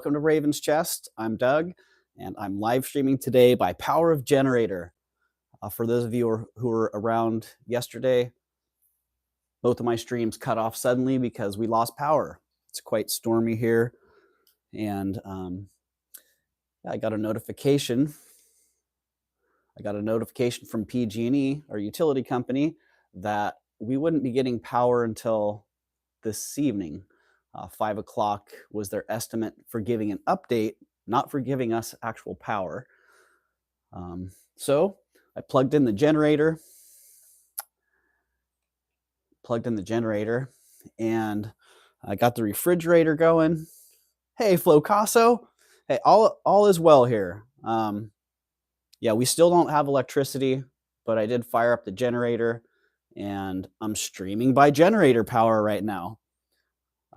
Welcome to Raven's Chest. I'm Doug, and I'm live streaming today by power of generator. For those of you who were around yesterday, both of my streams cut off suddenly because we lost power. It's quite stormy here, and I got a notification. I got a notification from PG&E, our utility company, that we wouldn't be getting power until this evening. 5 o'clock was their estimate for giving an update, not for giving us actual power. So I plugged in the generator, and I got the refrigerator going. Hey, Flocasso. Hey, all is well here. Yeah, we still don't have electricity, but I did fire up the generator, and I'm streaming by generator power right now.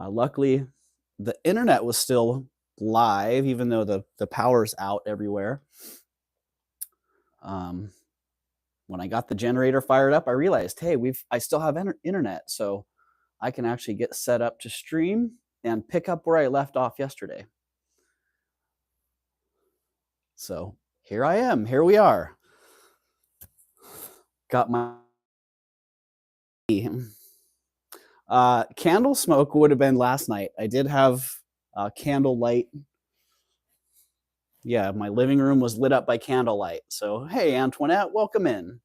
Luckily, the internet was still live, even though the power's out everywhere. When I got the generator fired up, I realized, hey, I still have internet, so I can actually get set up to stream and pick up where I left off yesterday. So here I am. Here we are. Got my candle smoke would have been last night. I did have candlelight. Yeah, my living room was lit up by candlelight. So, hey, Antoinette, welcome in.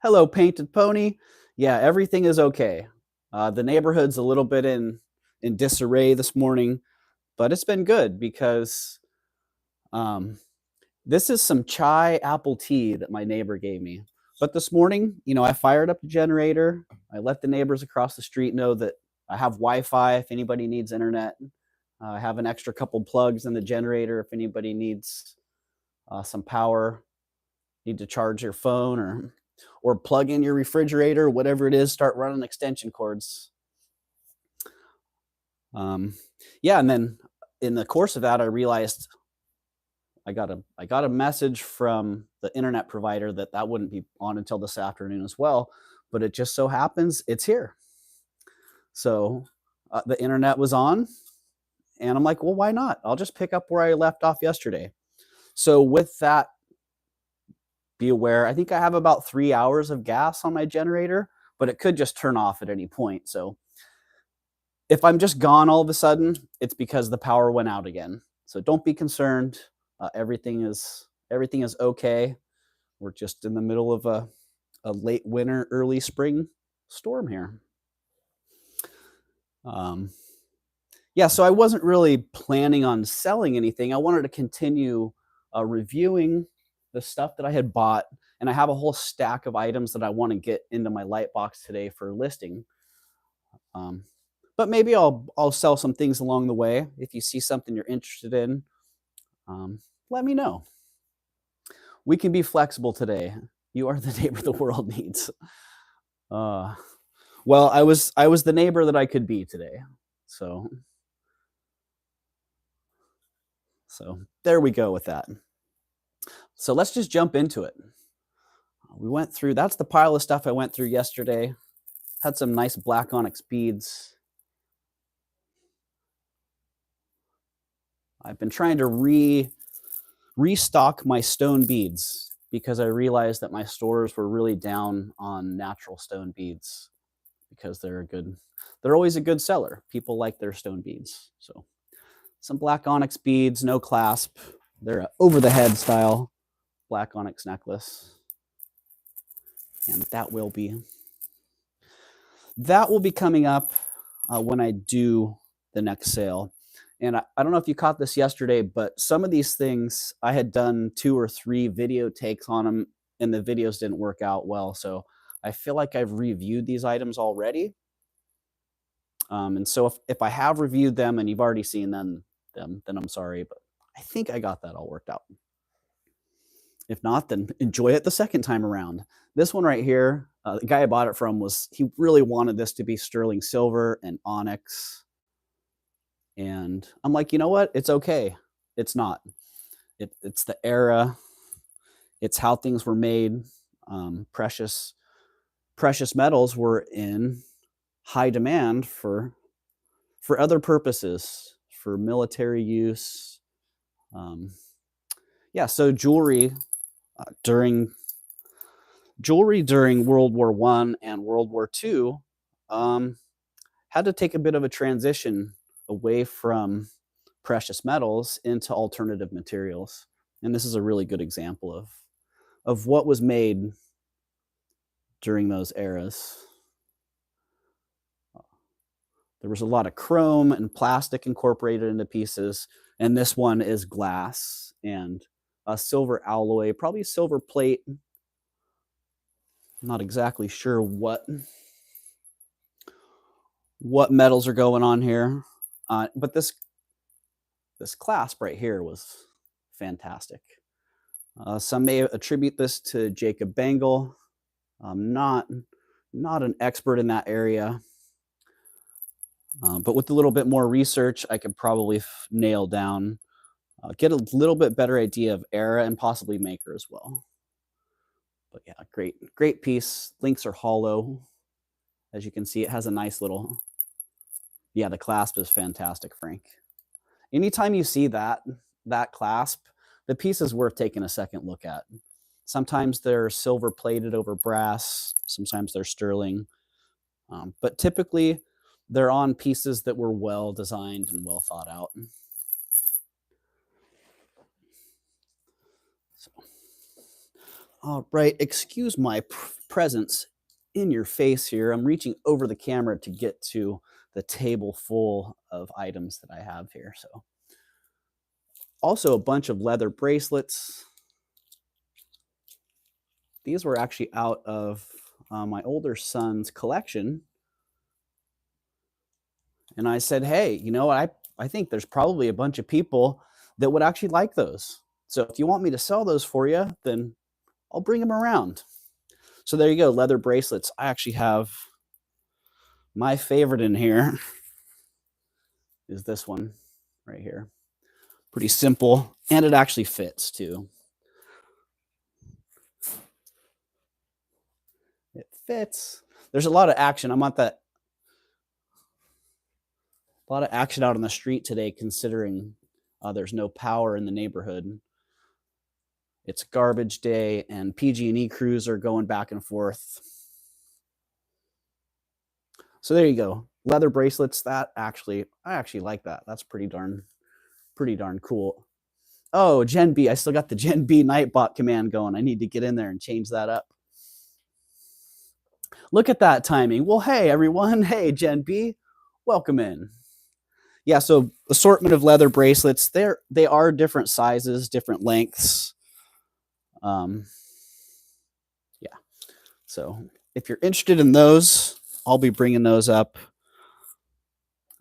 Hello, Painted Pony. Yeah, everything is okay. The neighborhood's a little bit in disarray this morning, but it's been good because this is some chai apple tea that my neighbor gave me. But this morning, I fired up the generator. I let the neighbors across the street know that I have Wi-Fi if anybody needs internet. I have an extra couple plugs in the generator if anybody needs some power, need to charge your phone or plug in your refrigerator, whatever it is, start running extension cords. Yeah, and then in the course of that, I realized I got a message from the internet provider that wouldn't be on until this afternoon as well, but it just so happens it's here. So the internet was on, and I'm like, well, why not? I'll just pick up where I left off yesterday. So with that, be aware, I think I have about 3 hours of gas on my generator, but it could just turn off at any point. So if I'm just gone all of a sudden, it's because the power went out again. So don't be concerned. Everything is okay. We're just in the middle of a late winter, early spring storm here. Yeah, so I wasn't really planning on selling anything. I wanted to continue reviewing the stuff that I had bought, and I have a whole stack of items that I want to get into my light box today for listing. But maybe I'll sell some things along the way. If you see something you're interested in, let me know. We can be flexible today. You are the neighbor the world needs. Well, I was the neighbor that I could be today. So there we go with that. So let's just jump into it. We went through, that's the pile of stuff I went through yesterday. Had some nice black onyx beads. I've been trying to restock my stone beads because I realized that my stores were really down on natural stone beads because they're always a good seller. People like their stone beads. So some black onyx beads, no clasp. They're over the head style black onyx necklace. And that will be coming up when I do the next sale. And I don't know if you caught this yesterday, but some of these things I had done 2 or 3 video takes on them, and the videos didn't work out well. So I feel like I've reviewed these items already. And so if I have reviewed them and you've already seen them, then I'm sorry, but I think I got that all worked out. If not, then enjoy it the second time around. This one right here, the guy I bought it from he really wanted this to be sterling silver and onyx. And I'm like, you know what? It's okay. It's not. It's the era. It's how things were made. Precious metals were in high demand for for other purposes, for military use. Yeah, so during World War I and World War II had to take a bit of a transition away from precious metals into alternative materials. And this is a really good example of what was made during those eras. There was a lot of chrome and plastic incorporated into pieces, and this one is glass and a silver alloy, probably silver plate. I'm not exactly sure what metals are going on here, but this clasp right here was fantastic. Some may attribute this to Jacob Bangle. I'm not an expert in that area, but with a little bit more research, I could probably nail down, get a little bit better idea of era and possibly maker as well. But yeah, great piece. Links are hollow. As you can see, it has a nice little, yeah, the clasp is fantastic, Frank. Anytime you see that clasp, the piece is worth taking a second look at. Sometimes they're silver plated over brass, sometimes they're sterling, but typically they're on pieces that were well designed and well thought out. So, all right, excuse my presence in your face here. I'm reaching over the camera to get to the table full of items that I have here. So, also a bunch of leather bracelets. These were actually out of my older son's collection. And I said, hey, you know, I think there's probably a bunch of people that would actually like those. So if you want me to sell those for you, then I'll bring them around. So there you go, leather bracelets. I actually have my favorite in here is this one right here. Pretty simple, and it actually fits too. It fits. There's a lot of action. I'm at that. A lot of action out on the street today, considering there's no power in the neighborhood. It's garbage day, and PG&E crews are going back and forth. So there you go, leather bracelets. I actually like that. That's pretty darn cool. Oh, Gen B. I still got the Gen B Nightbot command going. I need to get in there and change that up. Look at that timing. Well, hey, everyone. Hey, Gen B. Welcome in. Yeah, so assortment of leather bracelets. They are different sizes, different lengths. Yeah. So if you're interested in those, I'll be bringing those up.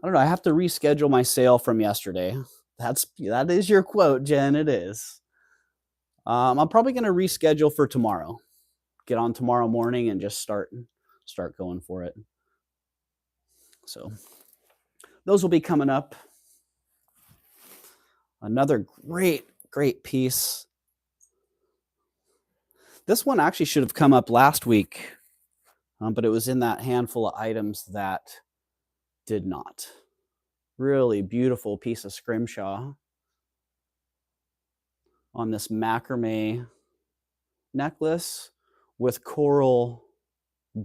I don't know. I have to reschedule my sale from yesterday. That is your quote, Jen. It is. I'm probably going to reschedule for tomorrow. Get on tomorrow morning and just start going for it. So those will be coming up. Another great piece. This one actually should have come up last week, but it was in that handful of items that did not. Really beautiful piece of scrimshaw on this macrame necklace with coral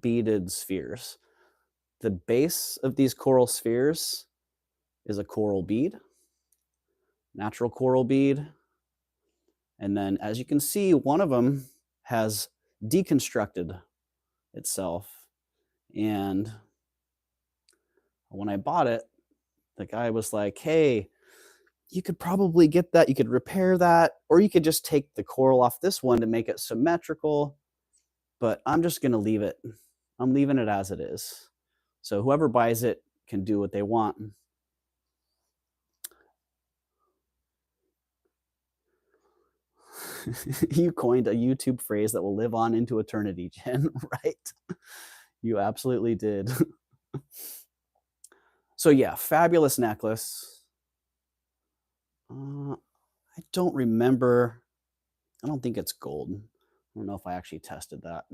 beaded spheres. The base of these coral spheres is a coral bead, natural coral bead. And then, as you can see, one of them has deconstructed itself. And when I bought it, the guy was like, hey, you could probably get that. You could repair that, or you could just take the coral off this one to make it symmetrical. But I'm just going to leave it. I'm leaving it as it is. So whoever buys it can do what they want. You coined a YouTube phrase that will live on into eternity, Jen, right? You absolutely did. So yeah, fabulous necklace. I don't remember. I don't think it's gold. I don't know if I actually tested that.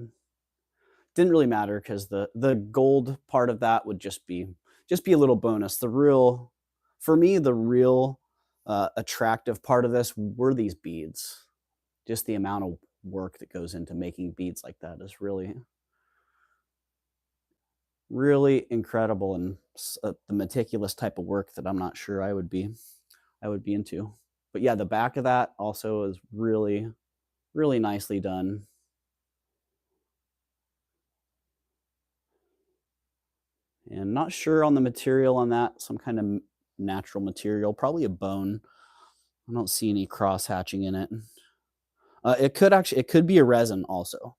Didn't really matter because the gold part of that would just be just be a little bonus. For me, the real attractive part of this were these beads. Just the amount of work that goes into making beads like that is really, really incredible, and the meticulous type of work that I'm not sure I would be into. But yeah, the back of that also is really, really nicely done. And not sure on the material on that, some kind of natural material, probably a bone. I don't see any cross hatching in it. It could be a resin also,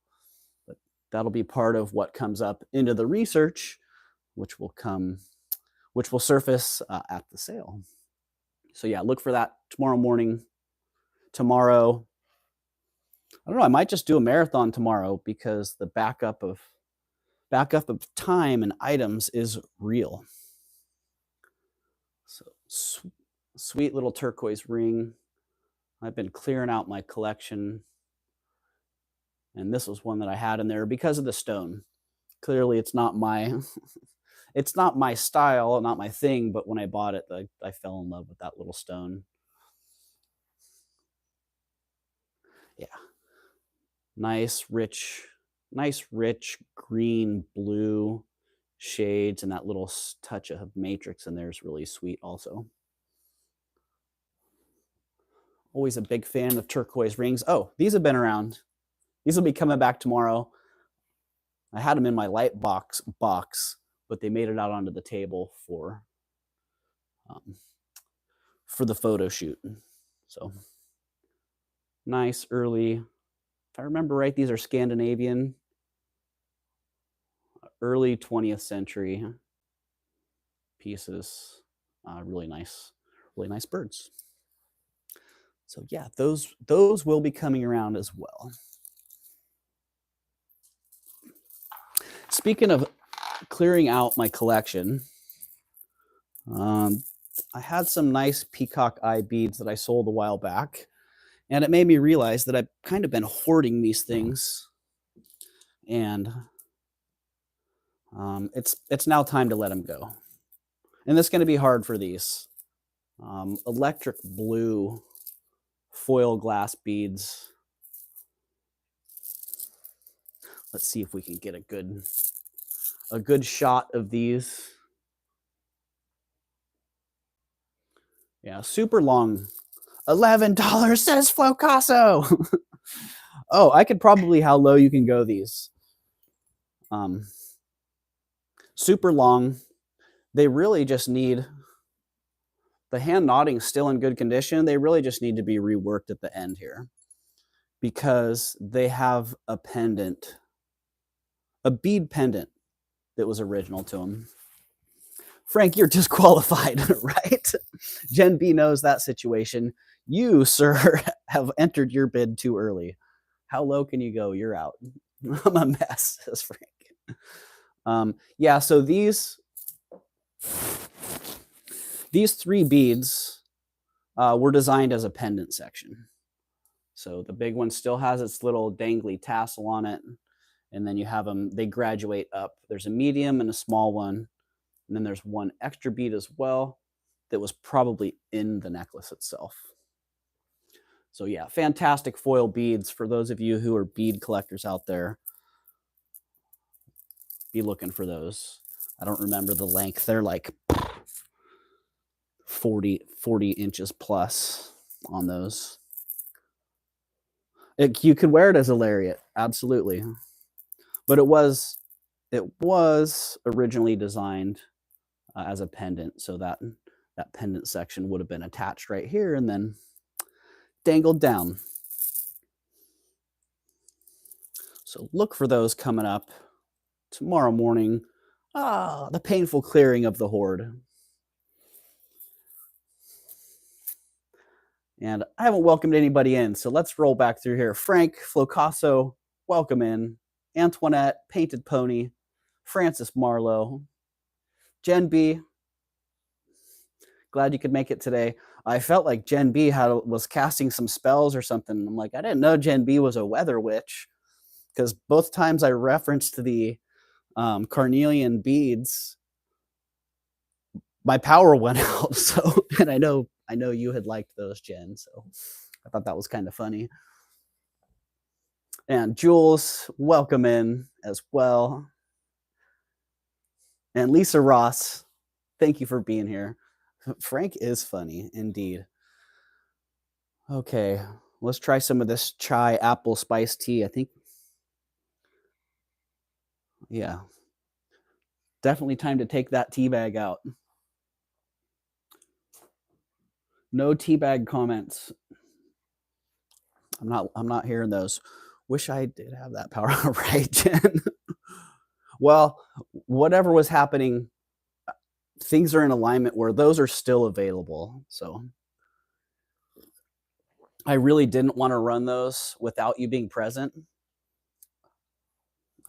but that'll be part of what comes up into the research, which will surface at the sale. So yeah, look for that tomorrow morning. Tomorrow, I don't know, I might just do a marathon tomorrow because the backup of time and items is real. So sweet little turquoise ring. I've been clearing out my collection, and this was one that I had in there because of the stone. Clearly, it's not my it's not my style, not my thing, but when I bought it, I fell in love with that little stone. Yeah. Nice, rich green, blue shades, and that little touch of matrix in there is really sweet also. Always a big fan of turquoise rings. Oh, these have been around. These will be coming back tomorrow. I had them in my light box, but they made it out onto the table for the photo shoot. So nice early, if I remember right, these are Scandinavian, early 20th century pieces. Really nice birds. So yeah, those will be coming around as well. Speaking of clearing out my collection, I had some nice peacock eye beads that I sold a while back, and it made me realize that I've kind of been hoarding these things, and it's now time to let them go. And that's going to be hard for these. Electric blue foil glass beads. Let's see if we can get a good shot of these. Yeah, super long. $11 says Flocasso. Oh, I could probably how low you can go these. Super long. They really just need, the hand knotting still in good condition. They really just need to be reworked at the end here because they have a pendant, a bead pendant that was original to them. Frank, you're disqualified, right? Gen B knows that situation. You, sir, have entered your bid too early. How low can you go? You're out. I'm a mess, says Frank. Yeah, so these three beads were designed as a pendant section. So the big one still has its little dangly tassel on it. And then you have them, they graduate up. There's a medium and a small one. And then there's one extra bead as well that was probably in the necklace itself. So yeah, fantastic foil beads for those of you who are bead collectors out there. Be looking for those. I don't remember the length. They're like 40 inches plus on those. You could wear it as a lariat, absolutely. But it was originally designed as a pendant, so that pendant section would have been attached right here and then dangled down. So look for those coming up tomorrow morning. The painful clearing of the hoard. And I haven't welcomed anybody in, so let's roll back through here. Frank, Flocasso, welcome in. Antoinette, Painted Pony, Francis Marlowe, Gen B, glad you could make it today. I felt like Gen B was casting some spells or something. I'm like, I didn't know Gen B was a weather witch, because both times I referenced the carnelian beads, my power went out. So, and I know you had liked those, Jen. So I thought that was kind of funny. And Jules, welcome in as well. And Lisa Ross, thank you for being here. Frank is funny indeed. Okay, let's try some of this chai apple spice tea. I think, yeah, definitely time to take that tea bag out. No tea bag comments. I'm not hearing those. Wish I did have that power. Right, Jen? Well, whatever was happening, things are in alignment where those are still available. So I really didn't want to run those without you being present.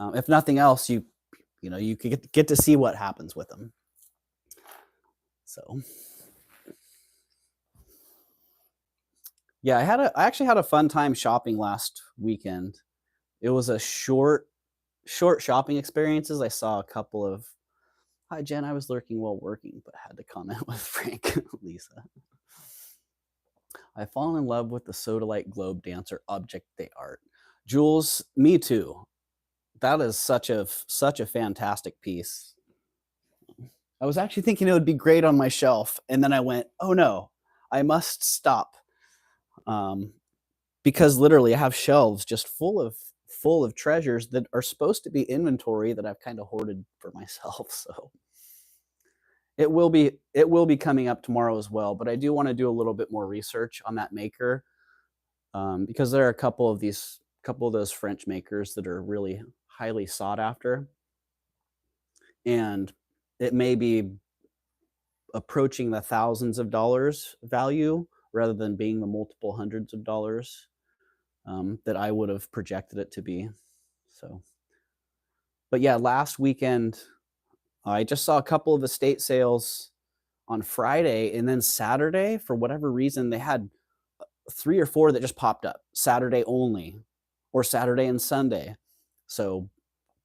If nothing else, you could get to see what happens with them. So yeah, I actually had a fun time shopping last weekend. It was a short shopping experiences. I saw a couple of, hi Jen, I was lurking while working, but I had to comment with Frank. Lisa, I've fallen in love with the Sodalite globe dancer object they art. Jules, me too. That is such a fantastic piece. I was actually thinking it would be great on my shelf, and then I went, oh no, I must stop. Because literally I have shelves just full of treasures that are supposed to be inventory that I've kind of hoarded for myself. So it will be coming up tomorrow as well, but I do want to do a little bit more research on that maker, because there are a couple of those French makers that are really highly sought after, and it may be approaching the thousands of dollars value rather than being the multiple hundreds of dollars that I would have projected it to be. So, but yeah, last weekend I just saw a couple of estate sales on Friday, and then Saturday, for whatever reason, they had 3 or 4 that just popped up, Saturday only, or Saturday and Sunday. So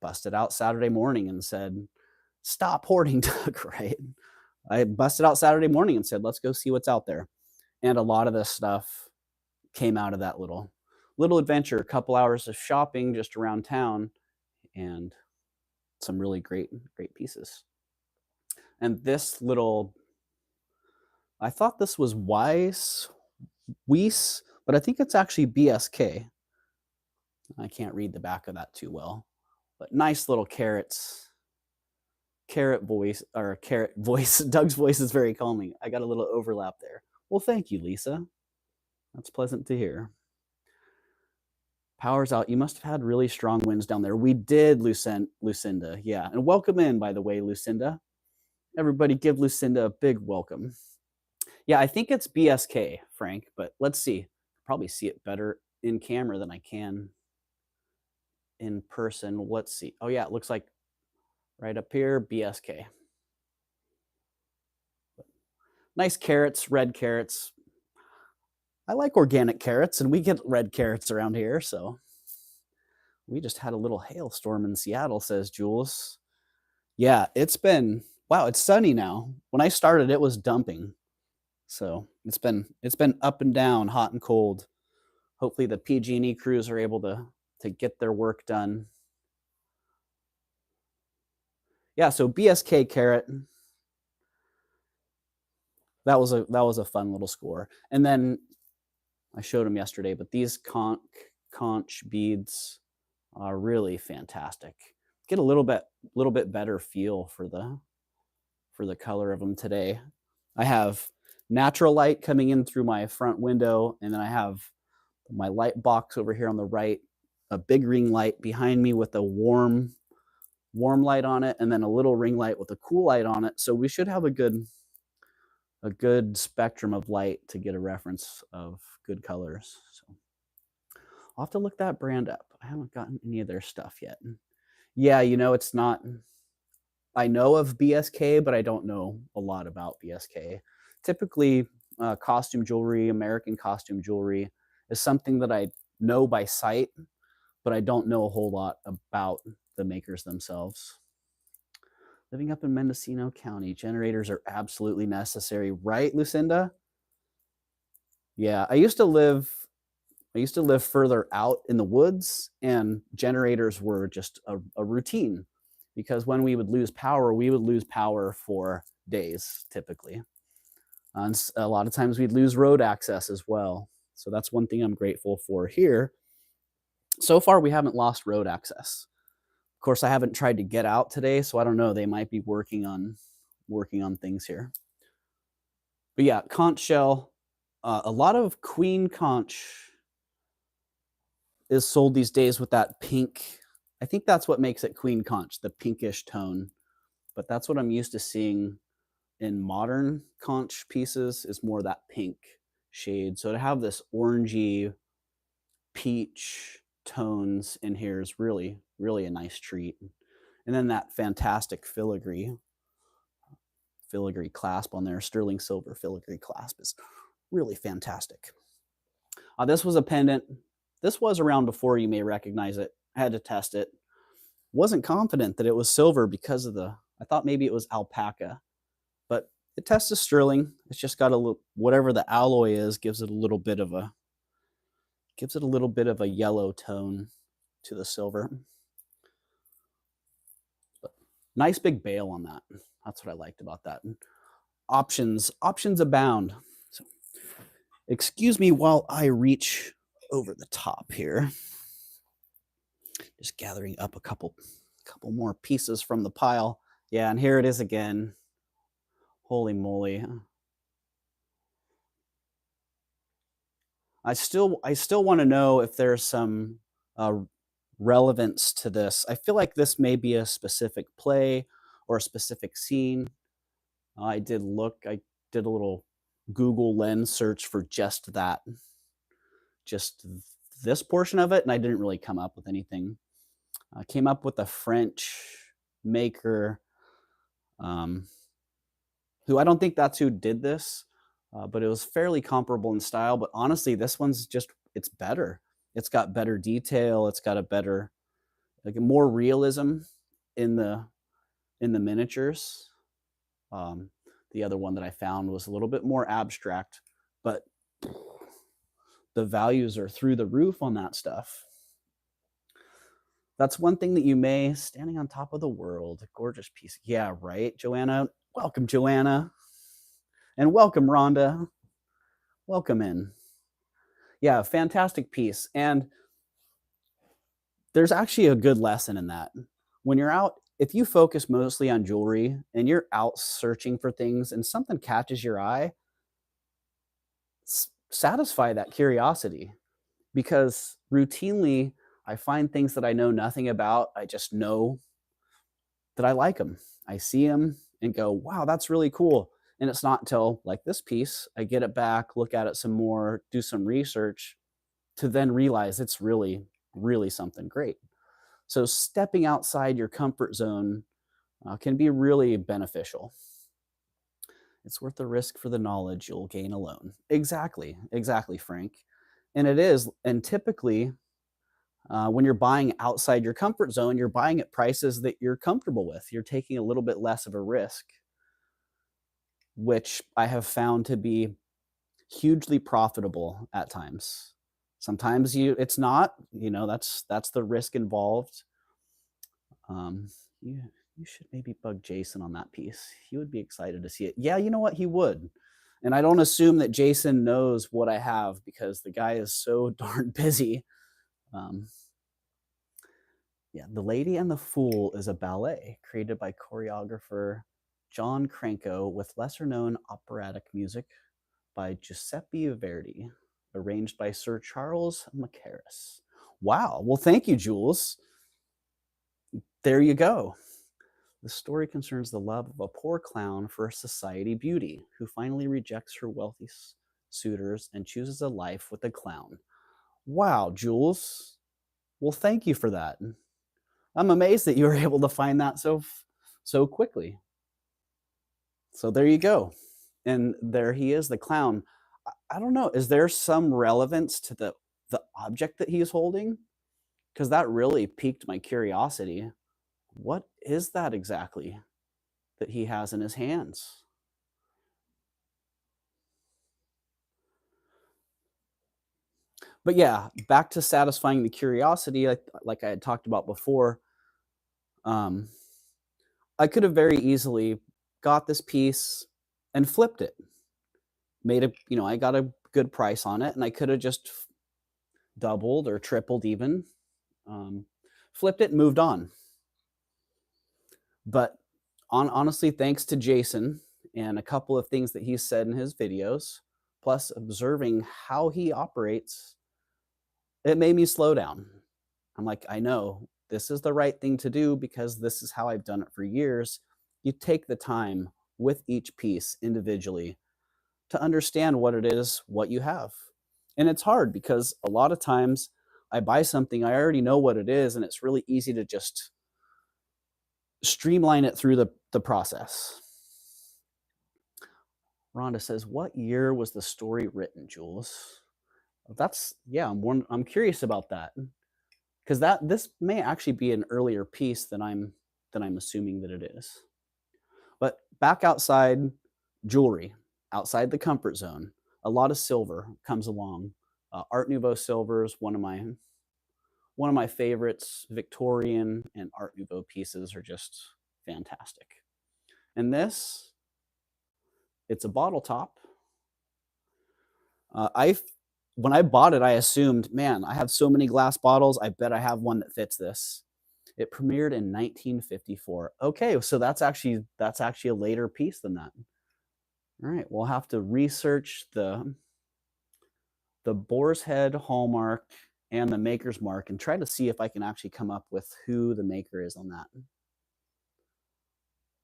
busted out Saturday morning and said, stop hoarding, Doug, right? I busted out Saturday morning and said, let's go see what's out there. And a lot of this stuff came out of that little adventure, a couple hours of shopping just around town, and some really great pieces. And this little, I thought this was Weiss, but I think it's actually BSK. I can't read the back of that too well, but nice little carrot voice. Doug's voice is very calming. I got a little overlap there. Well, thank you, Lisa. That's pleasant to hear. Power's out. You must have had really strong winds down there. We did, Lucinda. Yeah. And welcome in, by the way, Lucinda. Everybody give Lucinda a big welcome. Yeah, I think it's BSK, Frank, but let's see. Probably see it better in camera than I can in person. Let's see. Oh yeah, it looks like right up here, BSK. Nice carrots, red carrots. I like organic carrots, and we get red carrots around here, so. We just had a little hailstorm in Seattle, says Jules. Yeah, it's been, wow, it's sunny now. When I started, it was dumping. So it's been up and down, hot and cold. Hopefully the PG&E crews are able to get their work done. Yeah, so BSK carrot. That was a fun little score. And then I showed them yesterday, but these conch beads are really fantastic. Get a little bit better feel for the color of them today. I have natural light coming in through my front window, and then I have my light box over here on the right, a big ring light behind me with a warm light on it, and then a little ring light with a cool light on it. So we should have a good spectrum of light to get a reference of good colors. So I'll have to look that brand up. I haven't gotten any of their stuff yet. Yeah, it's not, I know of BSK, but I don't know a lot about BSK. Typically, costume jewelry, American costume jewelry, is something that I know by sight, but I don't know a whole lot about the makers themselves. Living up in Mendocino County, generators are absolutely necessary, right, Lucinda? Yeah, I used to live further out in the woods, and generators were just a routine because when we would lose power for days typically. And a lot of times we'd lose road access as well. So that's one thing I'm grateful for here. So far, we haven't lost road access. Of course, I haven't tried to get out today, so I don't know. They might be working on things here. But yeah, conch shell. A lot of queen conch is sold these days with that pink. I think that's what makes it queen conch, the pinkish tone. But that's what I'm used to seeing in modern conch pieces, is more that pink shade. So to have this orangey peach tones in here is really, really a nice treat. And then that fantastic filigree clasp on there, sterling silver filigree clasp, is really fantastic. This was a pendant. This was around before, you may recognize it. I had to test it. Wasn't confident that it was silver because of I thought maybe it was alpaca, but it tests as sterling. It's just got a little, whatever the alloy is, gives it a little bit of a yellow tone to the silver. But nice big bail on that. That's what I liked about that. And options abound. So excuse me while I reach over the top here. Just gathering up a couple more pieces from the pile. Yeah, and here it is again. Holy moly. I still want to know if there's some relevance to this. I feel like this may be a specific play or a specific scene. I did a little Google Lens search for just this portion of it, and I didn't really come up with anything. I came up with a French maker who I don't think that's who did this, but it was fairly comparable in style. But honestly, this one's it's better. It's got better detail. It's got a better, more realism in the miniatures. The other one that I found was a little bit more abstract, but the values are through the roof on that stuff. That's one thing that you may, standing on top of the world, gorgeous piece. Yeah, right, Joanna. Welcome, Joanna. And welcome, Rhonda. Welcome in. Yeah, fantastic piece. And there's actually a good lesson in that. When you're out, if you focus mostly on jewelry and you're out searching for things and something catches your eye, satisfy that curiosity, because routinely I find things that I know nothing about. I just know that I like them. I see them and go, wow, that's really cool. And it's not until, like this piece, I get it back, look at it some more, do some research to then realize it's really, really something great. So stepping outside your comfort zone can be really beneficial. It's worth the risk for the knowledge you'll gain alone. Exactly, Frank. And it is. And typically, when you're buying outside your comfort zone, you're buying at prices that you're comfortable with. You're taking a little bit less of a risk, which I have found to be hugely profitable at times. Sometimes it's not, that's the risk involved. You should maybe bug Jason on that piece. He would be excited to see it. Yeah, you know what? He would. And I don't assume that Jason knows what I have because the guy is so darn busy. Yeah, The Lady and the Fool is a ballet created by choreographer John Cranko with lesser-known operatic music by Giuseppe Verdi, arranged by Sir Charles Mackerras. Wow. Well, thank you, Jules. There you go. The story concerns the love of a poor clown for a society beauty who finally rejects her wealthy suitors and chooses a life with a clown. Wow, Jules. Well, thank you for that. I'm amazed that you were able to find that so quickly. So there you go. And there he is, the clown. I don't know. Is there some relevance to the object that he's holding? Because that really piqued my curiosity. What is that exactly? that he has in his hands. But yeah, back to satisfying the curiosity, like I had talked about before. I could have very easily got this piece and flipped it. I got a good price on it, and I could have just doubled or tripled even, flipped it and moved on. But honestly, thanks to Jason and a couple of things that he said in his videos, plus observing how he operates, it made me slow down. I'm like, I know this is the right thing to do because this is how I've done it for years. You take the time with each piece individually to understand what it is, what you have. And it's hard because a lot of times I buy something, I already know what it is, and it's really easy to just streamline it through the process. Rhonda says, what year was the story written, Jules? I'm curious about that because this may actually be an earlier piece than I'm assuming that it is. But back outside, jewelry, outside the comfort zone, a lot of silver comes along. Art Nouveau silver is one of my favorites. Victorian and Art Nouveau pieces are just fantastic. And this, it's a bottle top. When I bought it, I assumed, man, I have so many glass bottles. I bet I have one that fits this. It premiered in 1954. Okay, so that's actually a later piece than that. All right, we'll have to research the Boar's Head hallmark and the maker's mark and try to see if I can actually come up with who the maker is on that.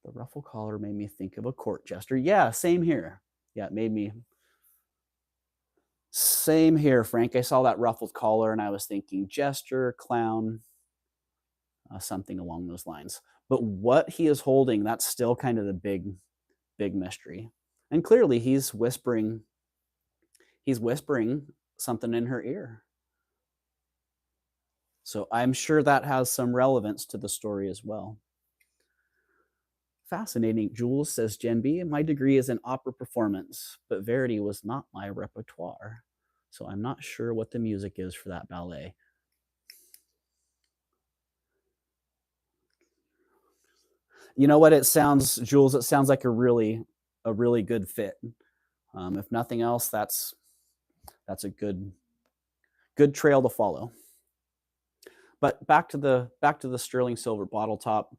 The ruffle collar made me think of a court jester. Yeah, same here. Yeah, it made me. Same here, Frank. I saw that ruffled collar and I was thinking jester, clown, something along those lines. But what he is holding, that's still kind of the big mystery. And clearly he's whispering something in her ear. So I'm sure that has some relevance to the story as well. Fascinating, Jules, says Jen B. My degree is in opera performance, but Verdi was not my repertoire. So I'm not sure what the music is for that ballet. You know what it sounds, Jules? It sounds like a really good fit. If nothing else, that's a good trail to follow. But back to the sterling silver bottle top.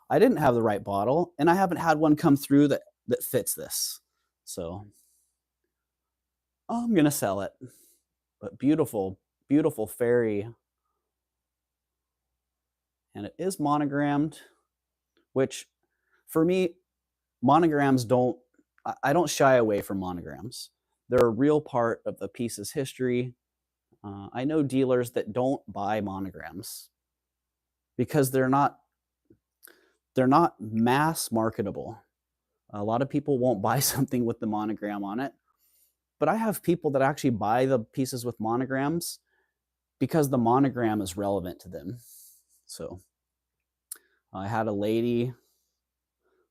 I didn't have the right bottle, and I haven't had one come through that fits this. So I'm gonna sell it. But beautiful, beautiful fairy, and it is monogrammed, which for me, monograms don't. I don't shy away from monograms. They're a real part of the piece's history. I know dealers that don't buy monograms because they're not mass marketable. A lot of people won't buy something with the monogram on it, but I have people that actually buy the pieces with monograms because the monogram is relevant to them. So I had a lady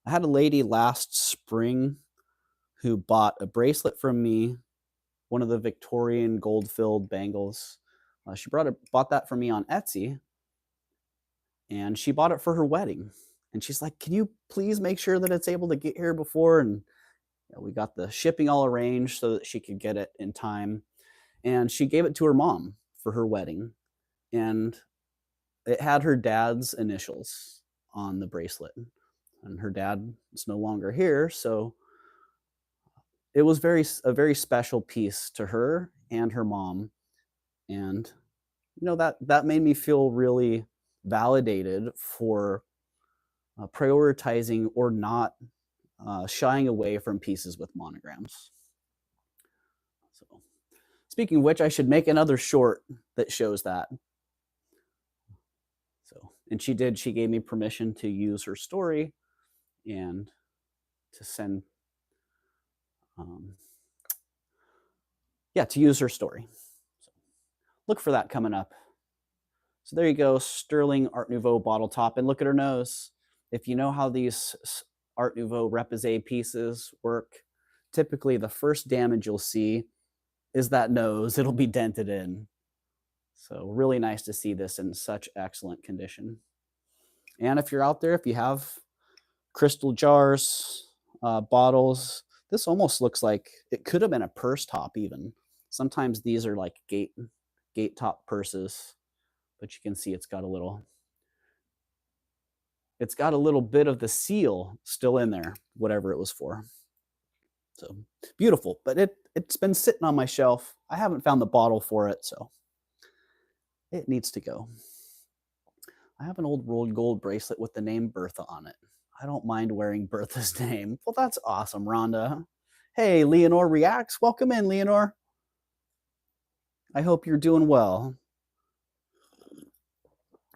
last spring who bought a bracelet from me, one of the Victorian gold-filled bangles. She bought that for me on Etsy, and she bought it for her wedding. And she's like, can you please make sure that it's able to get here before? And we got the shipping all arranged so that she could get it in time. And she gave it to her mom for her wedding. And it had her dad's initials on the bracelet. And her dad is no longer here, so it was a very special piece to her and her mom. And that made me feel really validated for prioritizing or not shying away from pieces with monograms. So, speaking of which, I should make another short that shows that. So, and she did. She gave me permission to use her story and to send, to use her story. So, look for that coming up. So there you go, sterling Art Nouveau bottle top, and look at her nose. If you know how these Art Nouveau Repoussé pieces work, typically the first damage you'll see is that nose. It'll be dented in. So really nice to see this in such excellent condition. And if you're out there, if you have crystal jars, bottles, this almost looks like it could have been a purse top even. Sometimes these are like gate top purses, but you can see it's got a little bit of the seal still in there, whatever it was for. So beautiful, but it's been sitting on my shelf. I haven't found the bottle for it, so it needs to go. I have an old rolled gold bracelet with the name Bertha on it. I don't mind wearing Bertha's name. Well, that's awesome, Rhonda. Hey, Leonore Reacts. Welcome in, Leonore. I hope you're doing well.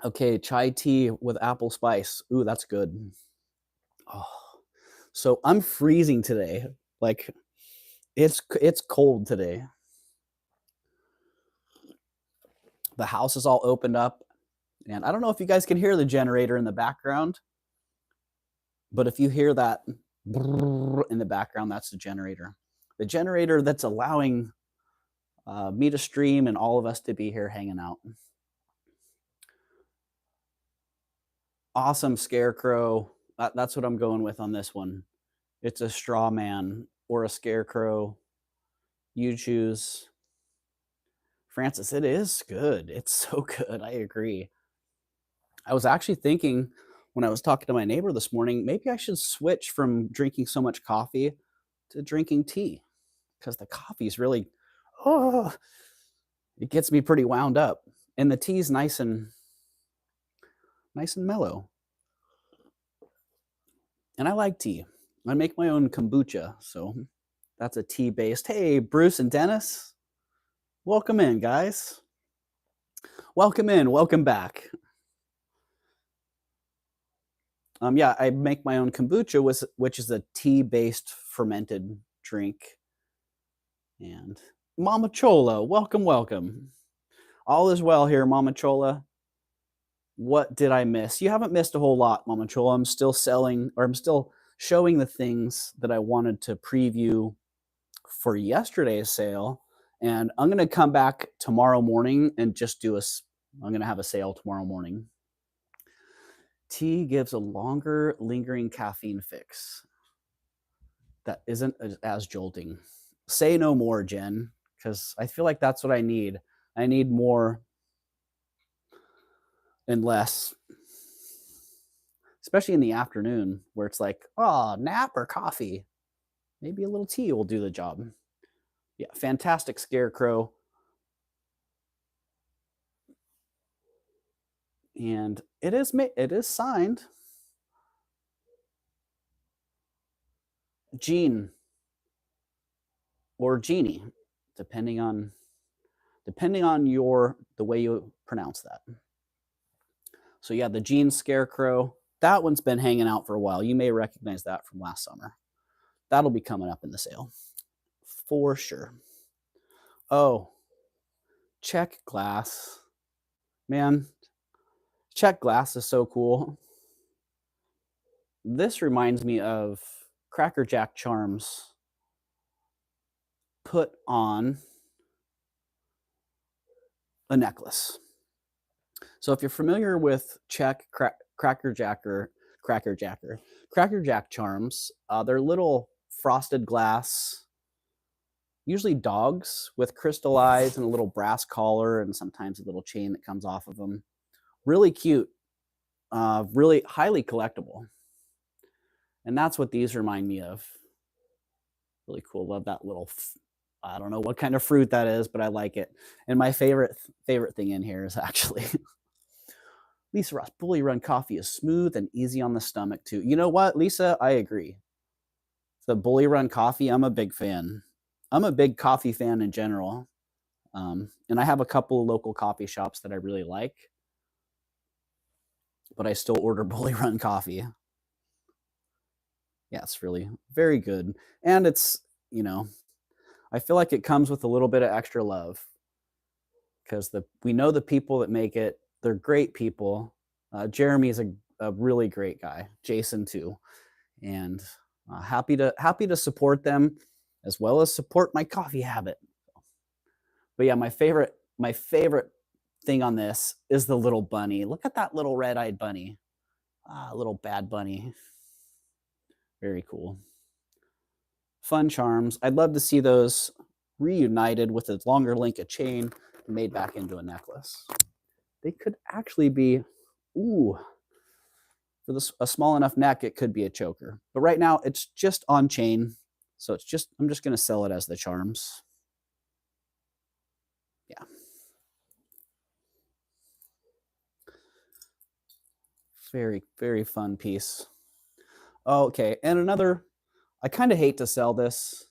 Okay, chai tea with apple spice. Ooh, that's good. Oh, so I'm freezing today. Like, it's cold today. The house is all opened up, and I don't know if you guys can hear the generator in the background, but if you hear that in the background, that's the generator. The generator that's allowing me to stream and all of us to be here hanging out. Awesome scarecrow. That's what I'm going with on this one. It's a straw man or a scarecrow. You choose. Francis, it is good. It's so good. I agree. I was actually thinking when I was talking to my neighbor this morning, maybe I should switch from drinking so much coffee to drinking tea, because the coffee is really, it gets me pretty wound up. And the tea's nice and mellow. And I like tea. I make my own kombucha, so that's a tea-based. Hey, Bruce and Dennis. Welcome in, guys. Welcome in. Welcome back. Yeah, I make my own kombucha, which is a tea-based fermented drink. And Mama Chola, welcome, welcome. All is well here, Mama Chola. What did I miss? You haven't missed a whole lot, Mama Chola. I'm still showing the things that I wanted to preview for yesterday's sale. And I'm going to come back tomorrow morning and just I'm going to have a sale tomorrow morning. Tea gives a longer lingering caffeine fix that isn't as jolting. Say no more, Jen, because I feel like that's what I need. I need more and less, especially in the afternoon where it's like, oh, nap or coffee. Maybe a little tea will do the job. Yeah, fantastic scarecrow. And it is signed Jean or Jeannie, depending on the way you pronounce that. So yeah, the Jean Scarecrow, that one's been hanging out for a while. You may recognize that from last summer. That'll be coming up in the sale for sure. Oh, check glass. Man, check glass is so cool. This reminds me of Cracker Jack charms put on a necklace. So if you're familiar with Cracker Jack charms, they're little frosted glass, usually dogs with crystal eyes and a little brass collar and sometimes a little chain that comes off of them. Really cute, really highly collectible. And that's what these remind me of. Really cool. Love that little, I don't know what kind of fruit that is, but I like it. And my favorite thing in here is actually Lisa Ross Bully Run coffee is smooth and easy on the stomach too. You know what, Lisa? I agree. The Bully Run coffee, I'm a big fan. I'm a big coffee fan in general. And I have a couple of local coffee shops that I really like, but I still order Bully Run coffee. Yeah, it's really very good. And it's, I feel like it comes with a little bit of extra love because we know the people that make it. They're great people. Jeremy's a really great guy. Jason too. and happy to support them as well as support my coffee habit. But yeah, my favorite thing on this is the little bunny. Look at that little red-eyed bunny. Little bad bunny. Very cool. Fun charms. I'd love to see those reunited with a longer link of chain and made back into a necklace. They could actually be, ooh, for this, a small enough neck, it could be a choker. But right now, it's just on chain. So I'm just going to sell it as the charms. Yeah. Very, very fun piece. Okay, and another, I kind of hate to sell this,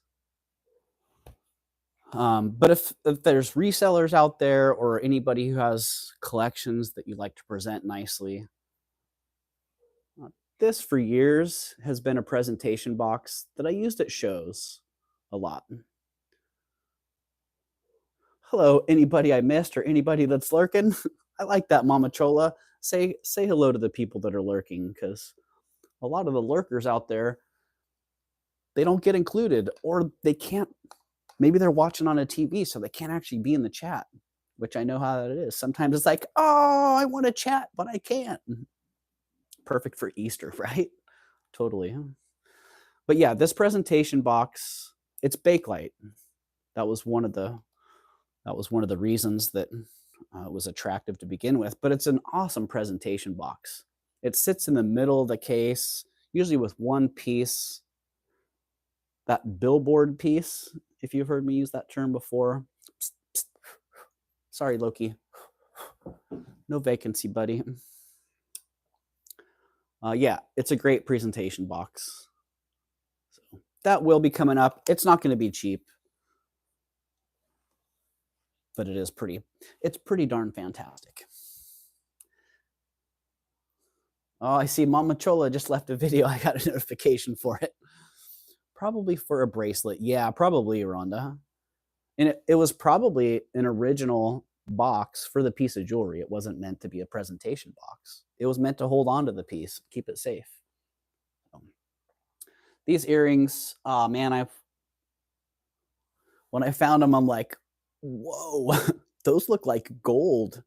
but if there's resellers out there or anybody who has collections that you like to present nicely, this for years has been a presentation box that I used at shows a lot. Hello, anybody I missed or anybody that's lurking. I like that, Mama Chola. Say hello to the people that are lurking, because a lot of the lurkers out there, they don't get included, or they can't. Maybe they're watching on a TV, so they can't actually be in the chat, which I know how that is. Sometimes it's like, oh, I want to chat, but I can't. Perfect for Easter, right? Totally. But yeah, this presentation box, it's Bakelite. That was one of the reasons that it was attractive to begin with. But it's an awesome presentation box. It sits in the middle of the case, usually with one piece. That billboard piece, if you've heard me use that term before. Psst, psst. Sorry, Loki. No vacancy, buddy. Yeah, it's a great presentation box. So that will be coming up. It's not going to be cheap, but it's pretty darn fantastic. Oh, I see Mama Chola just left a video. I got a notification for it. Probably for a bracelet. Yeah, probably, Rhonda. And it was probably an original box for the piece of jewelry. It wasn't meant to be a presentation box. It was meant to hold on to the piece, keep it safe. These earrings, oh man, when I found them, I'm like, whoa, those look like gold.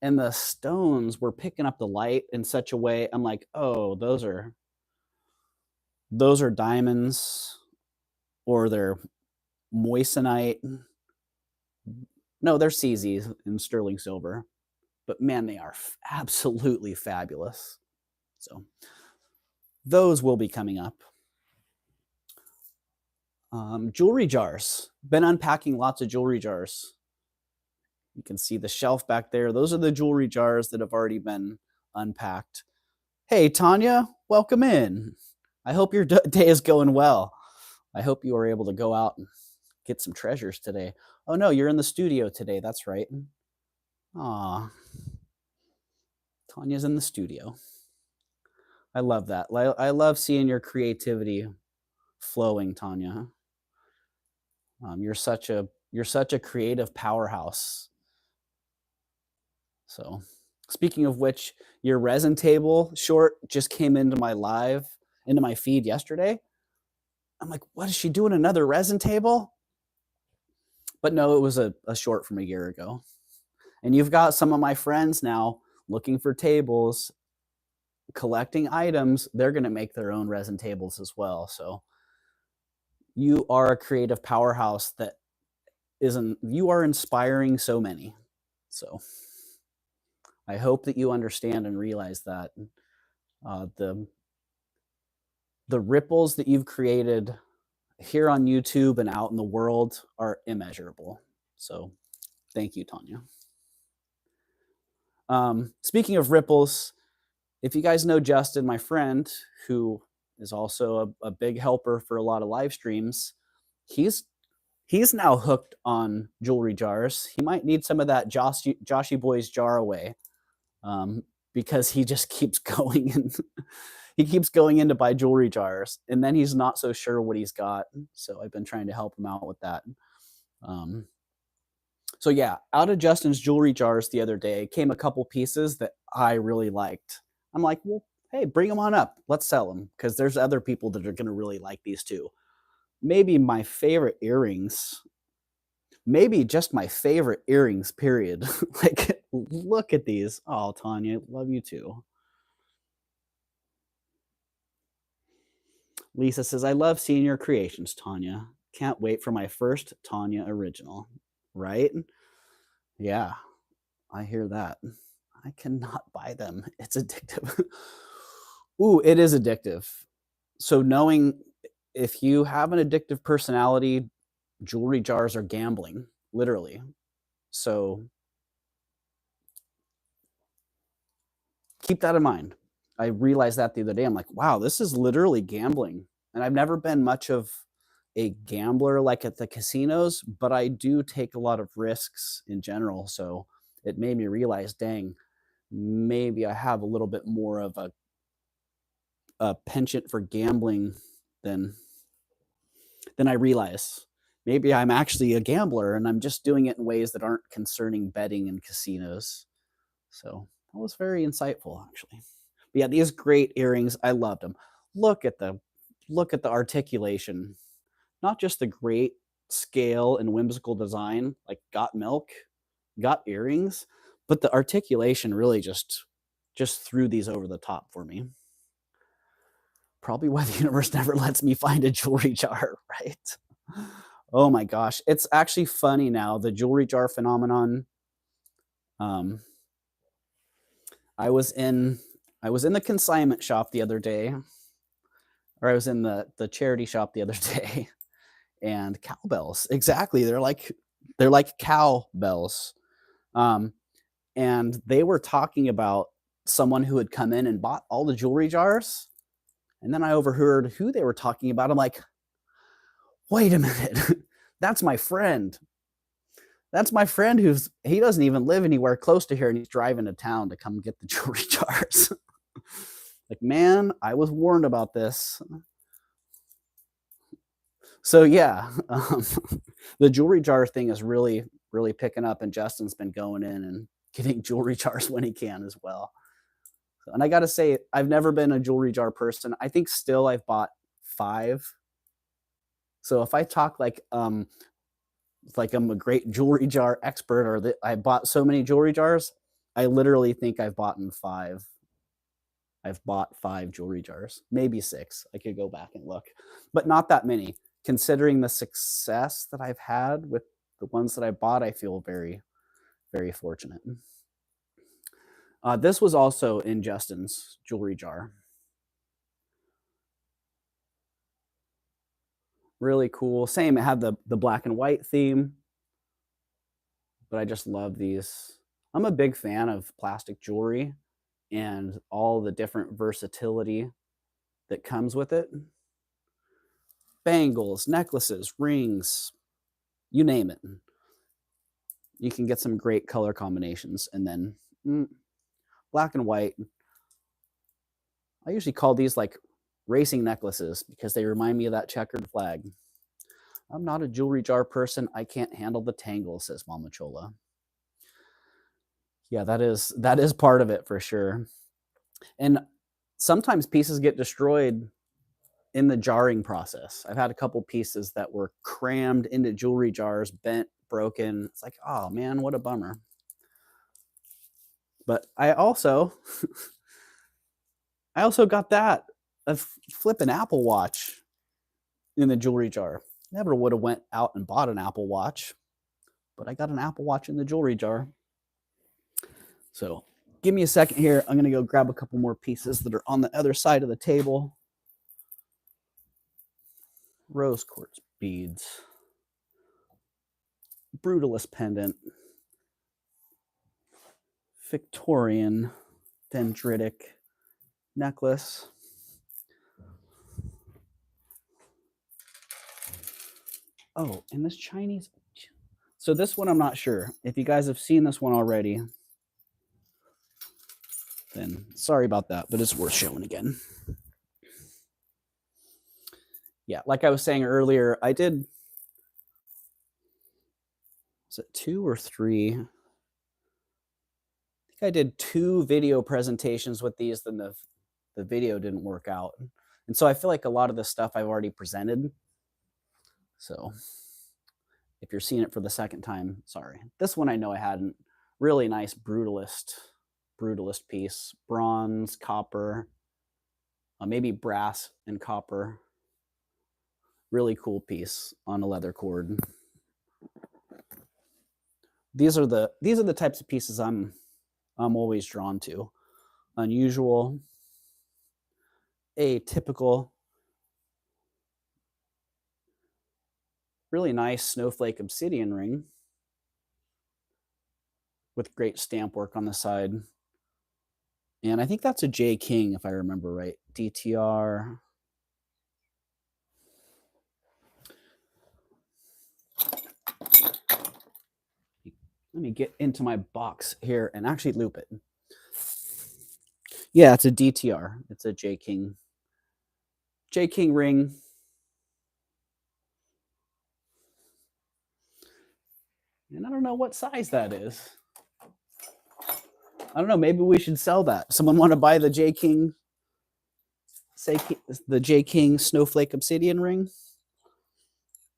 And the stones were picking up the light in such a way. I'm like, oh, those are diamonds, or they're moissanite. No, they're CZs in sterling silver. But man, they are absolutely fabulous. So those will be coming up. Jewelry jars. Been unpacking lots of jewelry jars. You can see the shelf back there. Those are the jewelry jars that have already been unpacked. Hey, Tanya, welcome in. I hope your day is going well. I hope you were able to go out and get some treasures today. Oh no, you're in the studio today. That's right. Aw. Tanya's in the studio. I love that. I love seeing your creativity flowing, Tanya. You're such a creative powerhouse. So, speaking of which, your resin table short just came into my feed yesterday. I'm like, what is she doing? Another resin table? But no, it was a short from a year ago. And you've got some of my friends now looking for tables, collecting items. They're going to make their own resin tables as well. So you are a creative powerhouse that you are inspiring so many. So I hope that you understand and realize that the ripples that you've created here on YouTube and out in the world are immeasurable. So thank you, Tanya. Speaking of ripples, if you guys know Justin, my friend, who is also a big helper for a lot of live streams, he's now hooked on jewelry jars. He might need some of that Joshy Boy's jar away, because he just keeps going and he keeps going in to buy jewelry jars, and then he's not so sure what he's got. So I've been trying to help him out with that. So yeah, out of Justin's jewelry jars the other day came a couple pieces that I really liked. I'm like, well, hey, bring them on up. Let's sell them because there's other people that are going to really like these too. Maybe my favorite earrings, maybe just my favorite earrings, period. Like, look at these. Oh, Tanya, love you too. Lisa says, I love seeing your creations, Tanya. Can't wait for my first Tanya original. Right? Yeah, I hear that. I cannot buy them. It's addictive. Ooh, it is addictive. So knowing if you have an addictive personality, jewelry jars are gambling, literally. So keep that in mind. I realized that the other day. I'm like, wow, this is literally gambling. And I've never been much of a gambler like at the casinos, but I do take a lot of risks in general. So it made me realize, dang, maybe I have a little bit more of a penchant for gambling than I realize. Maybe I'm actually a gambler and I'm just doing it in ways that aren't concerning betting and casinos. So that was very insightful, actually. But yeah, these great earrings, I loved them. Look at the articulation, not just the great scale and whimsical design, like got milk, got earrings, but the articulation really just threw these over the top for me. Probably why the universe never lets me find a jewelry jar, right? Oh my gosh, it's actually funny now, the jewelry jar phenomenon. Um, I was in the consignment shop the other day, or I was in the charity shop the other day, and cowbells, exactly, they're like cowbells. And they were talking about someone who had come in and bought all the jewelry jars, and then I overheard who they were talking about. I'm like, wait a minute, that's my friend. That's my friend he doesn't even live anywhere close to here, and he's driving to town to come get the jewelry jars. Like, man, I was warned about this. So yeah, the jewelry jar thing is really, really picking up, and Justin's been going in and getting jewelry jars when he can as well. And I got to say, I've never been a jewelry jar person. I think still I've bought 5. So if I talk like I'm a great jewelry jar expert, or that I bought so many jewelry jars, I literally think I've bought 5. I've bought 5 jewelry jars, maybe 6. I could go back and look, but not that many. Considering the success that I've had with the ones that I bought, I feel very, very fortunate. This was also in Justin's jewelry jar. Really cool. Same, it had the black and white theme, but I just love these. I'm a big fan of plastic jewelry and all the different versatility that comes with it. Bangles, necklaces, rings, you name it. You can get some great color combinations. And then black and white. I usually call these like racing necklaces because they remind me of that checkered flag. I'm not a jewelry jar person. I can't handle the tangle, says Mama Chola. Yeah, that is part of it for sure. And sometimes pieces get destroyed in the jarring process. I've had a couple pieces that were crammed into jewelry jars, bent, broken. It's like, oh man, what a bummer. But I also got that a flipping Apple Watch in the jewelry jar. Never would have went out and bought an Apple Watch, but I got an Apple Watch in the jewelry jar. So give me a second here. I'm going to go grab a couple more pieces that are on the other side of the table. Rose quartz beads, brutalist pendant, Victorian dendritic necklace. Oh, and this Chinese. So this one I'm not sure. If you guys have seen this one already, then sorry about that, but it's worth showing again. Yeah, like I was saying earlier, I did, was it 2 or 3? I think I did 2 video presentations with these. Then the video didn't work out. And so I feel like a lot of the stuff I've already presented. So if you're seeing it for the second time, sorry. This one I know I hadn't. Really nice brutalist piece. Bronze, copper, maybe brass and copper. Really cool piece on a leather cord. These are the types of pieces I'm always drawn to. Unusual, atypical, really nice snowflake obsidian ring with great stamp work on the side. And I think that's a J King, if I remember right. DTR. Let me get into my box here and actually loop it. Yeah, it's a DTR. It's a J King. J King ring. And I don't know what size that is. I don't know. Maybe we should sell that. Someone want to buy the J King? Say the J King snowflake obsidian ring.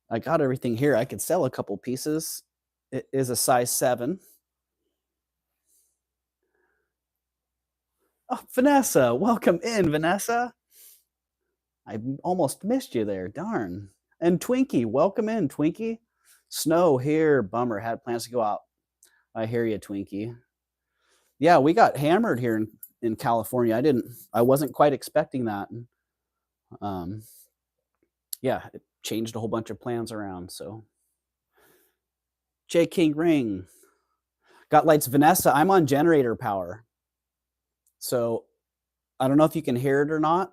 I got everything here. I could sell a couple pieces. It is a size 7. Oh, Vanessa, welcome in, Vanessa. I almost missed you there. Darn. And Twinkie, welcome in, Twinkie. Snow here. Bummer. Had plans to go out. I hear you, Twinkie. Yeah, we got hammered here in California. I wasn't quite expecting that. Yeah, it changed a whole bunch of plans around. So J King ring. Got lights. Vanessa, I'm on generator power. So I don't know if you can hear it or not,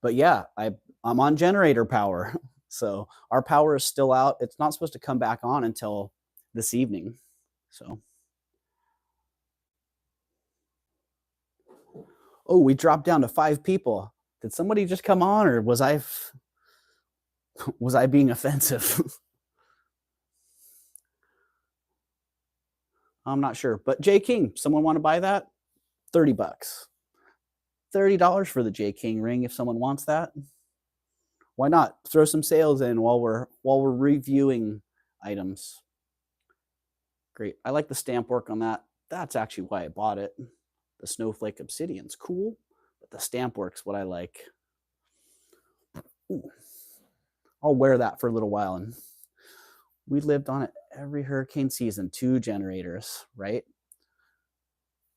but yeah, I'm on generator power. So our power is still out. It's not supposed to come back on until this evening. So, oh, we dropped down to 5 people. Did somebody just come on, or was I being offensive? I'm not sure. But J King, someone want to buy that? $30. $30 for the J King ring if someone wants that. Why not? Throw some sales in while we're reviewing items. Great. I like the stamp work on that. That's actually why I bought it. The snowflake obsidian's cool, but the stamp work's what I like. Ooh. I'll wear that for a little while. And we lived on it every hurricane season. 2 generators, right?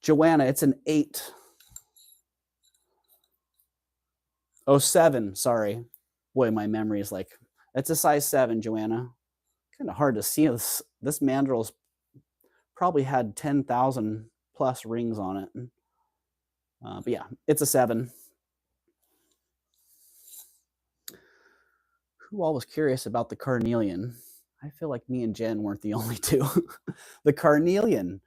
Joanna, it's an 8. Oh, 7, sorry. Boy, my memory is like, it's a size 7, Joanna. Kind of hard to see. This mandrel's probably had 10,000 plus rings on it. But yeah, it's a 7. Who all was curious about the carnelian? I feel like me and Jen weren't the only two. The carnelian.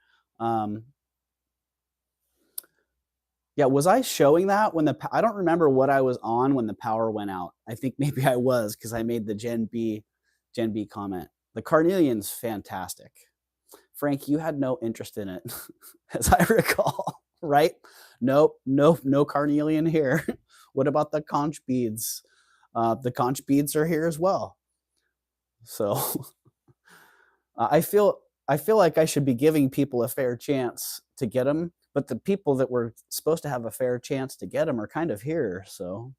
Yeah, was I showing that when I don't remember what I was on when the power went out. I think maybe I was because I made the Gen B comment. The carnelian's fantastic. Frank, you had no interest in it, as I recall, right? Nope, no carnelian here. What about the conch beads? The conch beads are here as well. So I feel like I should be giving people a fair chance to get them, but the people that were supposed to have a fair chance to get them are kind of here. So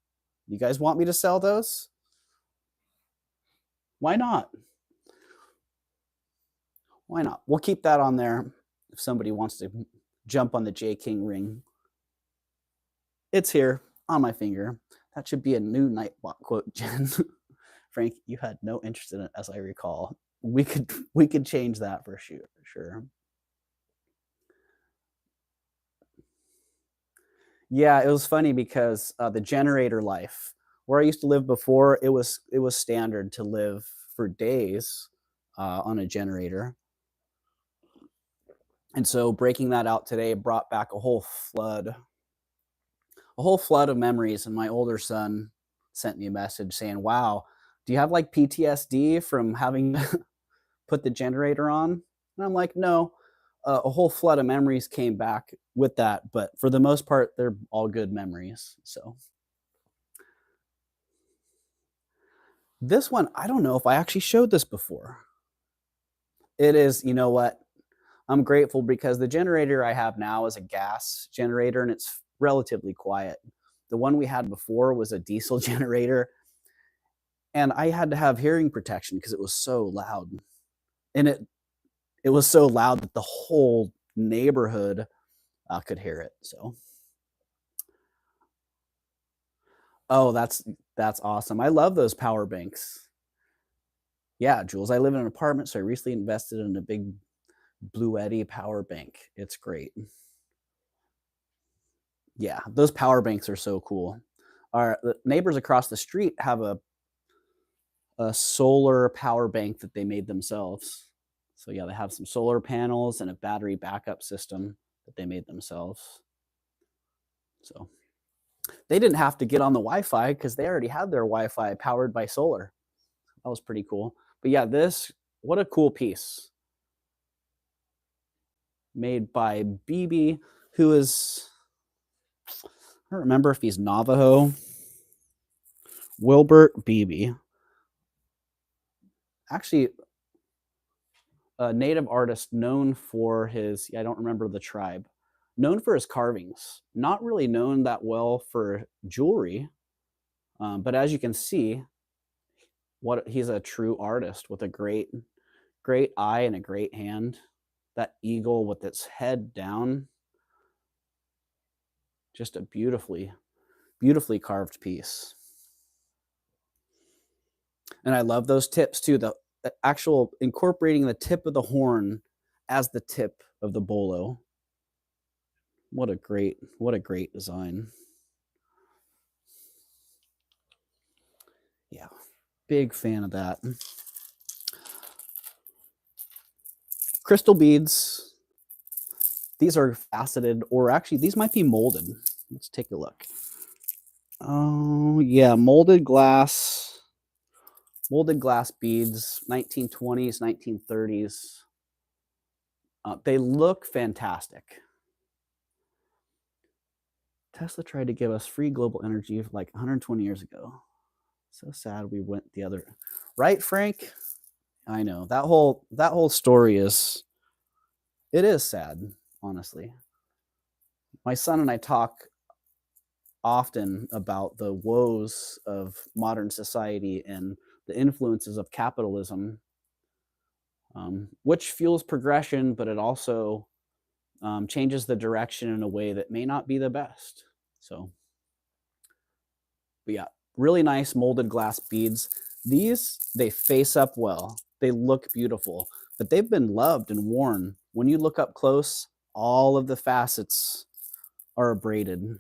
you guys want me to sell those? Why not? Why not? We'll keep that on there if somebody wants to jump on the J King ring. It's here on my finger. That should be a new Nightbot quote, Jen. Frank, you had no interest in it, as I recall. We could change that for sure. Yeah, it was funny because the generator life, where I used to live before, it was standard to live for days on a generator. And so breaking that out today brought back a whole flood of memories. And my older son sent me a message saying, wow, do you have like PTSD from having put the generator on? And I'm like, no. a whole flood of memories came back with that, but for the most part, they're all good memories. So this one, I don't know if I actually showed this before. It is, you know what? I'm grateful because the generator I have now is a gas generator and it's relatively quiet. The one we had before was a diesel generator, and I had to have hearing protection because it was so loud. And it was so loud that the whole neighborhood could hear it. So, oh, that's awesome. I love those power banks. Yeah, Jules, I live in an apartment, so I recently invested in a big Blue Eddy power bank. It's great. Yeah, those power banks are so cool. Our neighbors across the street have a solar power bank that they made themselves. So yeah, they have some solar panels and a battery backup system that they made themselves. So they didn't have to get on the Wi-Fi because they already had their Wi-Fi powered by solar. That was pretty cool. But yeah, what a cool piece made by BB, who is, I don't remember if he's Navajo. Wilbert Beebe. Actually, a native artist known for his, I don't remember the tribe, known for his carvings. Not really known that well for jewelry, but as you can see, he's a true artist with a great eye and a great hand. That eagle with its head down, just a beautifully carved piece. And I love those tips too. The actual incorporating the tip of the horn as the tip of the bolo. What a great design. Yeah, big fan of that. Crystal beads. These are faceted, or actually these might be molded. Let's take a look. Oh yeah, molded glass beads, 1920s, 1930s. They look fantastic. Tesla tried to give us free global energy like 120 years ago. So sad we went the other, right, Frank? I know that whole story is sad, honestly. My son and I talk often about the woes of modern society and the influences of capitalism, which fuels progression, but it also changes the direction in a way that may not be the best. So, but yeah, really nice molded glass beads. These, they face up well. They look beautiful, but they've been loved and worn. When you look up close, all of the facets are abraded.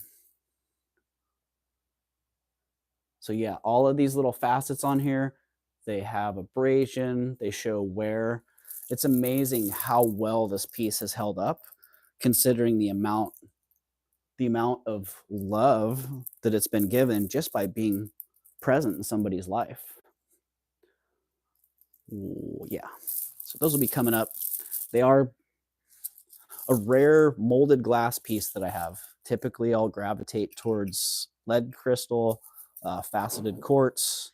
So yeah, all of these little facets on here, they have abrasion, they show wear. It's amazing how well this piece has held up, considering the amount of love that it's been given just by being present in somebody's life. Ooh, yeah. So those will be coming up. They are a rare molded glass piece that I have. Typically, I'll gravitate towards lead crystal, faceted quartz,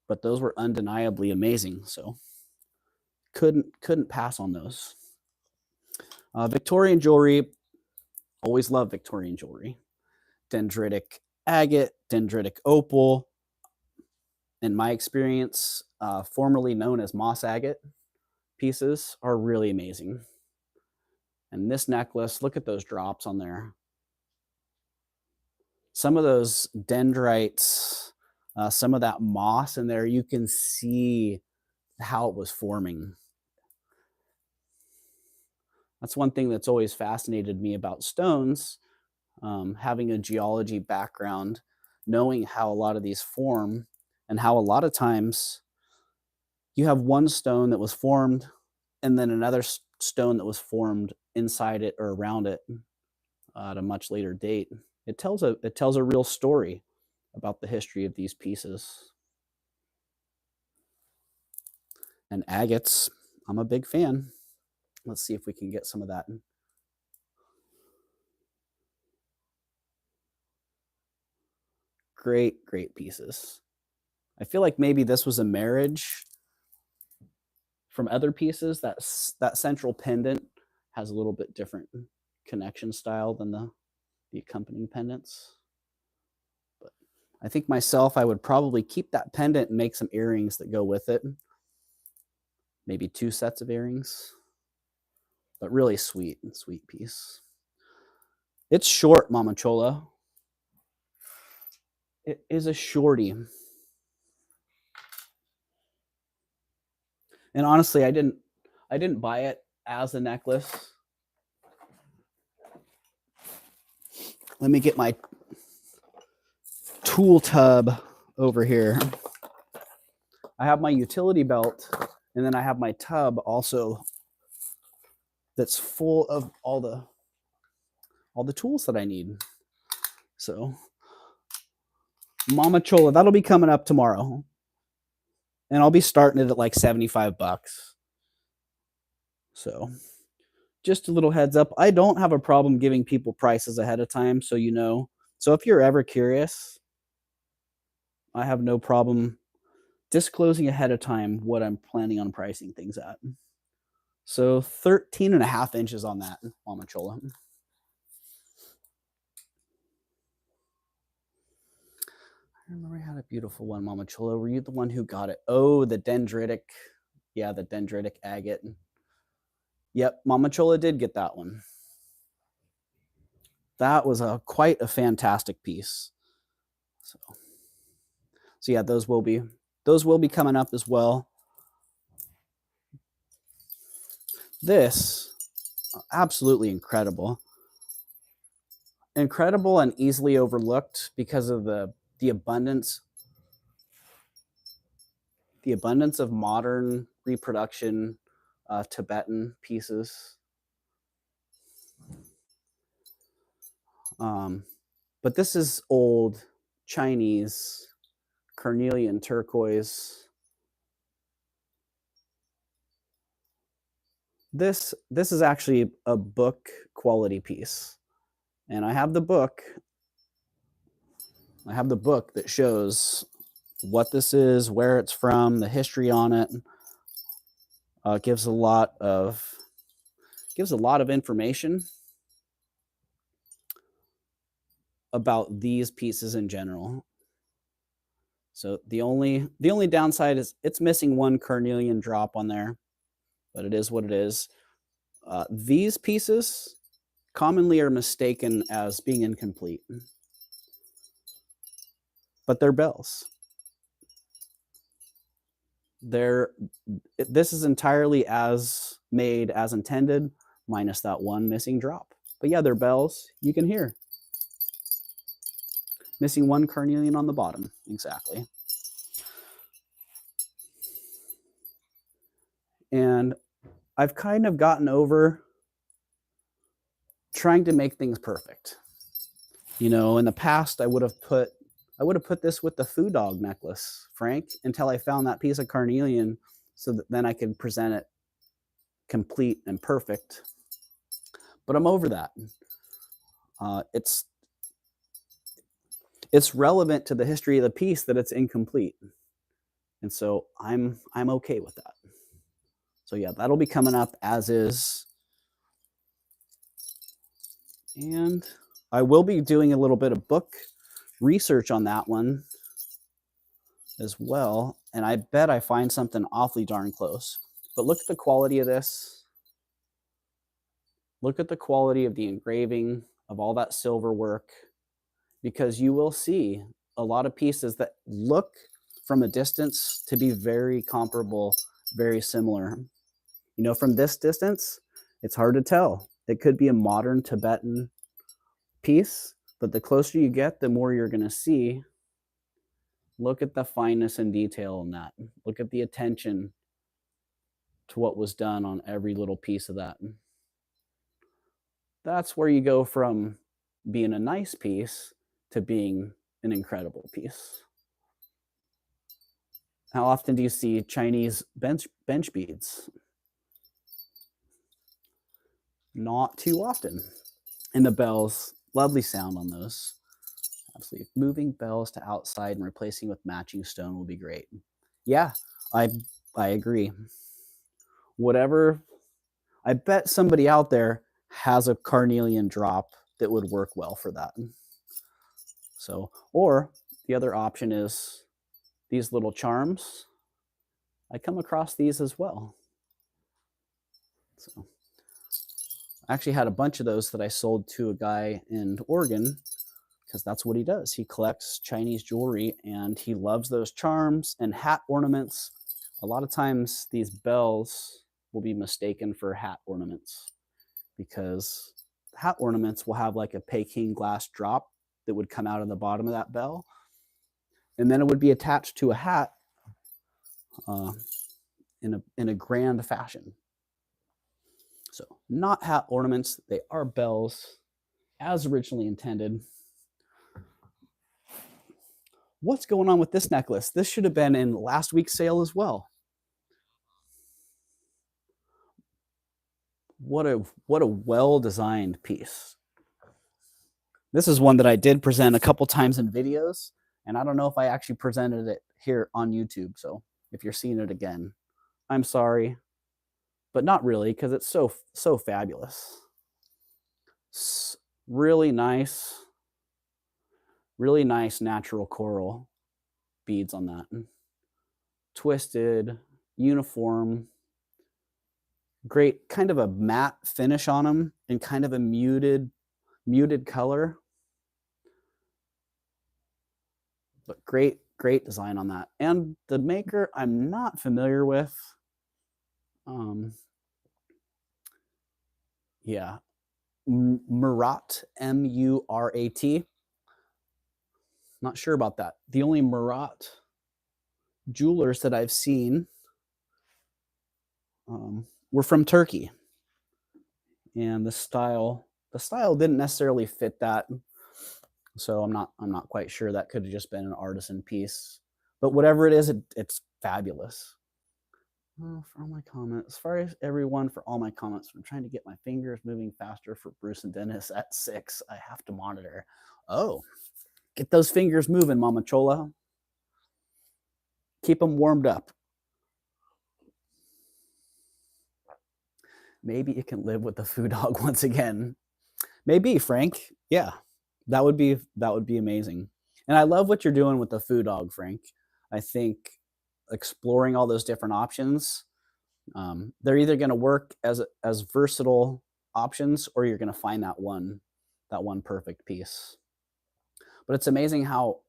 but those were undeniably amazing. So couldn't pass on those. Victorian jewelry, always love Victorian jewelry. Dendritic agate, dendritic opal. In my experience, formerly known as moss agate pieces are really amazing. And this necklace, look at those drops on there. Some of those dendrites, some of that moss in there, you can see how it was forming. That's one thing that's always fascinated me about stones, having a geology background, knowing how a lot of these form, and how a lot of times you have one stone that was formed and then another stone that was formed inside it or around it at a much later date. It tells a real story about the history of these pieces. And agates, I'm a big fan. Let's see if we can get some of that. Great, great pieces. I feel like maybe this was a marriage from other pieces. That central pendant has a little bit different connection style than the accompanying pendants. But I think myself, I would probably keep that pendant and make some earrings that go with it. Maybe 2 sets of earrings. But really sweet piece. It's short, Mama Chola. It is a shorty. And honestly, I didn't buy it as a necklace. Let me get my tool tub over here. I have my utility belt, and then I have my tub also that's full of all the tools that I need. So, Mama Chola, that'll be coming up tomorrow. And I'll be starting it at like $75. So, just a little heads up. I don't have a problem giving people prices ahead of time, so you know. So if you're ever curious, I have no problem disclosing ahead of time what I'm planning on pricing things at. So 13.5 inches on that, Mama Chola. I remember I had a beautiful one, Mama Chola. Were you the one who got it? Oh, the dendritic. Yeah, the dendritic agate. Yep, Mama Chola did get that one. That was quite a fantastic piece. So yeah, those will be coming up as well. This, absolutely incredible. Incredible and easily overlooked because of the abundance of modern reproduction Tibetan pieces. But this is old Chinese carnelian turquoise. This is actually a book quality piece. And I have the book. I have the book that shows what this is, where it's from, the history on it. Gives a lot of information about these pieces in general. So the only downside is it's missing one carnelian drop on there, but it is what it is. These pieces commonly are mistaken as being incomplete, but they're bells. This is entirely as made as intended, minus that one missing drop. But yeah, they're bells. You can hear. Missing one carnelian on the bottom, exactly. And I've kind of gotten over trying to make things perfect. You know, in the past, I would have put this with the foo dog necklace, Frank, until I found that piece of carnelian, so that then I could present it complete and perfect. But I'm over that. It's relevant to the history of the piece that it's incomplete, and so I'm okay with that. So yeah, that'll be coming up as is, and I will be doing a little bit of book research on that one as well, and I bet I find something awfully darn close. But look at the quality of this. Look at the quality of the engraving, of all that silver work, because you will see a lot of pieces that look from a distance to be very comparable, very similar. You know, from this distance, it's hard to tell. It could be a modern Tibetan piece, but the closer you get, the more you're going to see. Look at the fineness and detail in that. Look at the attention to what was done on every little piece of that. That's where you go from being a nice piece to being an incredible piece. How often do you see Chinese bench beads? not too often. And the bells, lovely sound on those. Absolutely. Moving bells to outside and replacing with matching stone will be great. Yeah, I agree. Whatever, I bet somebody out there has a carnelian drop that would work well for that. So, or the other option is these little charms. I come across these as well. So I actually had a bunch of those that I sold to a guy in Oregon because that's what he does. He collects Chinese jewelry and he loves those charms and hat ornaments. A lot of times these bells will be mistaken for hat ornaments because hat ornaments will have like a Peking glass drop that would come out of the bottom of that bell. And then it would be attached to a hat in a grand fashion. So not hat ornaments, they are bells as originally intended. What's going on with this necklace? This should have been in last week's sale as well. What a well-designed piece. This is one that I did present a couple times in videos, and I don't know if I actually presented it here on YouTube. So if you're seeing it again, I'm sorry, but not really because it's so fabulous. Really nice natural coral beads on that. Twisted, uniform, great kind of a matte finish on them and kind of a muted color. But great design on that. And the maker I'm not familiar with. Yeah, Murat, M-U-R-A-T. Not sure about that. The only Murat jewelers that I've seen were from Turkey. And the style didn't necessarily fit that. So I'm not quite sure. That could have just been an artisan piece. But whatever it is, it's fabulous. For all my comments, as far as everyone, for all my comments, I'm trying to get my fingers moving faster for Bruce and Dennis at 6. I have to monitor. Oh, get those fingers moving, Mama Chola. Keep them warmed up. Maybe it can live with the food dog once again. Maybe, Frank. Yeah, that would be amazing. And I love what you're doing with the food dog, Frank. I think exploring all those different options, they're either going to work as versatile options, or you're going to find that one perfect piece. But it's amazing how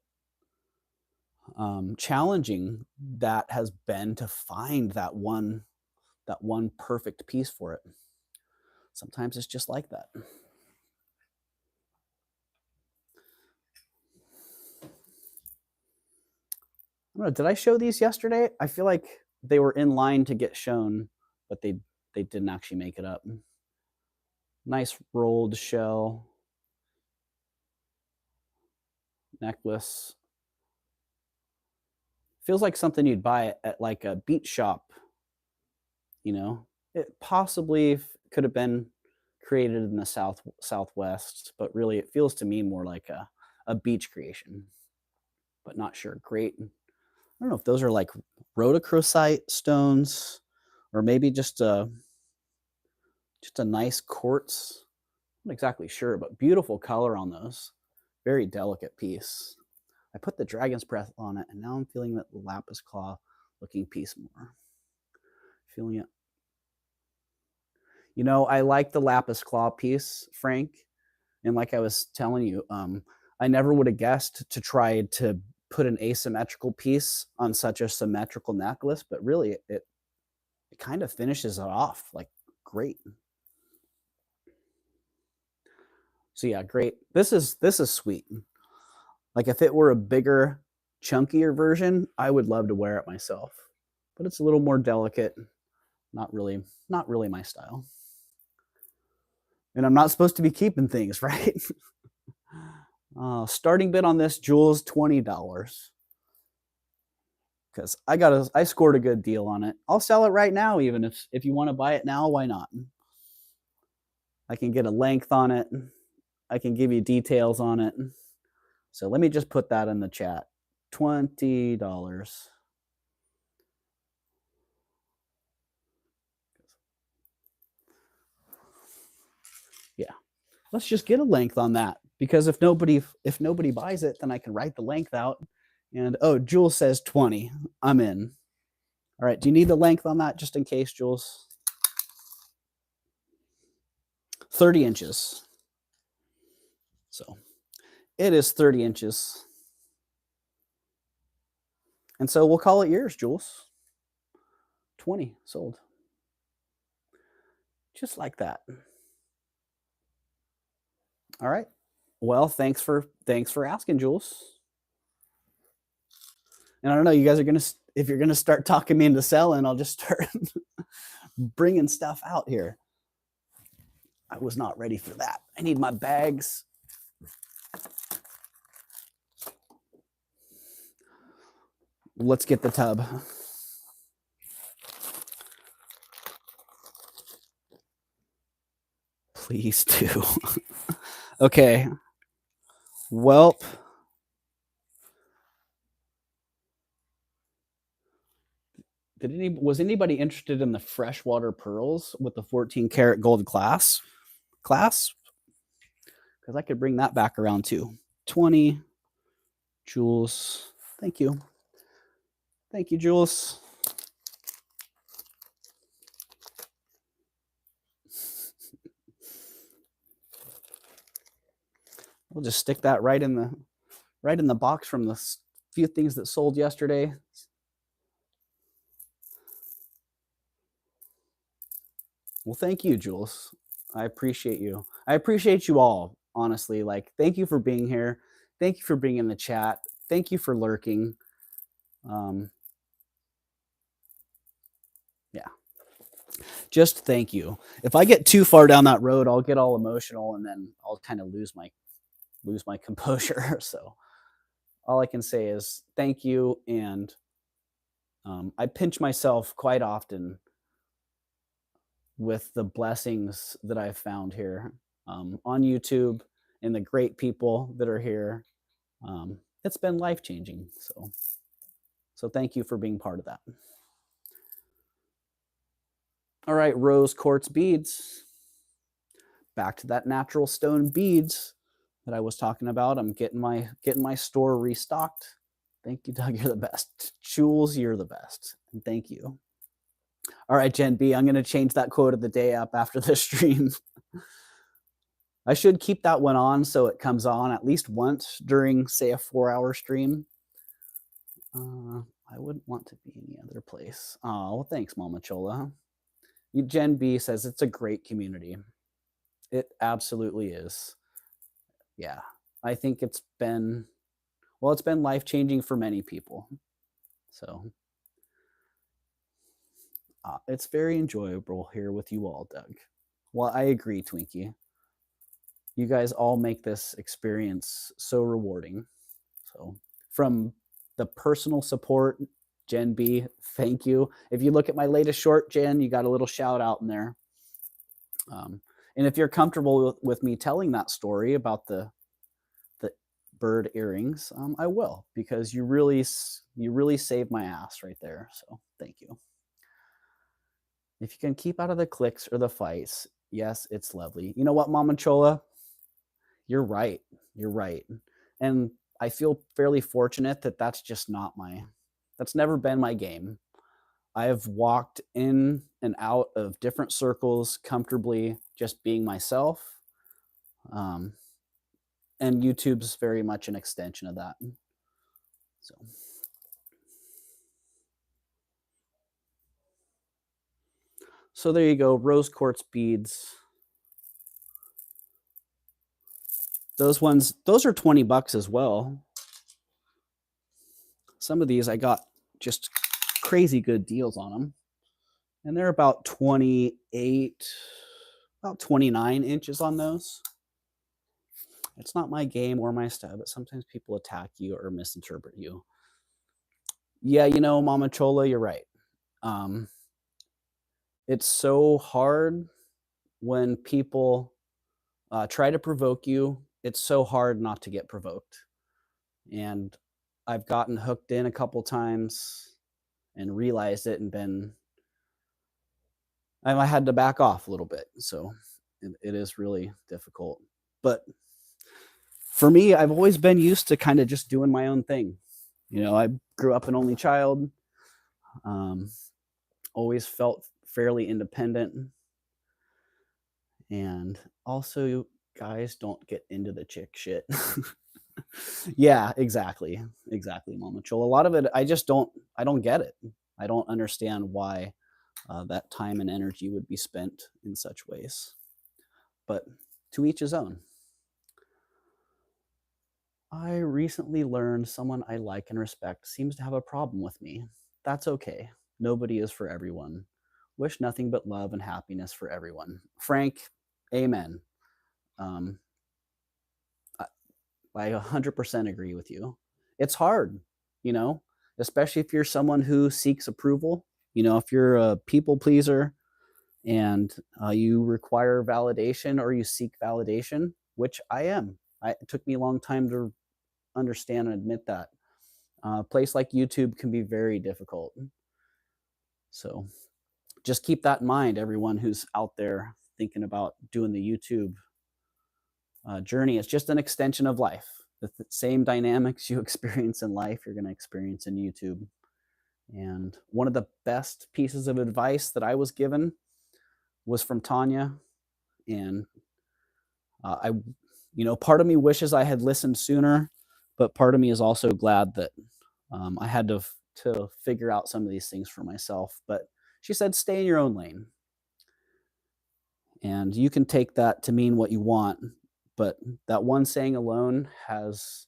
challenging that has been to find that one perfect piece for it. Sometimes it's just like that. I don't know, did I show these yesterday? I feel like they were in line to get shown, but they didn't actually make it up. Nice rolled shell necklace. Feels like something you'd buy at like a beach shop. You know, it possibly could have been created in the southwest, but really it feels to me more like a beach creation, but not sure. Great. I don't know if those are like rhodochrosite stones or maybe just a nice quartz. I'm not exactly sure, but beautiful color on those. Very delicate piece. I put the dragon's breath on it, and now I'm feeling that lapis claw looking piece more. Feeling it. You know, I like the lapis claw piece, Frank. And like I was telling you, I never would have guessed to try to put an asymmetrical piece on such a symmetrical necklace, but really it kind of finishes it off like great. So yeah, great. This is sweet. Like if it were a bigger, chunkier version, I would love to wear it myself. But it's a little more delicate. Not really my style. And I'm not supposed to be keeping things, right? Starting bid on this jewel is $20. Because I scored a good deal on it. I'll sell it right now, even if you want to buy it now, why not? I can get a length on it. I can give you details on it. So let me just put that in the chat. $20. Yeah. Let's just get a length on that, because if nobody buys it, then I can write the length out. And oh, Jules says 20. I'm in. All right. Do you need the length on that just in case, Jules? 30 inches. So it is 30 inches. And so we'll call it yours, Jules. 20 sold. Just like that. All right. Well, thanks for asking, Jules. And I don't know, you guys are if you're gonna start talking me into selling, I'll just start bringing stuff out here. I was not ready for that. I need my bags. Let's get the tub. Please do. Okay. Welp. Was anybody interested in the freshwater pearls with the 14 karat gold class? Because I could bring that back around too. 20. Jules. Thank you. Thank you, Jules. We'll just stick that right in the box from the few things that sold yesterday. Well, thank you, Jules. I appreciate you. I appreciate you all, honestly. Like, thank you for being here. Thank you for being in the chat. Thank you for lurking. Yeah. Just thank you. If I get too far down that road, I'll get all emotional and then I'll kind of lose my composure. So all I can say is thank you. And I pinch myself quite often with the blessings that I've found here on YouTube and the great people that are here. It's been life-changing. So thank you for being part of that. All right, rose quartz beads. Back to that natural stone beads that I was talking about. I'm getting my store restocked. Thank you, Doug. You're the best. Jules, you're the best. And thank you. All right, Jen B, I'm going to change that quote of the day up after this stream. I should keep that one on so it comes on at least once during, say, a 4-hour stream. I wouldn't want to be any other place. Oh, well, thanks, Mama Chola. Jen B says it's a great community. It absolutely is. Yeah, I think it's been life-changing for many people. So it's very enjoyable here with you all, Doug. Well, I agree, Twinkie. You guys all make this experience so rewarding. So from the personal support, Jen B, thank you. If you look at my latest short, Jen, you got a little shout out in there. And if you're comfortable with me telling that story about the bird earrings, I will, because you really saved my ass right there. So thank you. If you can keep out of the clicks or the fights, yes, it's lovely. You know what, Mama Chola? You're right. You're right. And I feel fairly fortunate that that's never been my game. I have walked in and out of different circles comfortably, just being myself. And YouTube's very much an extension of that. So there you go, rose quartz beads. Those are $20 as well. Some of these I got just crazy good deals on them. And they're about 28, about 29 inches on those. It's not my game or my style, but sometimes people attack you or misinterpret you. Yeah, you know, Mama Chola, you're right. It's so hard when people try to provoke you. It's so hard not to get provoked. And I've gotten hooked in a couple times and realized it and I had to back off a little bit. So it is really difficult. But for me, I've always been used to kind of just doing my own thing. I grew up an only child, um, always felt fairly independent. And also, guys, don't get into the chick shit. Yeah, exactly. Exactly, Mama Chol. A lot of it, I don't get it. I don't understand why that time and energy would be spent in such ways. But to each his own. I recently learned someone I like and respect seems to have a problem with me. That's okay. Nobody is for everyone. Wish nothing but love and happiness for everyone. Frank, amen. Um, I 100% agree with you. It's hard, you know, especially if you're someone who seeks approval. If you're a people pleaser and you require validation or you seek validation, which I am. It took me a long time to understand and admit that. A place like YouTube can be very difficult. So just keep that in mind, everyone who's out there thinking about doing the YouTube journey. It's just an extension of life. The same dynamics you experience in life, you're going to experience in YouTube. And one of the best pieces of advice that I was given was from Tanya. And part of me wishes I had listened sooner, but part of me is also glad that I had to figure out some of these things for myself. But she said, stay in your own lane. And you can take that to mean what you want, but that one saying alone has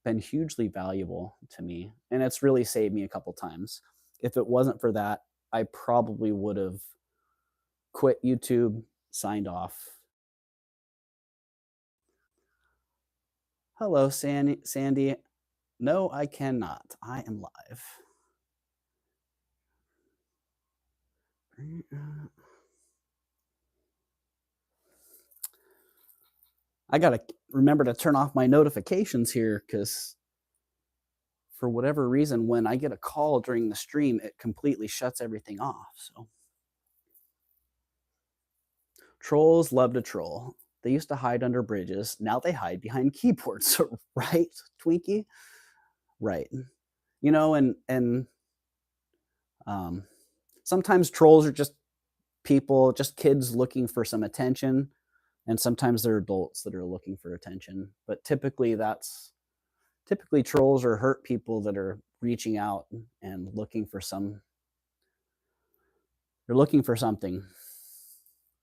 been hugely valuable to me. And it's really saved me a couple times. If it wasn't for that, I probably would have quit YouTube, signed off. Hello, Sandy. No, I cannot. I am live. I got to remember to turn off my notifications here because for whatever reason, when I get a call during the stream, it completely shuts everything off. So trolls love to troll. They used to hide under bridges. Now they hide behind keyboards. Right, Twinkie? Right. And sometimes trolls are just people, just kids looking for some attention. And sometimes they're adults that are looking for attention. But typically trolls are hurt people that are reaching out and looking for something.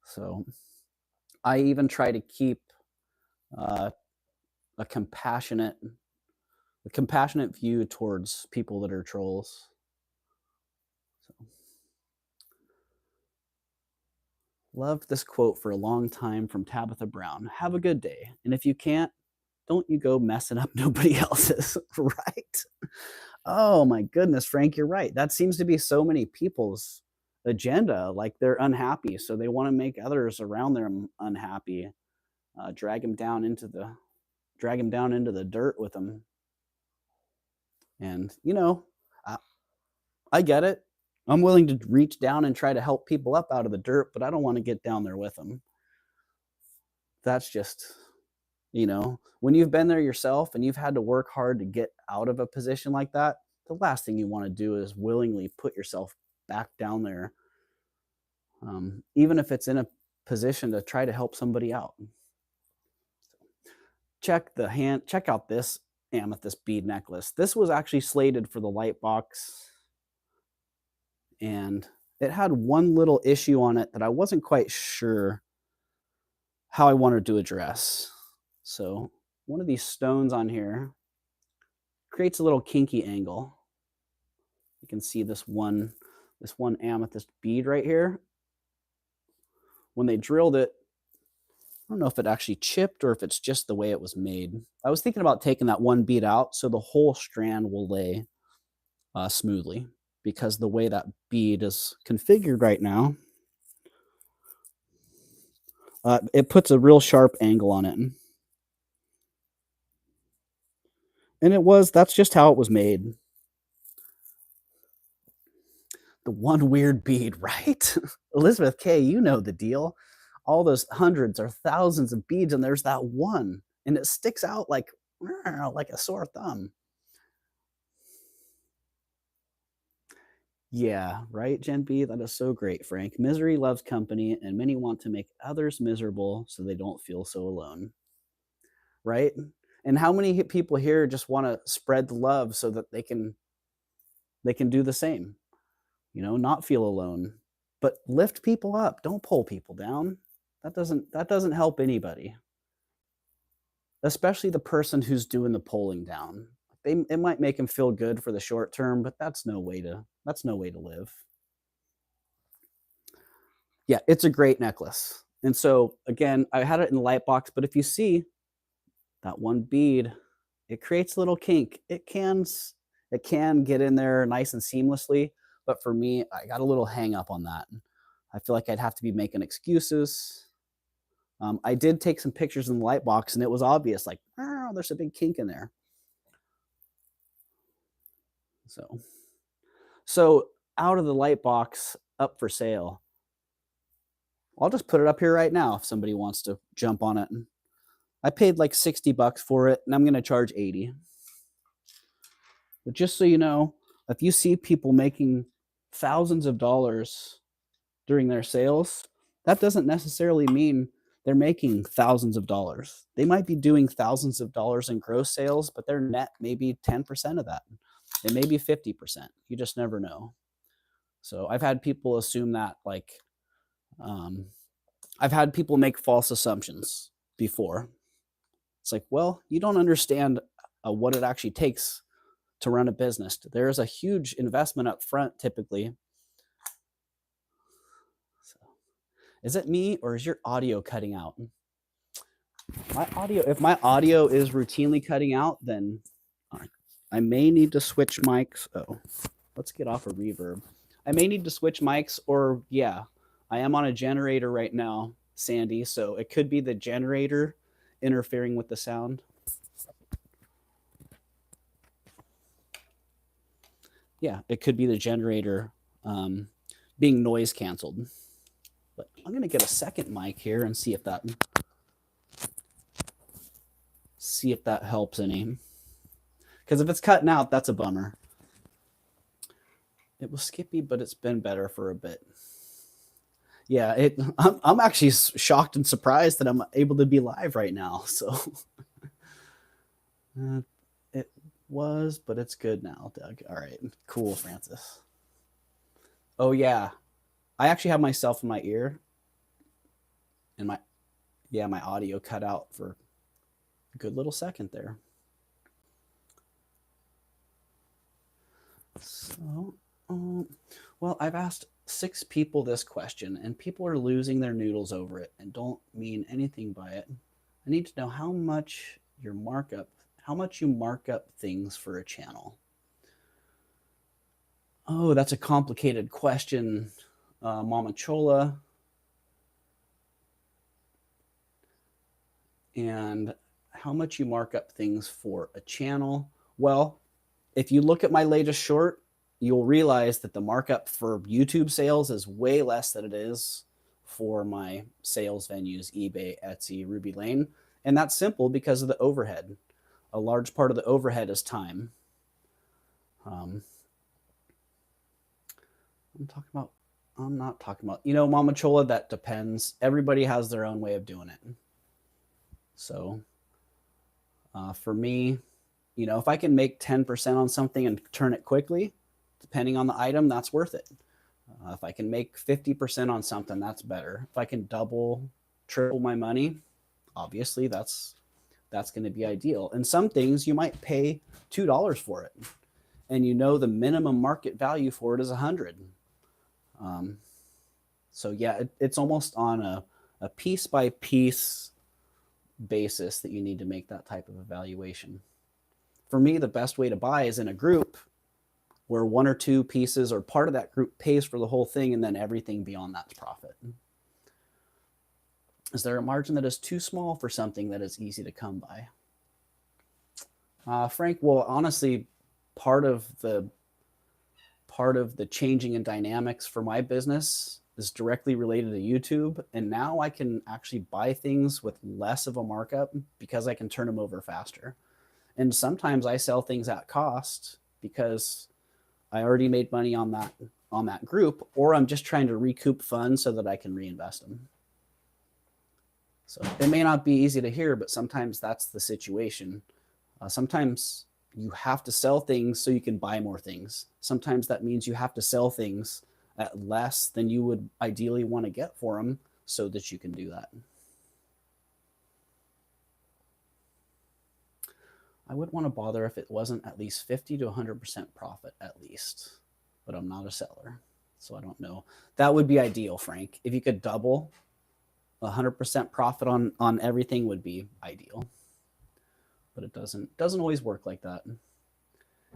So I even try to keep a compassionate view towards people that are trolls. So, loved this quote for a long time from Tabitha Brown. Have a good day. And if you can't, don't you go messing up nobody else's, right? Oh my goodness, Frank, you're right. That seems to be so many people's agenda. Like they're unhappy, so they want to make others around them unhappy, drag them down into the dirt with them. And I get it. I'm willing to reach down and try to help people up out of the dirt, but I don't want to get down there with them. That's just, when you've been there yourself and you've had to work hard to get out of a position like that, the last thing you want to do is willingly put yourself back down there, even if it's in a position to try to help somebody out. Check out this amethyst bead necklace. This was actually slated for the light box, and it had one little issue on it that I wasn't quite sure how I wanted to address. So one of these stones on here creates a little kinky angle. You can see this one amethyst bead right here. When they drilled it, I don't know if it actually chipped or if it's just the way it was made. I was thinking about taking that one bead out so the whole strand will lay smoothly, because the way that bead is configured right now, It puts a real sharp angle on it. And that's just how it was made. The one weird bead, right? Elizabeth K, you know the deal. All those hundreds or thousands of beads, and there's that one, and it sticks out like a sore thumb. Yeah, right, Gen B? That is so great, Frank. Misery loves company, and many want to make others miserable so they don't feel so alone. Right? And how many people here just want to spread the love so that they can do the same? Not feel alone, but lift people up. Don't pull people down. That doesn't help anybody, especially the person who's doing the pulling down. It might make them feel good for the short term, but that's no way to live. Yeah, it's a great necklace. And so again, I had it in the light box, but if you see that one bead, it creates a little kink. It can get in there nice and seamlessly, but for me, I got a little hang up on that. I feel like I'd have to be making excuses. I did take some pictures in the light box, and it was obvious, like, oh, there's a big kink in there. So out of the light box, up for sale. I'll just put it up here right now if somebody wants to jump on it. I paid like $60 for it, and I'm going to charge $80. But just so you know, if you see people making thousands of dollars during their sales, that doesn't necessarily mean they're making thousands of dollars. They might be doing thousands of dollars in gross sales, but their net may be 10% of that. It may be 50%. You just never know. So I've had people assume that, like, I've had people make false assumptions before. It's like, well, you don't understand what it actually takes to run a business. There's a huge investment up front typically. So, is it me or is your audio cutting out? If my audio is routinely cutting out, then I may need to switch mics. Oh, let's get off of reverb. I may need to switch mics, or yeah, I am on a generator right now, Sandy, so it could be the generator interfering with the sound. Yeah, it could be the generator being noise canceled. But I'm going to get a second mic here and see if that helps any. Because if it's cutting out, that's a bummer. It was Skippy, but it's been better for a bit. Yeah, I'm actually shocked and surprised that I'm able to be live right now. So it was, but it's good now, Doug. All right, cool, Francis. Oh yeah, I actually have myself in my ear, and my audio cut out for a good little second there. So, well, I've asked 6 people this question, and people are losing their noodles over it and don't mean anything by it. I need to know how much you mark up things for a channel. Oh, that's a complicated question, Mama Chola. And how much you mark up things for a channel? Well, if you look at my latest short, you'll realize that the markup for YouTube sales is way less than it is for my sales venues, eBay, Etsy, Ruby Lane. And that's simple because of the overhead. A large part of the overhead is time. I'm not talking about, Mama Chola, that depends. Everybody has their own way of doing it. So for me, if I can make 10% on something and turn it quickly, depending on the item, that's worth it. If I can make 50% on something, that's better. If I can double, triple my money, obviously that's going to be ideal. And some things you might pay $2 for it, and the minimum market value for it is $100. So yeah, it's almost on a piece by piece basis that you need to make that type of evaluation. For me, the best way to buy is in a group where 1 or 2 pieces or part of that group pays for the whole thing, and then everything beyond that's profit. Is there a margin that is too small for something that is easy to come by? Frank, well, honestly, part of the changing in dynamics for my business is directly related to YouTube. And now I can actually buy things with less of a markup because I can turn them over faster. And sometimes I sell things at cost because I already made money on that group, or I'm just trying to recoup funds so that I can reinvest them. So it may not be easy to hear, but sometimes that's the situation. Sometimes you have to sell things so you can buy more things. Sometimes that means you have to sell things at less than you would ideally want to get for them so that you can do that. I wouldn't want to bother if it wasn't at least 50 to 100% profit at least, but I'm not a seller, so I don't know. That would be ideal, Frank. If you could double 100% profit on everything would be ideal, but it doesn't always work like that.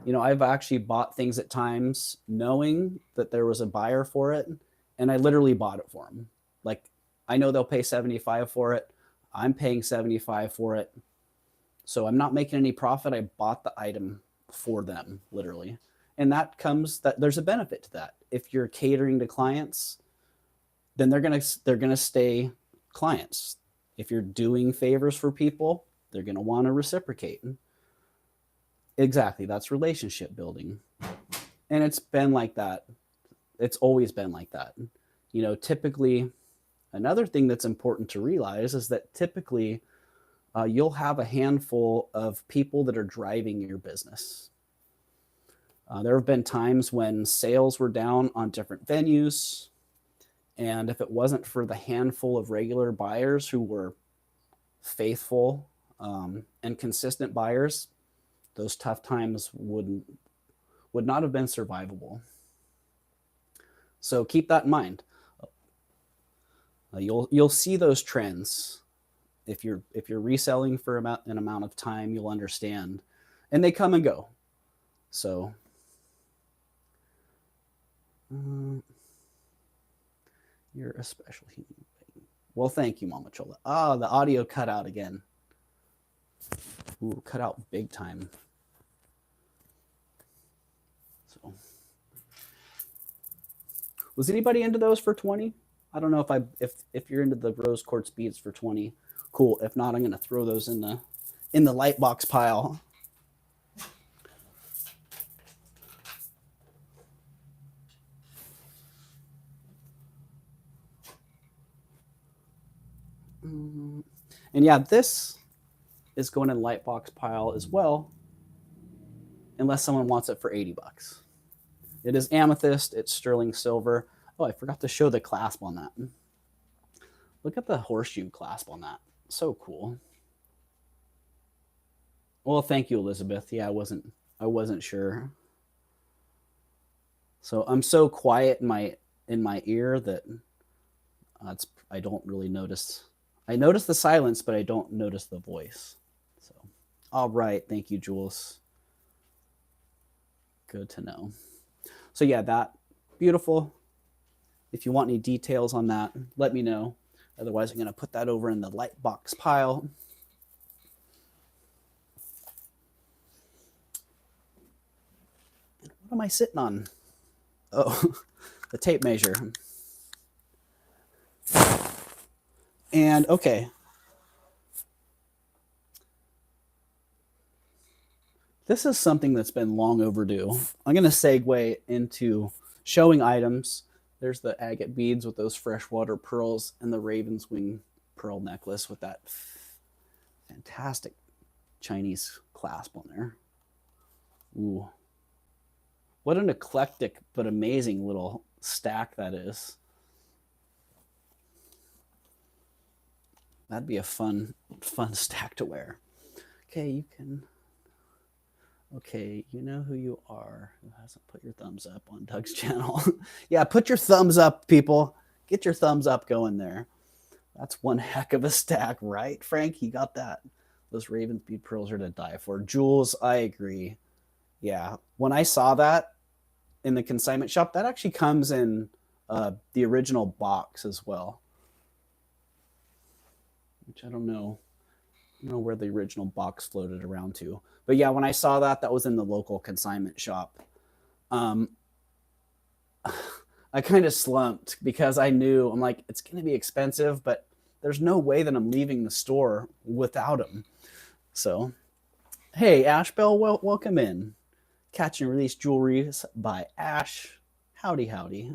You know, I've actually bought things at times knowing that there was a buyer for it, and I literally bought it for them. Like, I know they'll pay 75 for it. I'm paying 75 for it. So I'm not making any profit. I bought the item for them, literally. And that there's a benefit to that. If you're catering to clients, then they're gonna stay clients. If you're doing favors for people, they're gonna want to reciprocate. Exactly, that's relationship building. And it's been like that. It's always been like that. You know, typically, another thing that's important to realize is that typically you'll have a handful of people that are driving your business. There have been times when sales were down on different venues, and if it wasn't for the handful of regular buyers who were faithful and consistent buyers, those tough times would not have been survivable. So keep that in mind. You'll see those trends. If you're reselling for an amount of time, you'll understand, and they come and go. So you're a special human being. Well, thank you, Mama Chola. Ah, the audio cut out again. Ooh, cut out big time. So, was anybody into those for 20? I don't know if you're into the rose quartz beads for 20. Cool. If not, I'm gonna throw those in the light box pile. And yeah, this is going in the light box pile as well, unless someone wants it for 80 bucks. It is amethyst, it's sterling silver. Oh, I forgot to show the clasp on that. Look at the horseshoe clasp on that. So cool. Well, thank you, Elizabeth. Yeah, I wasn't sure. So I'm so quiet in my ear that I don't really notice. I notice the silence, but I don't notice the voice. So, all right. Thank you, Jules. Good to know. So yeah, that beautiful. If you want any details on that, let me know. Otherwise, I'm going to put that over in the light box pile. What am I sitting on? Oh, the tape measure. And okay. This is something that's been long overdue. I'm going to segue into showing items. There's the agate beads with those freshwater pearls and the raven's wing pearl necklace with that fantastic Chinese clasp on there. Ooh. What an eclectic but amazing little stack that is. That'd be a fun stack to wear. Okay, you can. Okay, you know who you are. Who hasn't put your thumbs up on Doug's channel? Yeah, put your thumbs up, people. Get your thumbs up going there. That's one heck of a stack, right, Frank? You got that. Those Raven's bead pearls are to die for. Jules, I agree. Yeah, when I saw that in the consignment shop, that actually comes in the original box as well. which I don't know. I don't know where the original box floated around to. But yeah, when I saw that, that was in the local consignment shop. Um, I kind of slumped because I knew, I'm like, it's going to be expensive, but there's no way that I'm leaving the store without them. So, hey, Ashbell, welcome in. Catch and Release Jewelry by Ash. Howdy, howdy.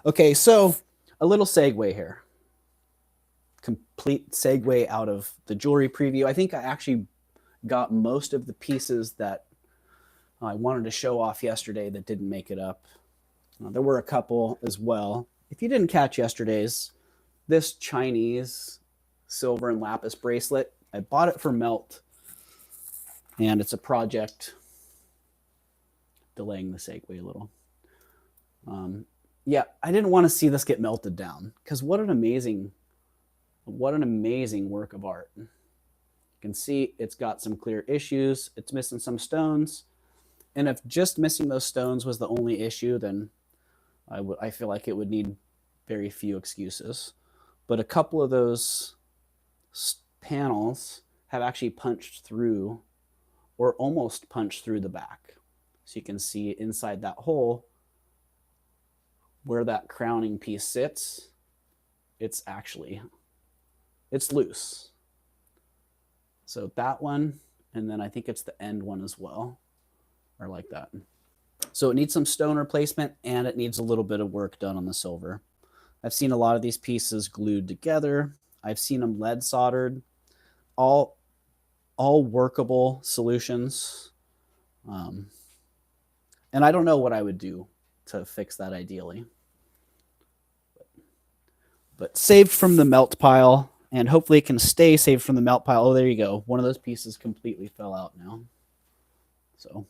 Okay, so a little segue here. Complete segue out of the jewelry preview. I think I actually got most of the pieces that I wanted to show off yesterday that didn't make it up. There were a couple as well. If you didn't catch yesterday's, this Chinese silver and lapis bracelet, I bought it for melt, and it's a project. Delaying the segue a little. Yeah, I didn't want to see this get melted down because what an amazing work of art. You can see it's got some clear issues. It's missing some stones. And if just missing those stones was the only issue, then I feel like it would need very few excuses. But a couple of those panels have actually punched through or almost punched through the back. So you can see inside that hole where that crowning piece sits, it's loose. So that one, and then I think it's the end one as well, are like that. So it needs some stone replacement and it needs a little bit of work done on the silver. I've seen a lot of these pieces glued together. I've seen them lead soldered, all workable solutions. And I don't know what I would do to fix that ideally. But saved from the melt pile, and hopefully it can stay saved from the melt pile. Oh, there you go. One of those pieces completely fell out now. So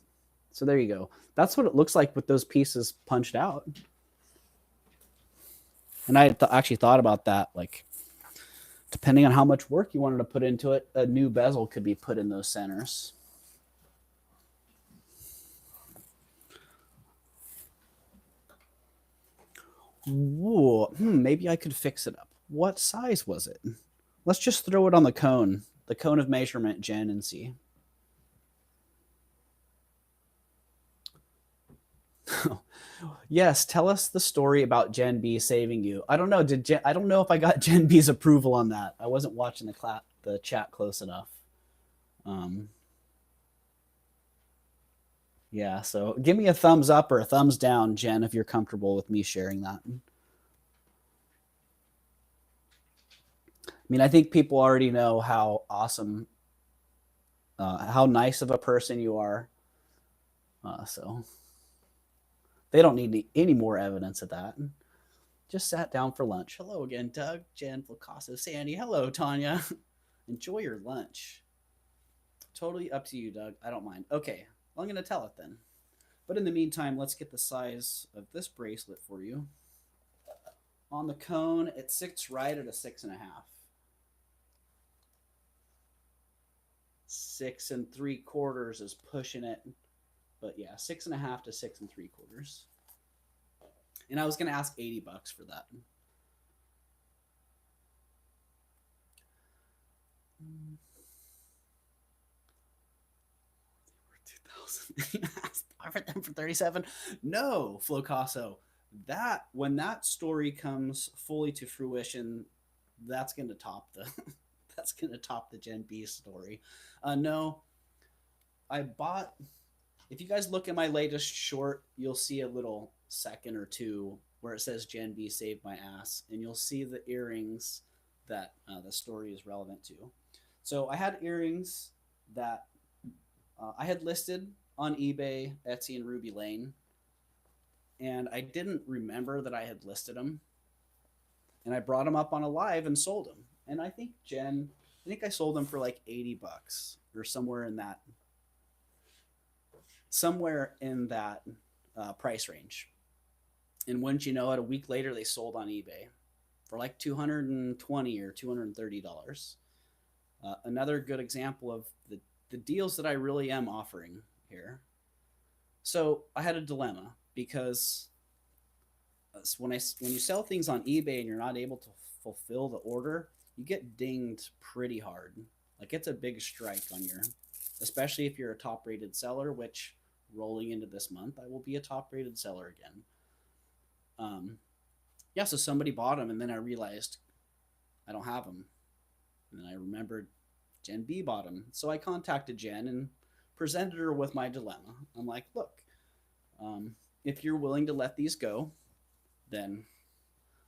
there you go. That's what it looks like with those pieces punched out. And I actually thought about that, like, depending on how much work you wanted to put into it, a new bezel could be put in those centers. Ooh, maybe I could fix it up. What size was it? Let's just throw it on the cone of measurement, Jen, and see. Yes, tell us the story about Jen B saving you. I don't know. I don't know if I got Jen B's approval on that. I wasn't watching the chat close enough. Yeah, so give me a thumbs up or a thumbs down, Jen, if you're comfortable with me sharing that. I mean, I think people already know how awesome, how nice of a person you are. So they don't need any more evidence of that. Just sat down for lunch. Hello again, Doug, Jen, Flacasso, Sandy. Hello, Tanya. Enjoy your lunch. Totally up to you, Doug. I don't mind. Okay, well, I'm going to tell it then. But in the meantime, let's get the size of this bracelet for you. On the cone, it sits right at a 6.5. 6 3/4 is pushing it. But yeah, 6.5 to 6 3/4. And I was going to ask $80 for that. Offered them for 37. No, Flocasso. That when that story comes fully to fruition, that's going to top the that's going to top the Gen B story. No, I bought. If you guys look at my latest short, you'll see a little second or two where it says Gen B saved my ass, and you'll see the earrings that the story is relevant to. So I had earrings that I had listed on eBay, Etsy, and Ruby Lane, and I didn't remember that I had listed them, and I brought them up on a live and sold them. And I think I sold them for like $80 or somewhere in that price range. And wouldn't you know it, a week later they sold on eBay for like $220 or $230. Another good example of the deals that I really am offering here. So I had a dilemma because when you sell things on eBay and you're not able to fulfill the order, you get dinged pretty hard. Like it's a big strike on your, especially if you're a top rated seller, which rolling into this month, I will be a top rated seller again. Yeah, so somebody bought them, and then I realized I don't have them. And then I remembered Jen B bought them. So I contacted Jen and presented her with my dilemma. I'm like, look, if you're willing to let these go, then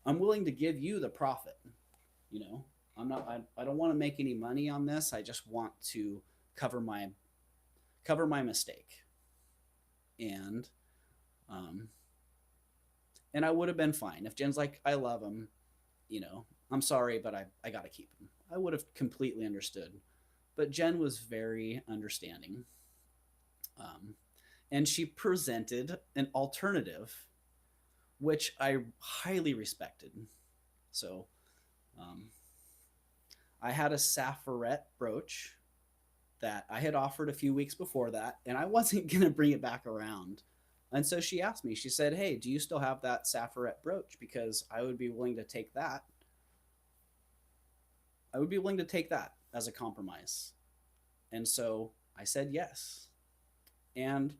I'm willing to give you the profit. You know, I don't want to make any money on this. I just want to cover my mistake. And um, and I would have been fine if Jen's like, I love him, you know, I'm sorry, but I got to keep him. I would have completely understood. But Jen was very understanding. Um, and she presented an alternative, which I highly respected. So um, I had a sapphirette brooch that I had offered a few weeks before that, and I wasn't going to bring it back around. And so she asked me, she said, hey, do you still have that sapphirette brooch? Because I would be willing to take that. I would be willing to take that as a compromise. And so I said yes. And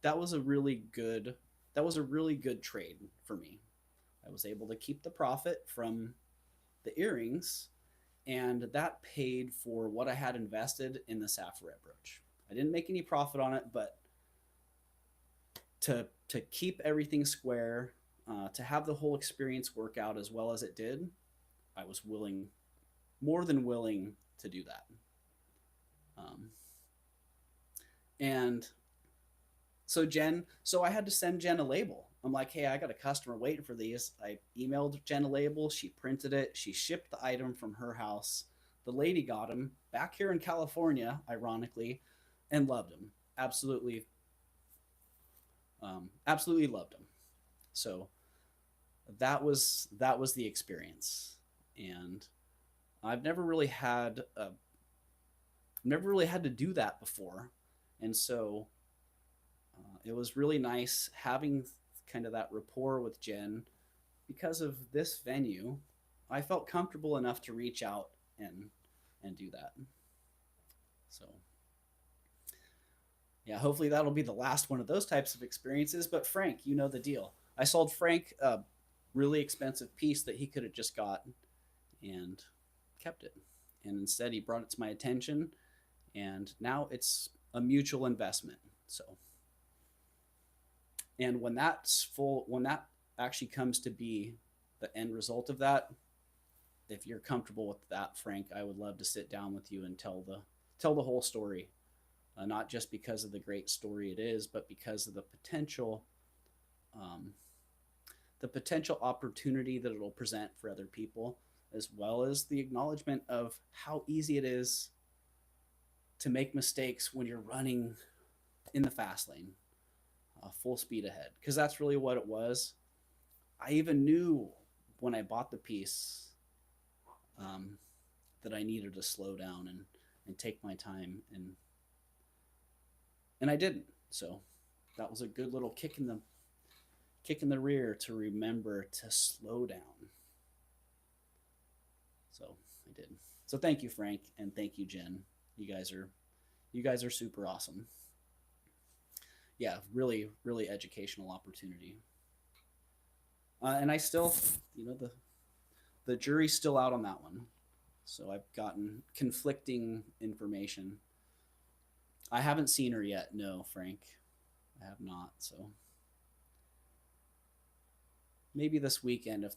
that was a really good trade for me. I was able to keep the profit from the earrings, and that paid for what I had invested in the sapphirette brooch. I didn't make any profit on it, but to keep everything square, to have the whole experience work out as well as it did, I was more than willing to do that. Um, and so I had to send Jen a label. I'm like, hey, I got a customer waiting for these. I emailed Jen a label. She printed it. She shipped the item from her house. The lady got them back here in California, ironically, and loved them. Absolutely loved them. So that was the experience, and I've never really had to do that before, and so it was really nice having kind of that rapport with Jen. Because of this venue, I felt comfortable enough to reach out and do that. So yeah, hopefully that'll be the last one of those types of experiences. But Frank, you know the deal. I sold Frank a really expensive piece that he could have just got and kept it. And instead, he brought it to my attention, and now it's a mutual investment. So, and when that actually comes to be the end result of that, if you're comfortable with that, Frank, I would love to sit down with you and tell the whole story. Not just because of the great story it is, but because of um, the potential opportunity that it'll present for other people, as well as the acknowledgement of how easy it is to make mistakes when you're running in the fast lane, full speed ahead. Because that's really what it was. I even knew when I bought the piece um, that I needed to slow down and take my time, and I didn't. So that was a good little kick in the rear to remember to slow down. So I did. So thank you, Frank, and thank you, Jen. You guys are super awesome. Yeah, really, really educational opportunity. And I still, you know, the jury's still out on that one. So I've gotten conflicting information. I haven't seen her yet. No, Frank, I have not. So maybe this weekend if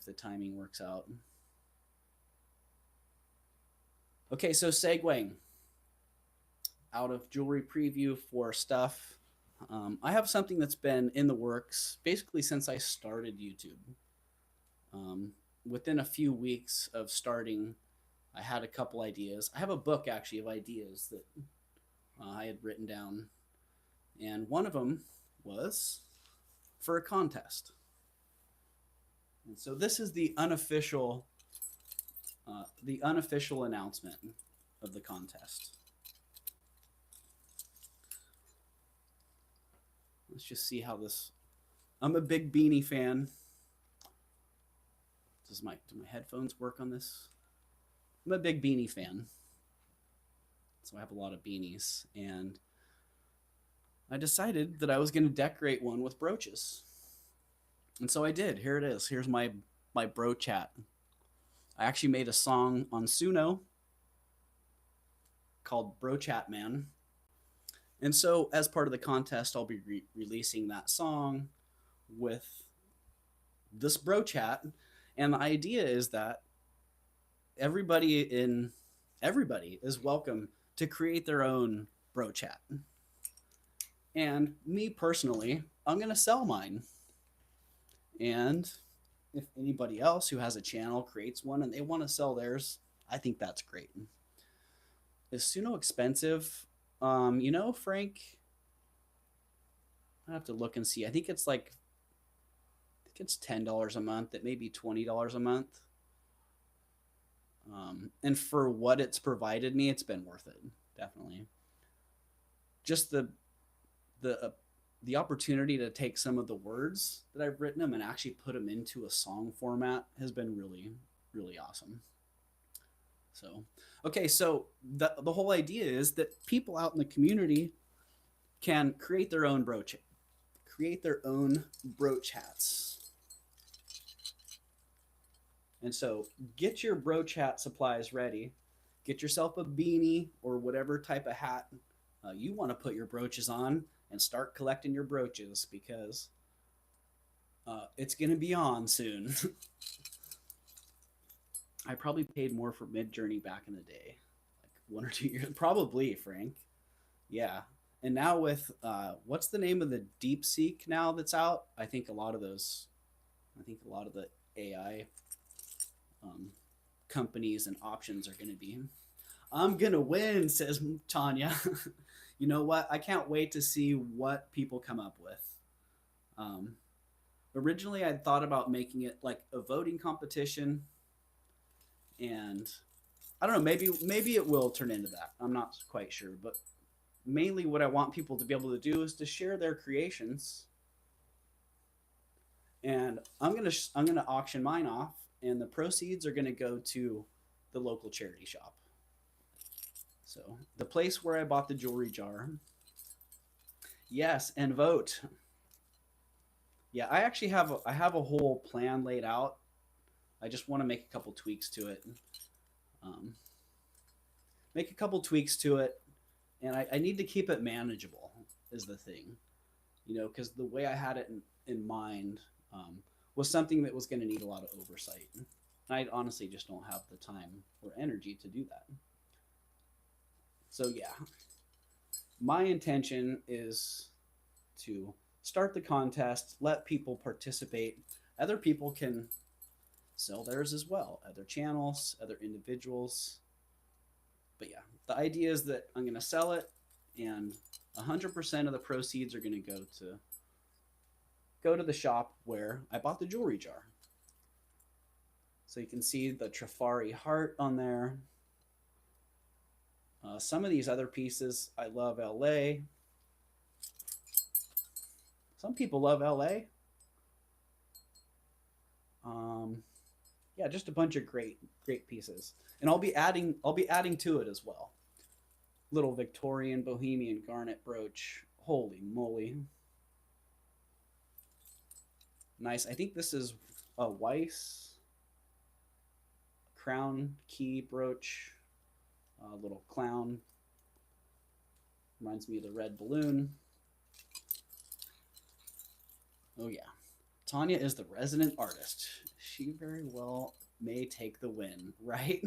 the timing works out. Okay, so segueing out of jewelry preview for stuff. I have something that's been in the works basically since I started YouTube. Within a few weeks of starting, I had a couple ideas. I have a book actually of ideas that I had written down, and one of them was for a contest. And so this is the unofficial announcement of the contest. Let's just see how this I'm a big beanie fan. Do my headphones work on this? I'm a big beanie fan. So I have a lot of beanies, and I decided that I was going to decorate one with brooches. And so I did. Here it is. Here's my brooch hat. I actually made a song on Suno called Brooch Hat Man. And so as part of the contest, I'll be releasing that song with this brooch hat. And the idea is that everybody in everybody is welcome to create their own brooch hat. And me personally, I'm going to sell mine. And if anybody else who has a channel creates one and they want to sell theirs, I think that's great. Is Suno expensive? Frank, I have to look and see. I think it's $10 a month. It may be $20 a month. And for what it's provided me, it's been worth it, definitely. Just the opportunity to take some of the words that I've written them and actually put them into a song format has been really, really awesome. So, okay, so the whole idea is that people out in the community can create their own brooch hats. And so get your brooch hat supplies ready. Get yourself a beanie or whatever type of hat you want to put your brooches on, and start collecting your brooches because it's going to be on soon. I probably paid more for Midjourney back in the day, like 1 or 2 years. Probably, Frank. Yeah. And now with what's the name of the DeepSeek now that's out? I think a lot of the AI companies and options are going to be. I'm going to win, says Tanya. You know what? I can't wait to see what people come up with. Originally, I'd thought about making it like a voting competition, and I don't know. Maybe it will turn into that. I'm not quite sure, but mainly what I want people to be able to do is to share their creations, and I'm gonna auction mine off, and the proceeds are gonna go to the local charity shop. So the place where I bought the jewelry jar. Yes, and vote. Yeah, I have a whole plan laid out. I just want to make a couple tweaks to it. Um, make a couple tweaks to it, and I need to keep it manageable. Is the thing, because the way I had it in mind was something that was going to need a lot of oversight. And I honestly just don't have the time or energy to do that. So yeah, my intention is to start the contest, let people participate. Other people can sell theirs as well, other channels, other individuals. But yeah, the idea is that I'm going to sell it, and 100% of the proceeds are going to go to the shop where I bought the jewelry jar. So you can see the Trafari heart on there. Some of these other pieces, I love LA. Some people love LA. Yeah, just a bunch of great pieces, and I'll be adding to it as well. Little Victorian Bohemian garnet brooch. Holy moly! Nice. I think this is a Weiss crown key brooch. Little clown. Reminds me of the red balloon. Oh yeah. Tanya is the resident artist. She very well may take the win, right?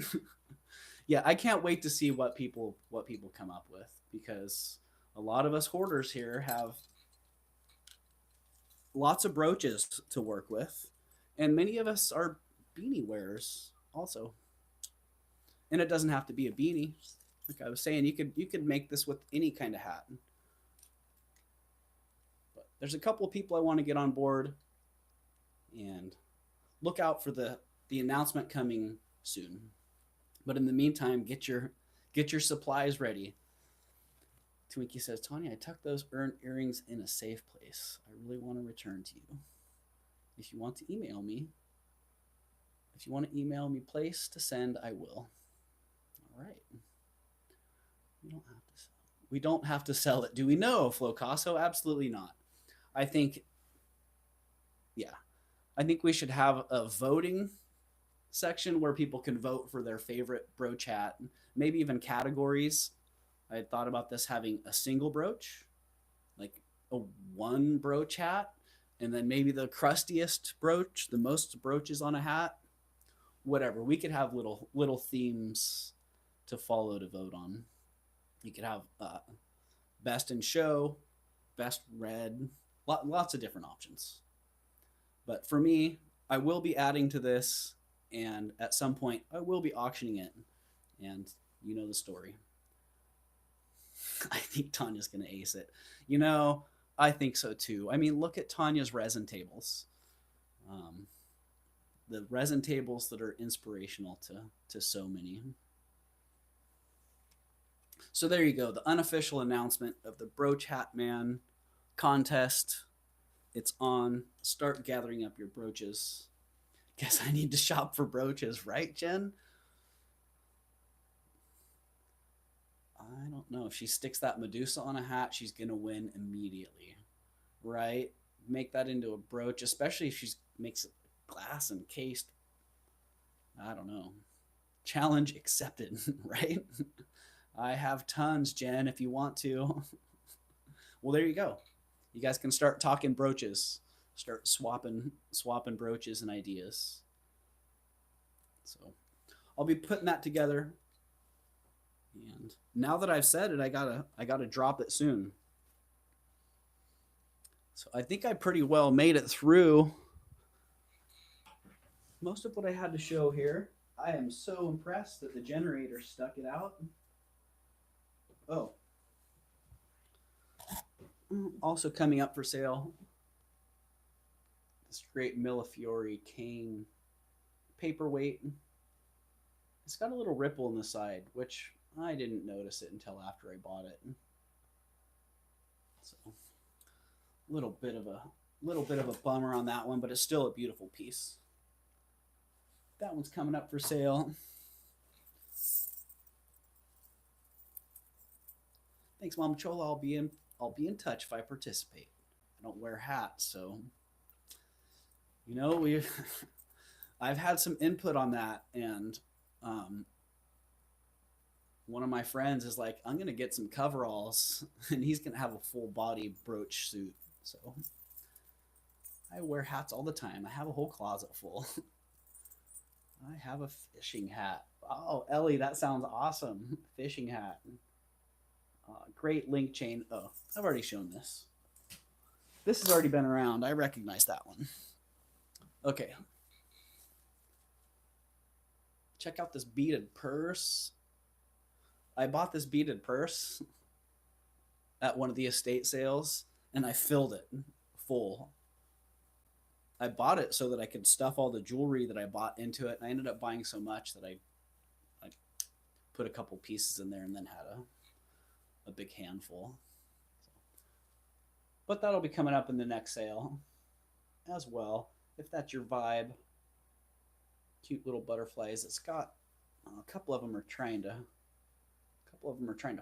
Yeah, I can't wait to see what people come up with, because a lot of us hoarders here have lots of brooches to work with, and many of us are beanie wearers also. And it doesn't have to be a beanie. Like I was saying, you could make this with any kind of hat. But there's a couple of people I want to get on board, and look out for the announcement coming soon. But in the meantime, get your supplies ready. Twinkie says, Tanya, I tucked those earrings in a safe place. I really want to return to you. If you want to email me, place to send, I will. All right. We don't have to sell it. Do we know, Flocasso? Absolutely not. I think, yeah, I think we should have a voting section where people can vote for their favorite brooch hat, maybe even categories. I had thought about this having a single brooch, like a one brooch hat, and then maybe the crustiest brooch, the most brooches on a hat, whatever. We could have little themes to follow to vote on. You could have best in show, best red, lots of different options. But for me, I will be adding to this, and at some point, I will be auctioning it. And you know the story. I think Tanya's going to ace it. I think so too. I mean, look at Tanya's resin tables. The resin tables that are inspirational to so many. So there you go, the unofficial announcement of the Brooch Hat Man contest. It's on. Start gathering up your brooches. Guess I need to shop for brooches, right, Jen? I don't know. If she sticks that Medusa on a hat, she's going to win immediately, right? Make that into a brooch, especially if she makes it glass encased. I don't know. Challenge accepted, right? I have tons, Jen, if you want to. Well, there you go. You guys can start talking brooches. Start swapping brooches and ideas. So I'll be putting that together. And now that I've said it, I gotta drop it soon. So I think I pretty well made it through most of what I had to show here. I am so impressed that the generator stuck it out. Oh. Also coming up for sale, this great Millefiori cane paperweight. It's got a little ripple in the side, which I didn't notice it until after I bought it. So a little bit of a bummer on that one, but it's still a beautiful piece. That one's coming up for sale. Thanks, Mama Chola. I'll be in touch if I participate. I don't wear hats, so I've had some input on that, and one of my friends is like, I'm gonna get some coveralls, and he's gonna have a full body brooch suit. So I wear hats all the time. I have a whole closet full. I have a fishing hat. Oh, Ellie, that sounds awesome. Fishing hat. Great link chain. Oh, I've already shown this. This has already been around. I recognize that one. Okay. Check out this beaded purse. I bought this beaded purse at one of the estate sales, and I filled it full. I bought it so that I could stuff all the jewelry that I bought into it, and I ended up buying so much that I put a couple pieces in there and then had a big handful. But that'll be coming up in the next sale as well, if that's your vibe. Cute little butterflies. It's got a couple of them are trying to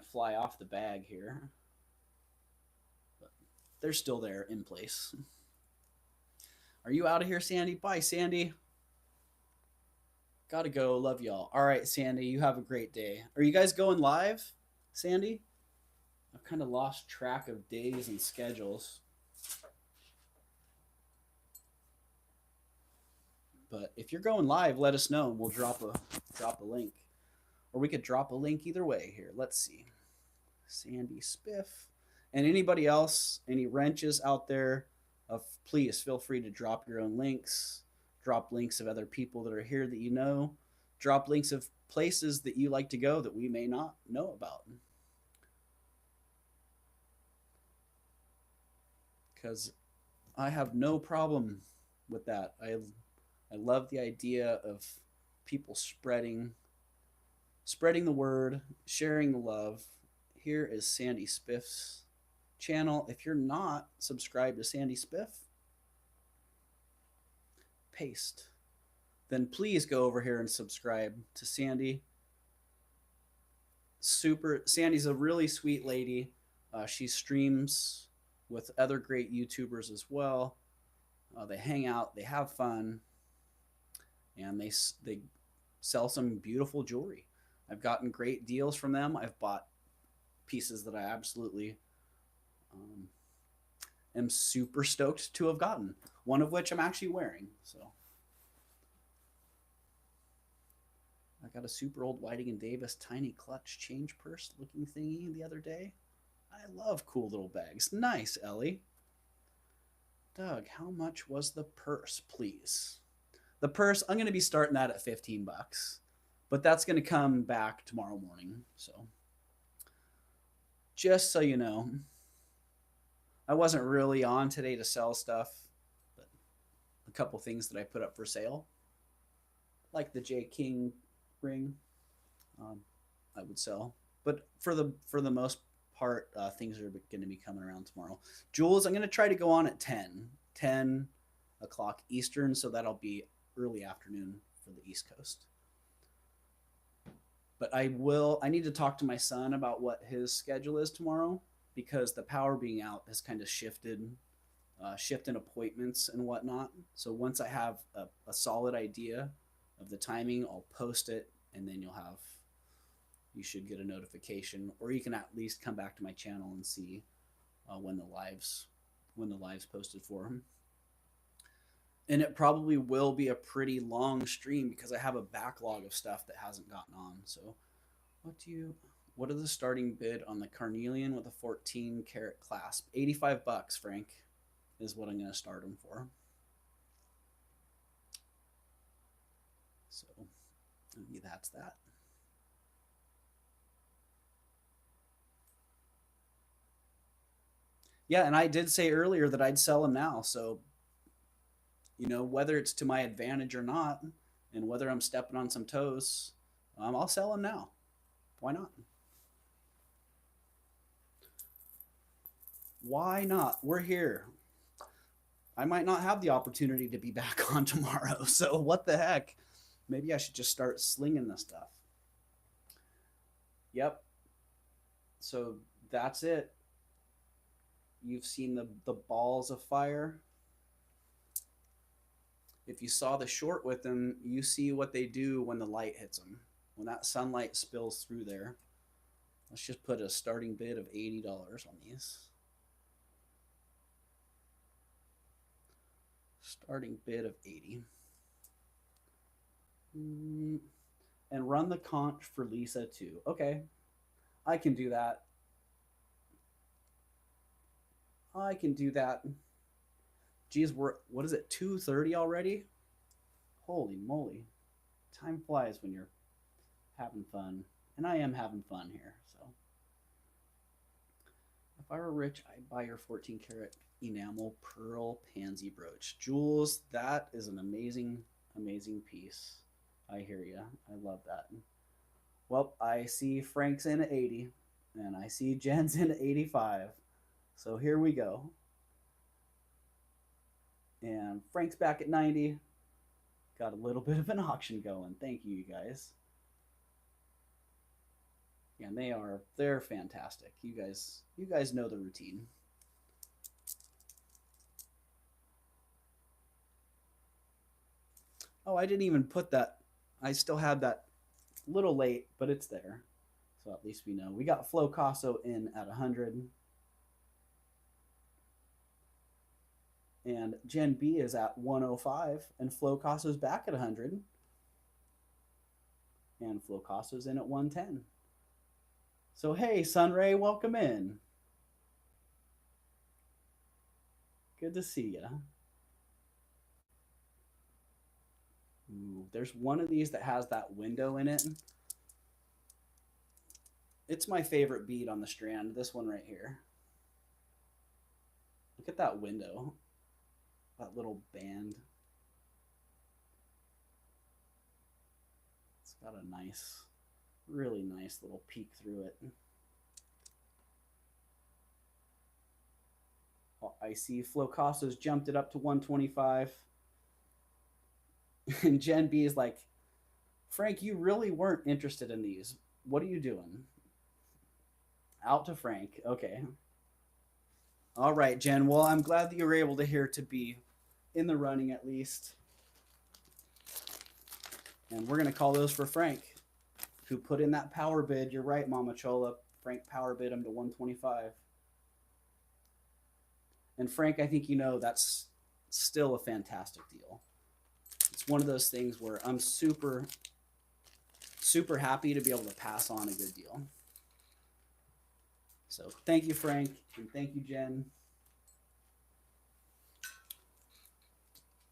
fly off the bag here, but they're still there in place. Are you out of here, Sandy? Bye, Sandy. Gotta go. Love y'all. All right, Sandy, you have a great day. Are you guys going live, Sandy? I've kind of lost track of days and schedules. But if you're going live, let us know and we'll drop a link. Or we could drop a link either way here. Let's see. Sandy Spiff. And anybody else, any wrenches out there, please feel free to drop your own links. Drop links of other people that are here that you know. Drop links of places that you like to go that we may not know about. Because I have no problem with that. I love the idea of people spreading the word, sharing the love. here is Sandy Spiff's channel. If you're not subscribed to Sandy Spiff, paste. Then please go over here and subscribe to Sandy. Sandy's a really sweet lady. She streams with other great YouTubers as well. They hang out, they have fun, and they sell some beautiful jewelry. I've gotten great deals from them. I've bought pieces that I absolutely am super stoked to have gotten. One of which I'm actually wearing. So I got a super old Whiting and Davis tiny clutch change purse looking thingy the other day. I love cool little bags. Nice, Ellie. Doug, how much was the purse, please? The purse, I'm going to be starting that at 15 bucks. But that's going to come back tomorrow morning. So just so you know, I wasn't really on today to sell stuff, but a couple things that I put up for sale, like the J. King ring, I would sell. But for the most part, things are going to be coming around tomorrow. Jewels, I'm going to try to go on at 10 o'clock Eastern, so that'll be early afternoon for the East Coast. But I need to talk to my son about what his schedule is tomorrow, because the power being out has kind of shifted appointments and whatnot. So once I have a solid idea of the timing, I'll post it, and then you should get a notification, or you can at least come back to my channel and see when the lives posted for him. And it probably will be a pretty long stream because I have a backlog of stuff that hasn't gotten on. So what are the starting bid on the carnelian with a 14 karat clasp? 85 bucks, Frank, is what I'm going to start them for. So maybe that's that. Yeah, and I did say earlier that I'd sell them now. So, whether it's to my advantage or not, and whether I'm stepping on some toes, I'll sell them now. Why not? Why not? We're here. I might not have the opportunity to be back on tomorrow. So what the heck? Maybe I should just start slinging this stuff. Yep. So that's it. You've seen the balls of fire. If you saw the short with them, you see what they do when the light hits them. When that sunlight spills through there. Let's just put a starting bid of $80 on these. Starting bid of 80. And run the conch for Lisa too. Okay, I can do that. I can do that. Geez, what is it, 2:30 already? Holy moly. Time flies when you're having fun. And I am having fun here, so. If I were rich, I'd buy your 14 karat enamel pearl pansy brooch. Jules, that is an amazing, amazing piece. I hear you. I love that. Well, I see Frank's in at 80, and I see Jen's in at 85. So here we go. And Frank's back at 90. Got a little bit of an auction going. Thank you, you guys. Yeah, and they're fantastic. You guys know the routine. Oh, I didn't even put that. I still had that little late, but it's there. So at least we know. We got Flo Casso in at 100. And Gen B is at 105. And Flo Casso's back at 100. And Flo Casso's in at 110. So hey, Sunray, welcome in. Good to see ya. Ooh, there's one of these that has that window in it. It's my favorite bead on the strand, this one right here. Look at that window, that little band. It's got a nice, really nice little peek through it. I see Flocasa's jumped it up to 125. And Jen B is like, Frank, you really weren't interested in these. What are you doing? Out to Frank. Okay. All right, Jen. Well, I'm glad that you were able to be in the running at least. And we're going to call those for Frank, who put in that power bid. You're right, Mama Chola. Frank power bid him to 125. And Frank, I think you know that's still a fantastic deal. It's one of those things where I'm super, super happy to be able to pass on a good deal. So thank you, Frank, and thank you, Jen.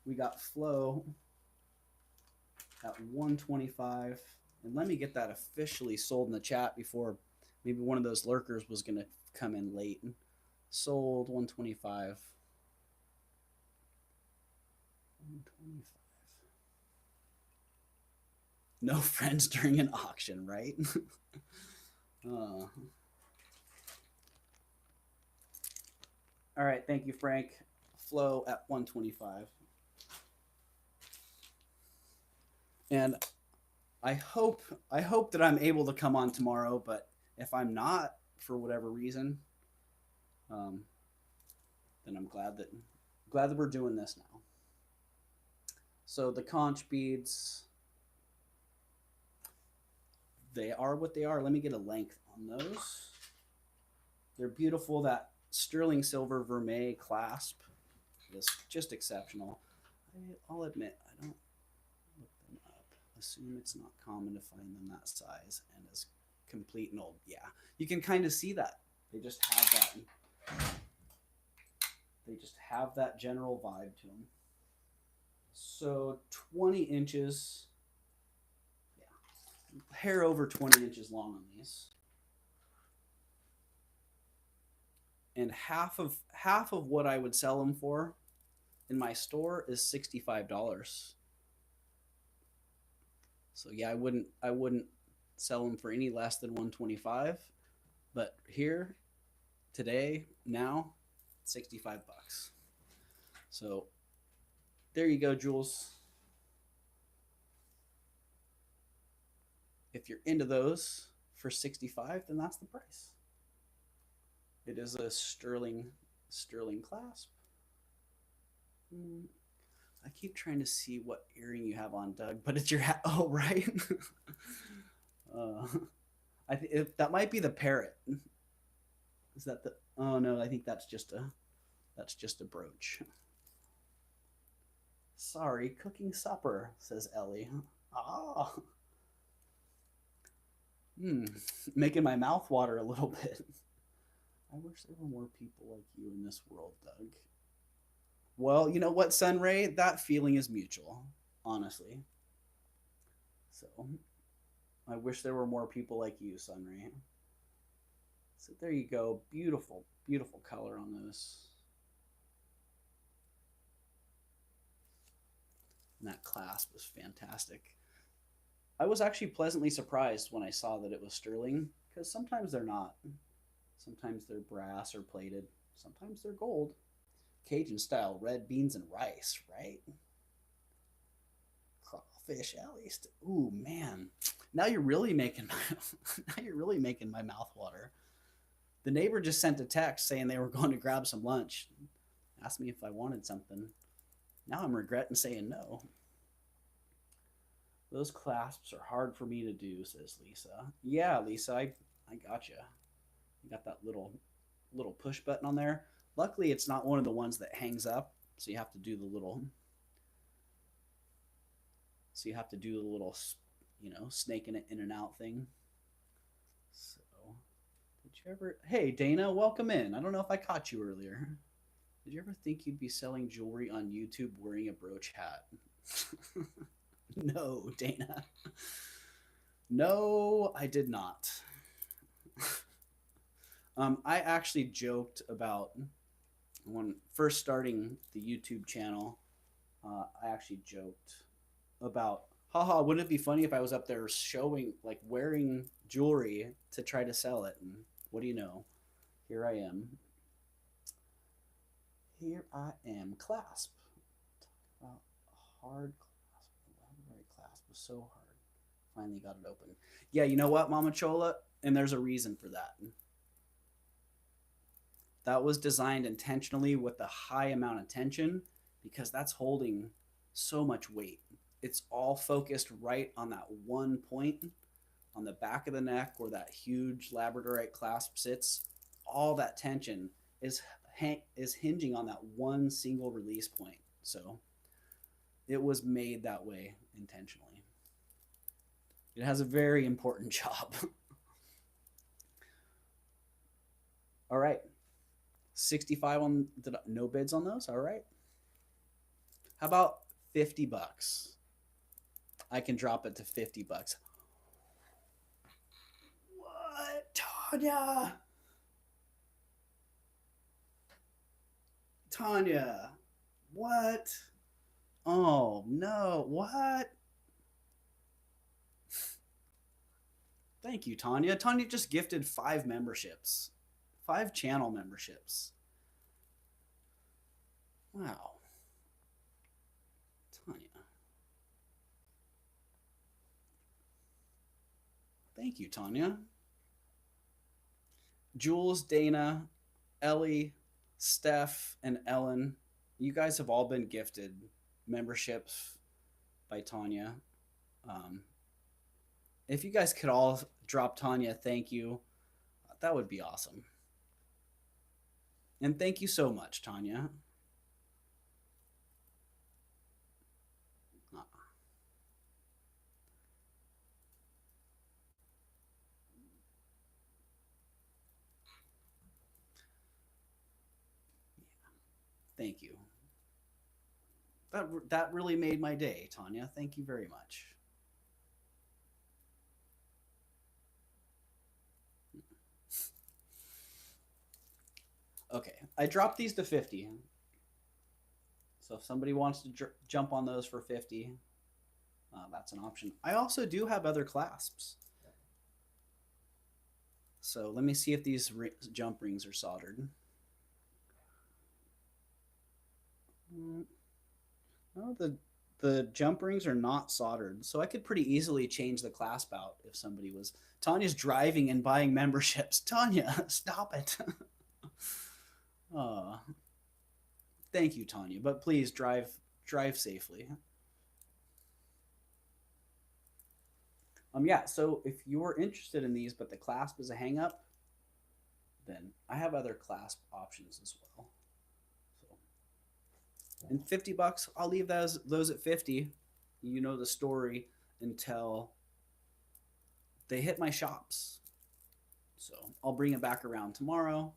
We got Flo at 125. And let me get that officially sold in the chat before maybe one of those lurkers was going to come in late. Sold 125. 125. No friends during an auction, right? All right, thank you, Frank. Flo at 125. And I hope that I'm able to come on tomorrow, but if I'm not for whatever reason, then I'm glad that we're doing this now. So the conch beads, they are what they are. Let me get a length on those. They're beautiful. That sterling silver vermeil clasp is just exceptional. I'll admit, I don't look them up. Assume it's not common to find them that size and as complete and old. Yeah, you can kind of see that. They just have that. They just have that general vibe to them. So 20 inches. Yeah, hair over 20 inches long on these. And half of what I would sell them for in my store is $65. So yeah, I wouldn't sell them for any less than 125, but here today now 65 bucks. So there you go, Jules. If you're into those for 65, then that's the price. It is a sterling clasp. I keep trying to see what earring you have on, Doug, but it's your hat. Oh, right. I think that might be the parrot. Is that the? Oh no, I think that's just a brooch. Sorry, cooking supper, says Ellie. Ah. Making my mouth water a little bit. I wish there were more people like you in this world, Doug. Well, you know what, Sunray? That feeling is mutual, honestly. So, I wish there were more people like you, Sunray. So there you go. Beautiful, beautiful color on those. And that clasp was fantastic. I was actually pleasantly surprised when I saw that it was sterling, because sometimes they're not. Sometimes they're brass or plated. Sometimes they're gold. Cajun style, red beans and rice, right? Crawfish, at least. Ooh, man. Now you're really making my mouth water. The neighbor just sent a text saying they were going to grab some lunch. Asked me if I wanted something. Now I'm regretting saying no. Those clasps are hard for me to do, says Lisa. Yeah, Lisa, I gotcha. You got that little push button on there. Luckily, it's not one of the ones that hangs up, so you have to do the little. So you have to do the little, snaking it in and out thing. So, did you ever? Hey, Dana, welcome in. I don't know if I caught you earlier. Did you ever think you'd be selling jewelry on YouTube wearing a brooch hat? No, Dana. No, I did not. I actually joked about when first starting the YouTube channel. I actually joked about, haha, wouldn't it be funny if I was up there showing, like, wearing jewelry to try to sell it? And what do you know? Here I am. here I am. Clasp. Talk about a hard clasp. The labradorite clasp was so hard. Finally got it open. Yeah, you know what, Mama Chola? And there's a reason for that. That was designed intentionally with a high amount of tension because that's holding so much weight. It's all focused right on that one point on the back of the neck where that huge labradorite clasp sits. All that tension is hinging on that one single release point. So it was made that way intentionally. It has a very important job. All right. 65 on no bids on those. All right. How about 50 bucks? I can drop it to 50 bucks. What, Tanya? Tanya, what? Oh no, what? Thank you, Tanya. Tanya just gifted 5 memberships, 5 channel memberships. Wow. Tanya. Thank you, Tanya. Jules, Dana, Ellie, Steph, and Ellen, you guys have all been gifted memberships by Tanya. If you guys could all drop Tanya, thank you. That would be awesome. And thank you so much, Tanya. Thank you. That really made my day, Tanya. Thank you very much. Okay, I dropped these to 50. So if somebody wants to jump on those for 50, that's an option. I also do have other clasps. So let me see if these jump rings are soldered. No, the jump rings are not soldered, so I could pretty easily change the clasp out if somebody was. Tanya's driving and buying memberships. Tanya, stop it. Thank you, Tanya, but please drive safely. Yeah, so if you're interested in these, but the clasp is a hang up, then I have other clasp options as well. So, and 50 bucks, I'll leave those at 50. You know the story until they hit my shops. So I'll bring it back around tomorrow.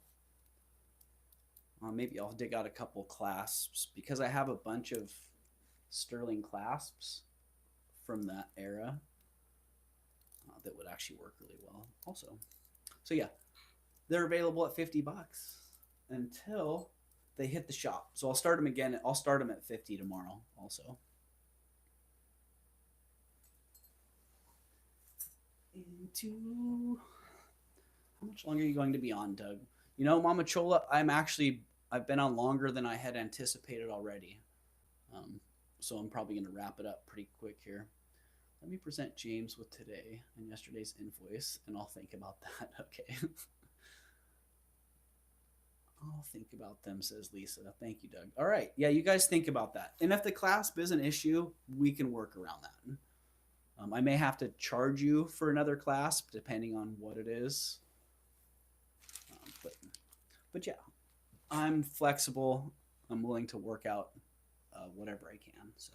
Maybe I'll dig out a couple clasps because I have a bunch of sterling clasps from that era that would actually work really well also. So yeah, they're available at 50 bucks until they hit the shop. So I'll start them again. I'll start them at 50 tomorrow also. How much longer are you going to be on, Doug? You know, Mama Chola, I've been on longer than I had anticipated already. So I'm probably going to wrap it up pretty quick here. Let me present James with today and yesterday's invoice, and I'll think about that. Okay. I'll think about them, says Lisa. Thank you, Doug. All right. Yeah, you guys think about that. And if the clasp is an issue, we can work around that. I may have to charge you for another clasp depending on what it is. But yeah, I'm flexible. I'm willing to work out whatever I can. So,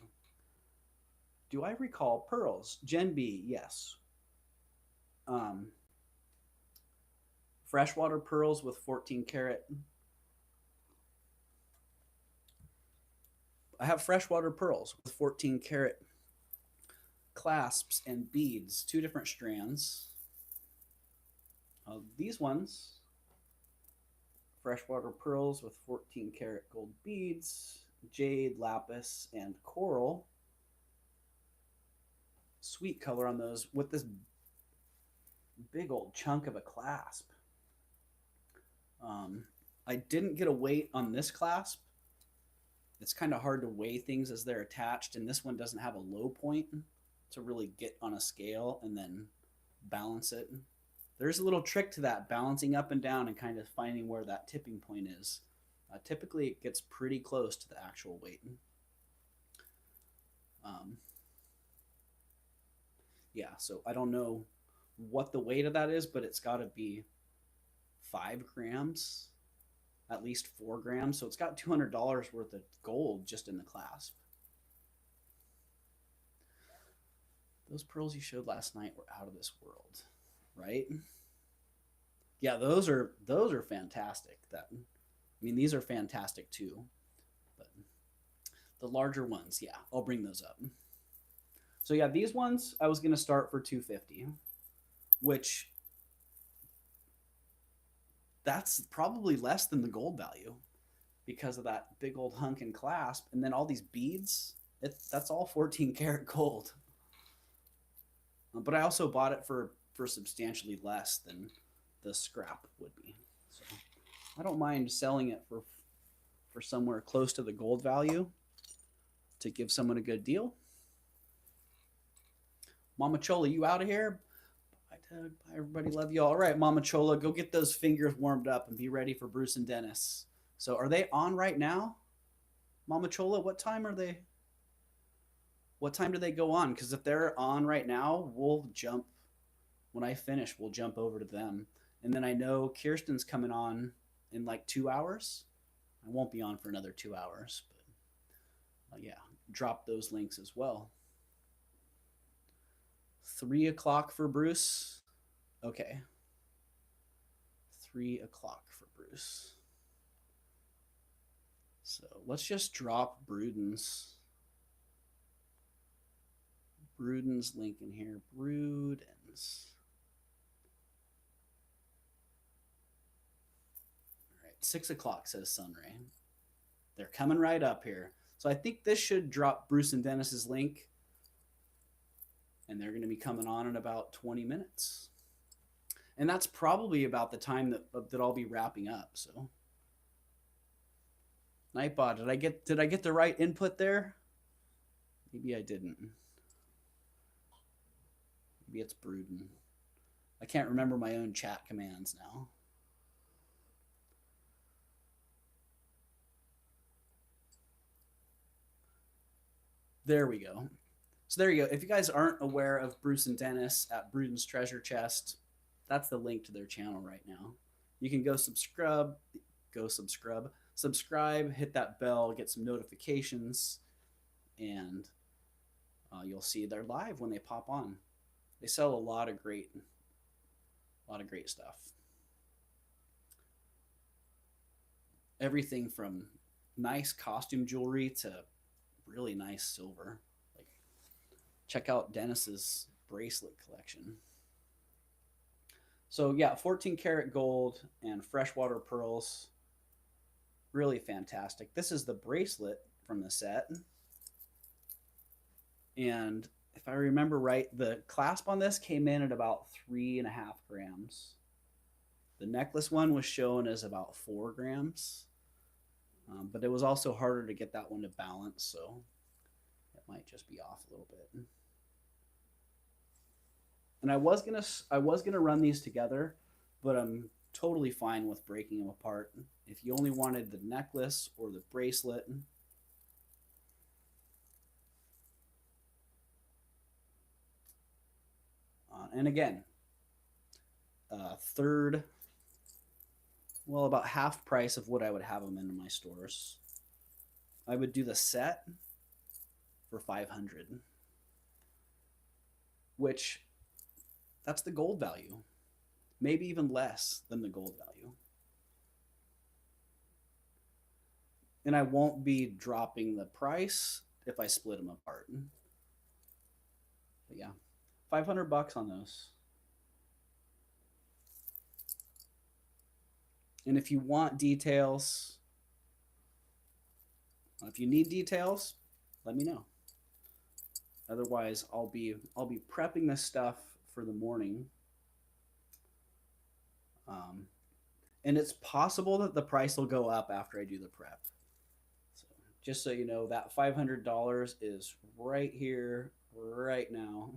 do I recall pearls? Gen B, yes. Freshwater pearls with 14 karat. I have freshwater pearls with 14 karat clasps and beads, 2 different strands. These ones, freshwater pearls with 14 karat gold beads, jade, lapis, and coral. Sweet color on those with this big old chunk of a clasp. I didn't get a weight on this clasp, it's kind of hard to weigh things as they're attached, and this one doesn't have a low point to really get on a scale and then balance it. There's a little trick to that, balancing up and down and kind of finding where that tipping point is. Typically, it gets pretty close to the actual weight. Um, yeah, so I don't know what the weight of that is, but it's got to be 5 grams, at least 4 grams. So it's got $200 worth of gold just in the clasp. Those pearls you showed last night were out of this world, right? Yeah, those are fantastic. These are fantastic too. But the larger ones, yeah, I'll bring those up. So yeah, these ones I was gonna start for 250, which that's probably less than the gold value because of that big old hunk and clasp, and then all these beads. That's all 14 karat gold. But I also bought it for substantially less than the scrap would be. So I don't mind selling it for somewhere close to the gold value to give someone a good deal. Mama Chola, you out of here? Bye, Doug. Bye, everybody. Love you all. All right, Mama Chola, go get those fingers warmed up and be ready for Bruce and Dennis. So are they on right now? Mama Chola, what time are they? What time do they go on? Because if they're on right now, we'll jump. When I finish, we'll jump over to them. And then I know Kirsten's coming on in like 2 hours. I won't be on for another 2 hours, but yeah, drop those links as well. 3 o'clock for Bruce. Okay. 3 o'clock for Bruce. So let's just drop Bruden's link in here. Bruden's. All right, 6 o'clock says Sunray. They're coming right up here. So I think this should drop Bruce and Dennis's link. And they're going to be coming on in about 20 minutes. And that's probably about the time that I'll be wrapping up. So, Nightbot, did I get the right input there? Maybe I didn't. Maybe it's Bruden. I can't remember my own chat commands now. There we go. So there you go. If you guys aren't aware of Bruce and Dennis at Bruden's Treasure Chest, that's the link to their channel right now. You can go subscribe, hit that bell, get some notifications, and you'll see they're live when they pop on. They sell a lot of great stuff. Everything from nice costume jewelry to really nice silver. Like, check out Dennis's bracelet collection. So yeah, 14 karat gold and freshwater pearls. Really fantastic. This is the bracelet from the set. And if I remember right, the clasp on this came in at about 3.5 grams. The necklace one was shown as about 4 grams. But it was also harder to get that one to balance, so it might just be off a little bit. And I was gonna run these together, but I'm totally fine with breaking them apart. If you only wanted the necklace or the bracelet, and again, about half price of what I would have them in my stores. I would do the set for $500, which that's the gold value, maybe even less than the gold value. And I won't be dropping the price if I split them apart. But yeah, $500 on those. And if you want details, if you need details, let me know. Otherwise, I'll be prepping this stuff for the morning. And it's possible that the price will go up after I do the prep. So Just so you know, that $500 is right here, right now.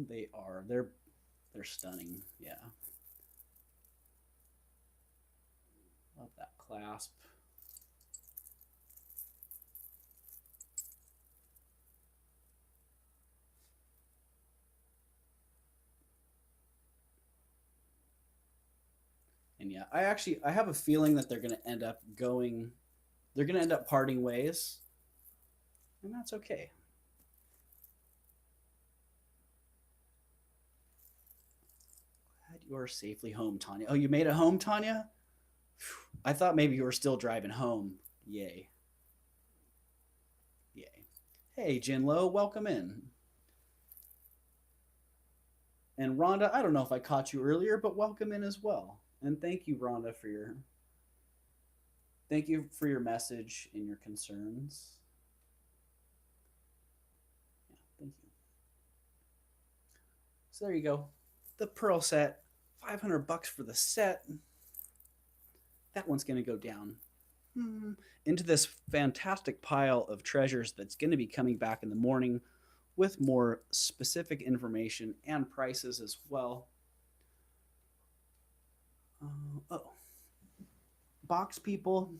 They are. They're stunning. Yeah. Love that clasp. And yeah, I have a feeling that they're going to end up parting ways, and that's okay. Glad you are safely home, Tanya. Oh, you made it home, Tanya? I thought maybe you were still driving home. Yay. Yay. Hey, Jinlo, welcome in. And Rhonda, I don't know if I caught you earlier, but welcome in as well. And thank you, Rhonda, for your message and your concerns. Yeah, thank you. So there you go. The pearl set, $500 for the set. That one's going to go down into this fantastic pile of treasures that's going to be coming back in the morning with more specific information and prices as well. Oh, box people.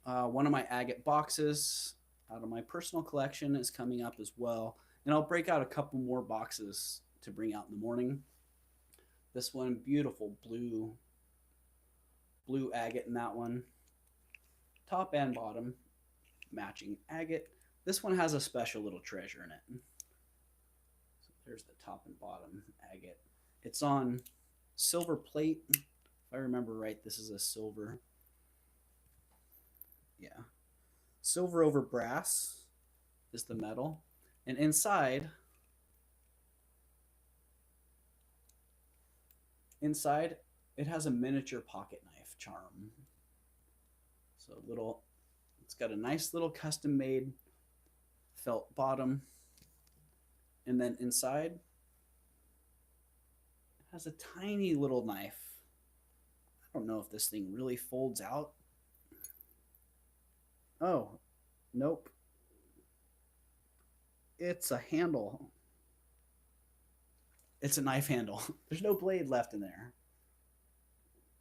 One of my agate boxes out of my personal collection is coming up as well. And I'll break out a couple more boxes to bring out in the morning. This one, beautiful blue agate in that one. Top and bottom, matching agate. This one has a special little treasure in it. So there's the top and bottom agate. It's on silver plate. If I remember right, this is a silver. Yeah. Silver over brass is the metal. And inside it has a miniature pocket knife charm. So it's got a nice little custom made felt bottom. And then inside it has a tiny little knife. I don't know if this thing really folds out. Oh, nope. It's a handle. It's a knife handle. There's no blade left in there.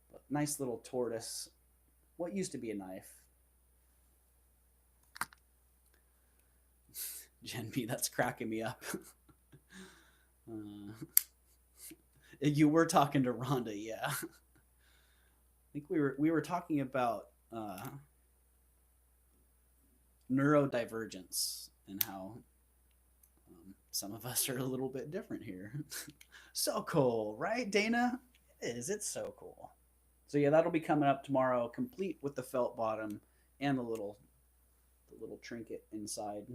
But nice little tortoise. What used to be a knife. Gen B, that's cracking me up. You were talking to Rhonda, yeah. I think we were talking about neurodivergence and how some of us are a little bit different here. So cool, right, Dana? It is. It's so cool. So yeah, that'll be coming up tomorrow, complete with the felt bottom and the little trinket inside.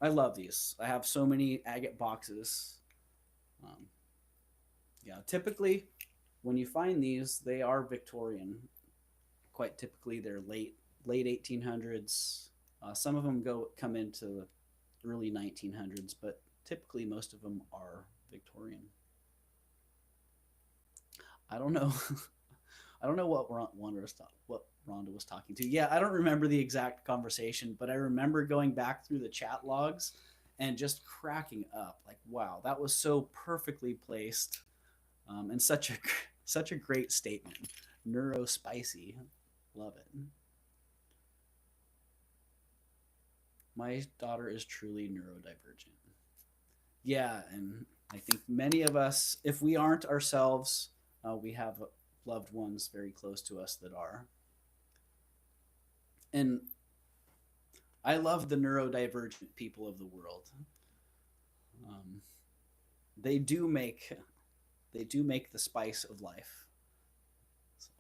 I love these. I have so many agate boxes. Yeah, typically when you find these, they are Victorian. Quite typically, they're late 1800s. Some of them come into the early 1900s, but typically most of them are Victorian. I don't know. I don't know what Rhonda was talking to. Yeah, I don't remember the exact conversation, but I remember going back through the chat logs and just cracking up. Like, wow, that was so perfectly placed, and such a great statement. Neuro spicy, love it. My daughter is truly neurodivergent. Yeah, and I think many of us, if we aren't ourselves, we have loved ones very close to us that are. And I love the neurodivergent people of the world. They do make the spice of life. So,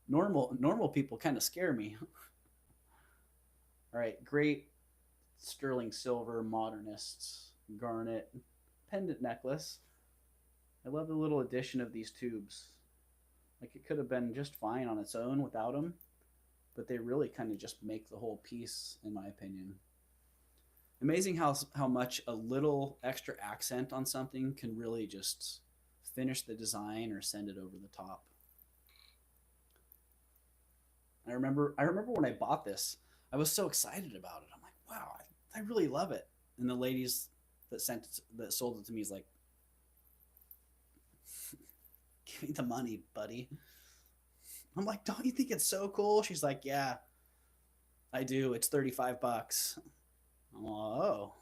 normal people kind of scare me. All right, great sterling silver, modernists, garnet, pendant necklace. I love the little addition of these tubes. Like, it could have been just fine on its own without them, but they really kind of just make the whole piece, in my opinion. Amazing how much a little extra accent on something can really just finish the design or send it over the top. I remember when I bought this, I was so excited about it. I'm like, wow, I really love it. And the ladies that sold it to me is like, give me the money, buddy. I'm like, don't you think it's so cool? She's like, yeah, I do. It's $35. I'm like, oh,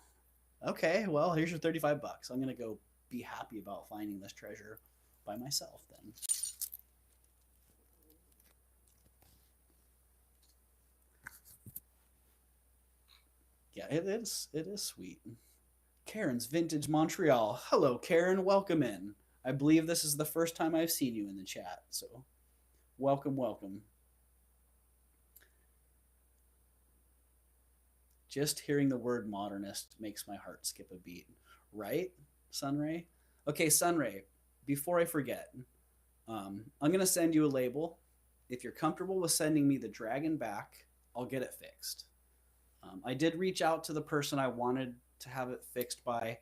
okay. Well, here's your $35. I'm gonna go be happy about finding this treasure by myself then. Yeah, it is. It is sweet. Karen's Vintage Montreal. Hello, Karen. Welcome in. I believe this is the first time I've seen you in the chat, so welcome, welcome. Just hearing the word modernist makes my heart skip a beat. Right, Sunray? Okay, Sunray, before I forget, I'm going to send you a label. If you're comfortable with sending me the dragon back, I'll get it fixed. I did reach out to the person I wanted to have it fixed by,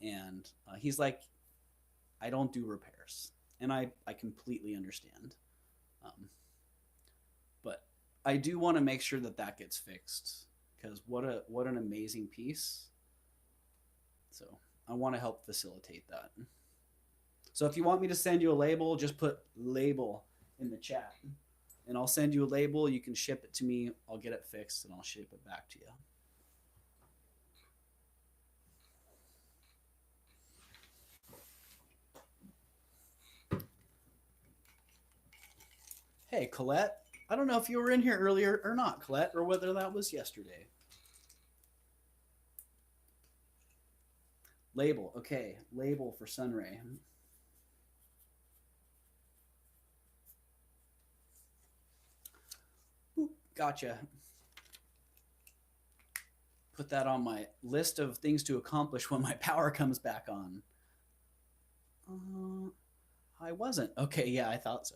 and he's like, I don't do repairs. And I completely understand. Um, but I do want to make sure that that gets fixed because what an amazing piece. So I want to help facilitate that. So if you want me to send you a label, just put label in the chat and I'll send you a label. You can ship it to me. I'll get it fixed and I'll ship it back to you. Hey, Colette. I don't know if you were in here earlier or not, Colette, or whether that was yesterday. Label. Okay, label for Sunray. Ooh, gotcha. Put that on my list of things to accomplish when my power comes back on. I wasn't. Okay, yeah, I thought so.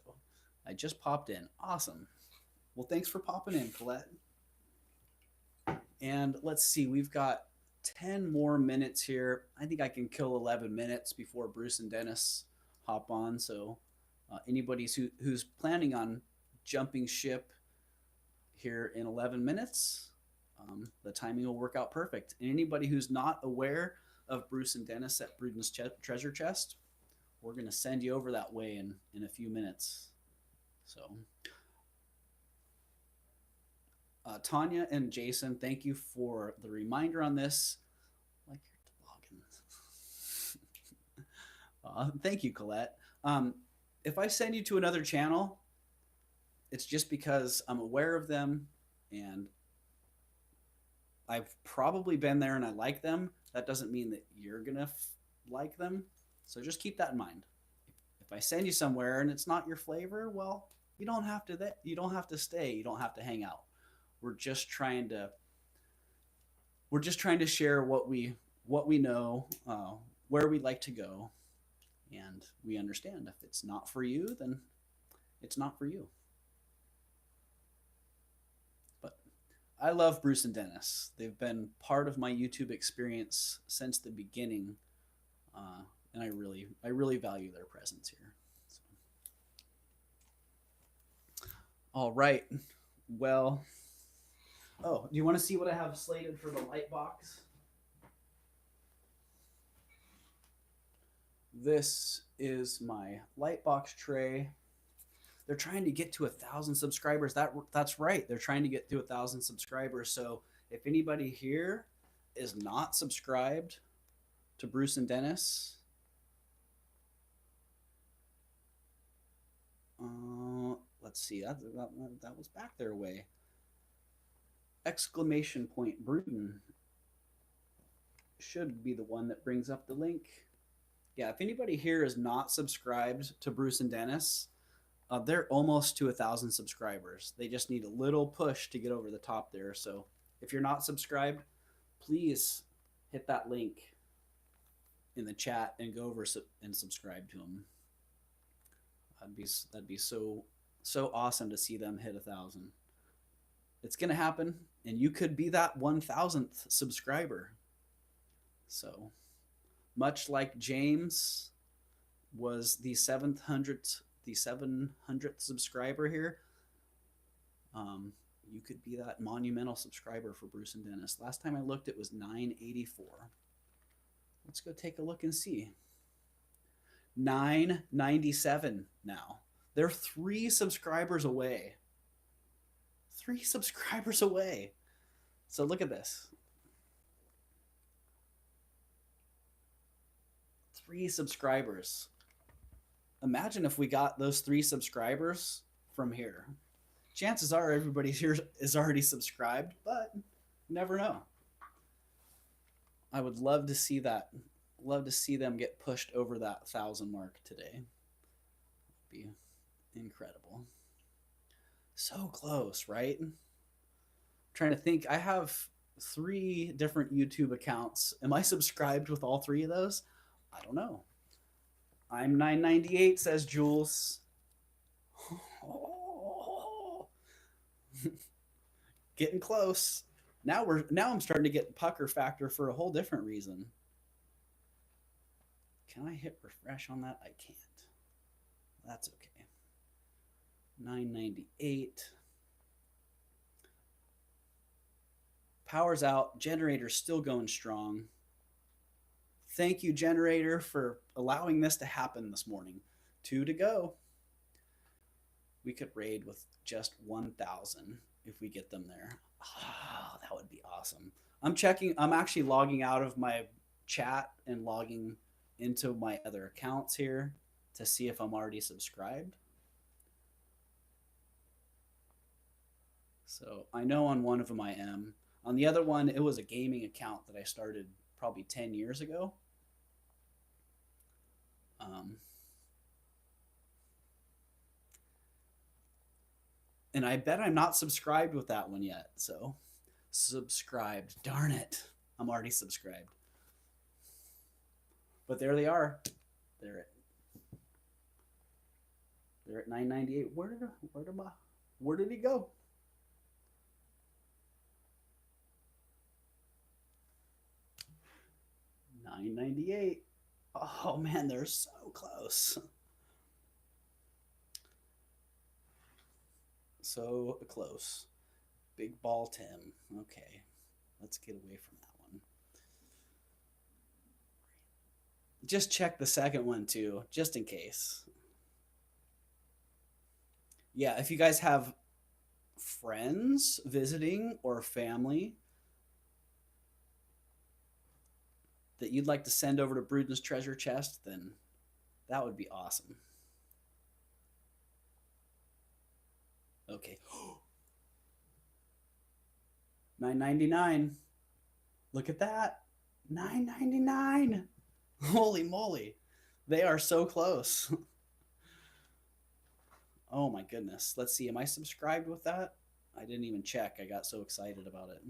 I just popped in. Awesome. Well, thanks for popping in, Colette. And let's see, we've got 10 more minutes here. I think I can kill 11 minutes before Bruce and Dennis hop on. So anybody who's planning on jumping ship here in 11 minutes, the timing will work out perfect. And anybody who's not aware of Bruce and Dennis at Bruden's Treasure Chest, we're going to send you over that way in a few minutes. So Tanya and Jason, thank you for the reminder on this. Like your toboggan. Thank you, Colette. If I send you to another channel, it's just because I'm aware of them and I've probably been there and I like them. That doesn't mean that you're going to like them. So just keep that in mind. If I send you somewhere and it's not your flavor, well, you don't have to stay. You don't have to hang out. We're just trying to share what we know, where we'd like to go, and we understand if it's not for you, then it's not for you. But I love Bruce and Dennis. They've been part of my YouTube experience since the beginning, and I really value their presence here. So. All right. Well. Oh, do you want to see what I have slated for the light box? This is my light box tray. They're trying to get to 1,000 subscribers. That's right. They're trying to get to 1,000 subscribers. So if anybody here is not subscribed to Bruce and Dennis, let's see. That was back their way. Exclamation point Bruden should be the one that brings up the link. Yeah, if anybody here is not subscribed to Bruce and Dennis, they're almost to 1,000 subscribers. They just need a little push to get over the top there. So if you're not subscribed, please hit that link in the chat and go over and subscribe to them. That'd be so awesome to see them hit 1,000. It's going to happen, and you could be that 1,000th subscriber. So much like James was the 700th subscriber here, you could be that monumental subscriber for Bruce and Dennis. Last time I looked, it was 984. Let's go take a look and see. 997 now. They're 3 subscribers away. 3 subscribers away. So look at this. 3 subscribers. Imagine if we got those 3 subscribers from here. Chances are everybody here is already subscribed, but you never know. I would love to see that. Love to see them get pushed over that 1,000 mark today. It'd be incredible. So close, right? I'm trying to think. I have 3 different YouTube accounts. Am I subscribed with all 3 of those? I don't know. I'm 998, says Jules. Oh. Getting close. Now I'm starting to get pucker factor for a whole different reason. Can I hit refresh on that? I can't. That's okay. 998. Power's out. Generator's still going strong. Thank you, generator, for allowing this to happen this morning. 2 to go. We could raid with just 1,000 if we get them there. Oh, that would be awesome. I'm actually logging out of my chat and logging into my other accounts here to see if I'm already subscribed. So I know on one of them I am. On the other one, it was a gaming account that I started probably 10 years ago. And I bet I'm not subscribed with that one yet. So subscribed. Darn it. I'm already subscribed. But there they are. They're at 998. Where did he go? $9.98. Oh man, they're so close. So close. Big ball Tim. Okay, let's get away from that one. Just check the second one too, just in case. Yeah, if you guys have friends visiting or family that you'd like to send over to Bruden's treasure chest, then that would be awesome. Okay. $9.99. Look at that. $9.99. Holy moly. They are so close. Oh my goodness. Let's see. Am I subscribed with that? I didn't even check. I got so excited about it.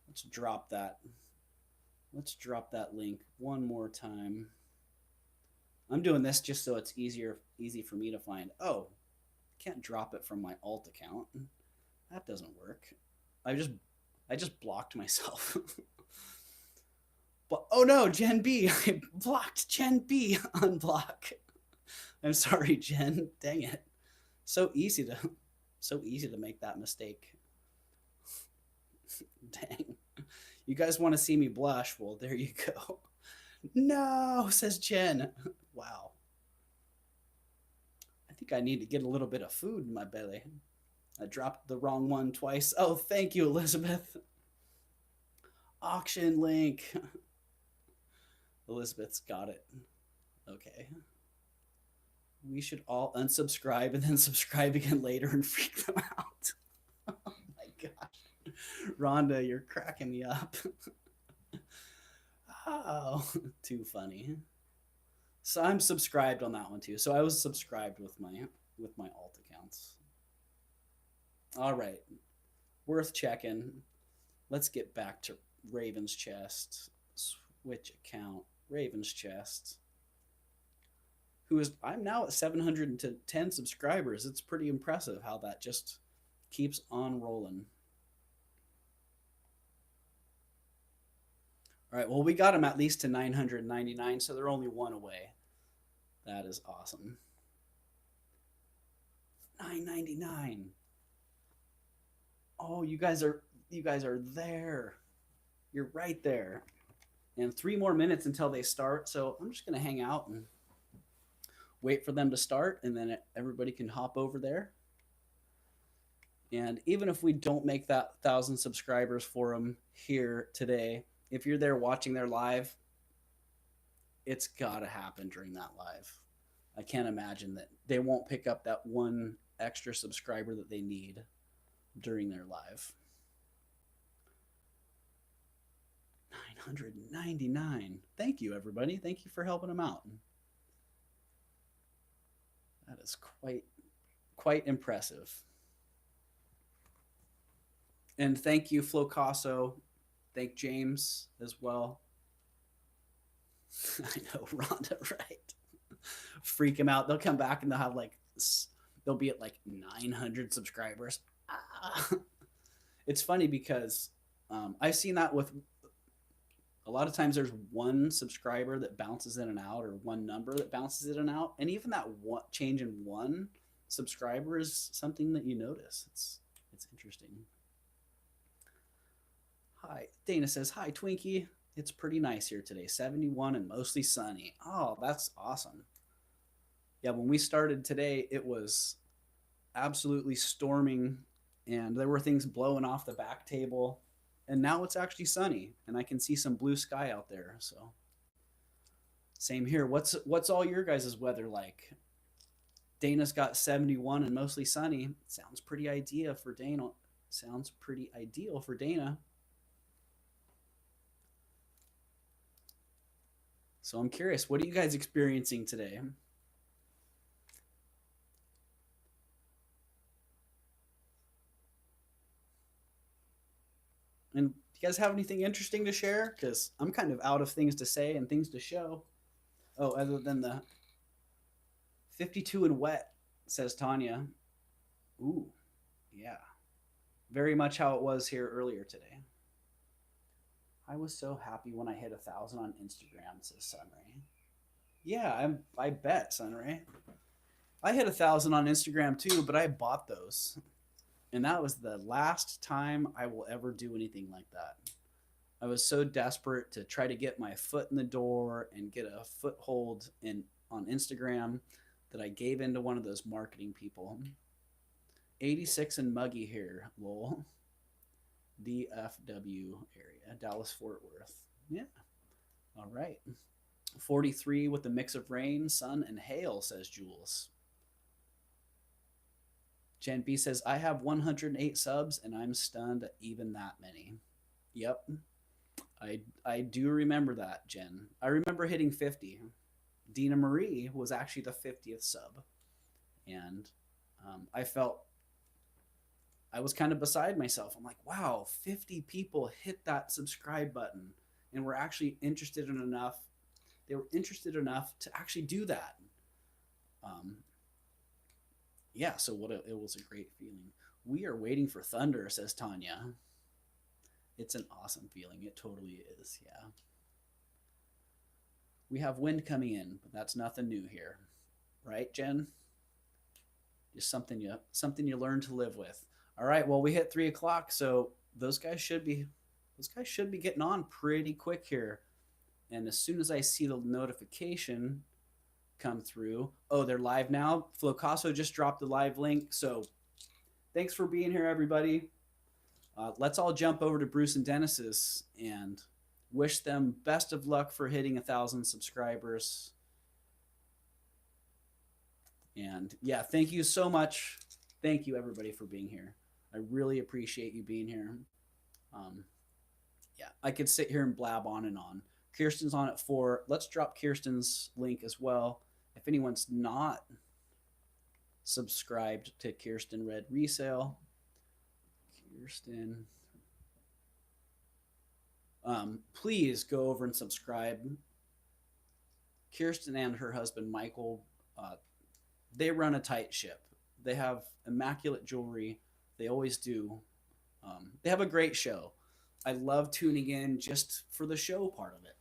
Let's drop that. Let's drop that link one more time. I'm doing this just so it's easy for me to find. Oh, can't drop it from my alt account. That doesn't work. I just blocked myself. But oh no, Gen B. I blocked Gen B. Unblock. I'm sorry, Jen. Dang it. So easy to make that mistake. Dang. You guys want to see me blush? Well, there you go. No, says Jen. Wow. I think I need to get a little bit of food in my belly. I dropped the wrong one twice. Oh, thank you, Elizabeth. Auction link. Elizabeth's got it. Okay. We should all unsubscribe and then subscribe again later and freak them out. Oh my gosh. Rhonda, you're cracking me up. Oh, too funny. So I'm subscribed on that one too. So I was subscribed with my alt accounts. All right. Worth checking. Let's get back to Raven's Chest. Switch account. Raven's Chest. I'm now at 710 subscribers. It's pretty impressive how that just keeps on rolling. All right, well, we got them at least to 999, so they're only one away. That is awesome. 999. Oh, you guys are there. You're right there. And 3 more minutes until they start, so I'm just going to hang out and wait for them to start, and then everybody can hop over there. And even if we don't make that 1,000 subscribers for them here today, if you're there watching their live, it's got to happen during that live. I can't imagine that they won't pick up that one extra subscriber that they need during their live. 999. Thank you, everybody. Thank you for helping them out. That is quite impressive. And thank you, Flocasso. Thank James as well. I know, Rhonda, right? Freak them out. They'll come back and they'll be at like 900 subscribers. It's funny because I've seen that with a lot of times. There's one subscriber that bounces in and out, or one number that bounces in and out, and even that one change in one subscriber is something that you notice. It's interesting. Hi, Dana says, hi, Twinkie. It's pretty nice here today. 71 and mostly sunny. Oh, that's awesome. Yeah, when we started today, it was absolutely storming, and there were things blowing off the back table. And now it's actually sunny, and I can see some blue sky out there. So, same here. What's all your guys' weather like? Dana's got 71 and mostly sunny. Sounds pretty ideal for Dana. Sounds pretty ideal for Dana. So I'm curious, what are you guys experiencing today? And do you guys have anything interesting to share? Because I'm kind of out of things to say and things to show. Oh, other than the 52 and wet, says Tanya. Ooh, yeah. Very much how it was here earlier today. I was so happy when I hit 1,000 on Instagram, says Sunray. Yeah, I bet, Sunray. I hit 1,000 on Instagram too, but I bought those. And that was the last time I will ever do anything like that. I was so desperate to try to get my foot in the door and get a foothold on Instagram that I gave in to one of those marketing people. 86 and muggy here, lol. DFW area, Dallas Fort Worth. Yeah. All right. 43 with a mix of rain, sun, and hail, says Jules. Jen B says, I have 108 subs and I'm stunned at even that many. Yep. I do remember that, Jen. I remember hitting 50. Dina Marie was actually the 50th sub. And I was kind of beside myself. I'm like, wow, 50 people hit that subscribe button and were actually interested in enough. They were interested enough to actually do that. Yeah, so it was a great feeling. We are waiting for thunder, says Tanya. It's an awesome feeling. It totally is, yeah. We have wind coming in, but that's nothing new here. Right, Jen? Just something you learn to live with. All right, well, we hit 3 o'clock, so those guys should be getting on pretty quick here. And as soon as I see the notification come through, oh, they're live now. Flocasso just dropped the live link. So thanks for being here, everybody. Let's all jump over to Bruce and Dennis's and wish them best of luck for hitting 1,000 subscribers. And yeah, thank you so much. Thank you, everybody, for being here. I really appreciate you being here. Yeah, I could sit here and blab on and on. Kirsten's on at 4. Let's drop Kirsten's link as well. If anyone's not subscribed to Kirsten Red Resale, Kirsten, please go over and subscribe. Kirsten and her husband Michael Uh, they run a tight ship. They have immaculate jewelry. They always do. They have a great show. I love tuning in just for the show part of it.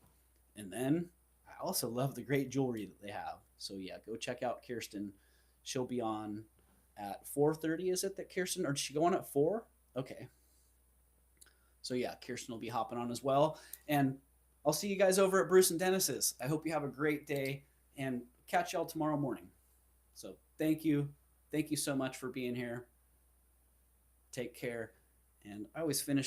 And then I also love the great jewelry that they have. So yeah, go check out Kirsten. She'll be on at 4:30. Is it that Kirsten, or did she go on at 4? Okay. So yeah, Kirsten will be hopping on as well. And I'll see you guys over at Bruce and Dennis's. I hope you have a great day and catch y'all tomorrow morning. So thank you. Thank you so much for being here. Take care. And I always finish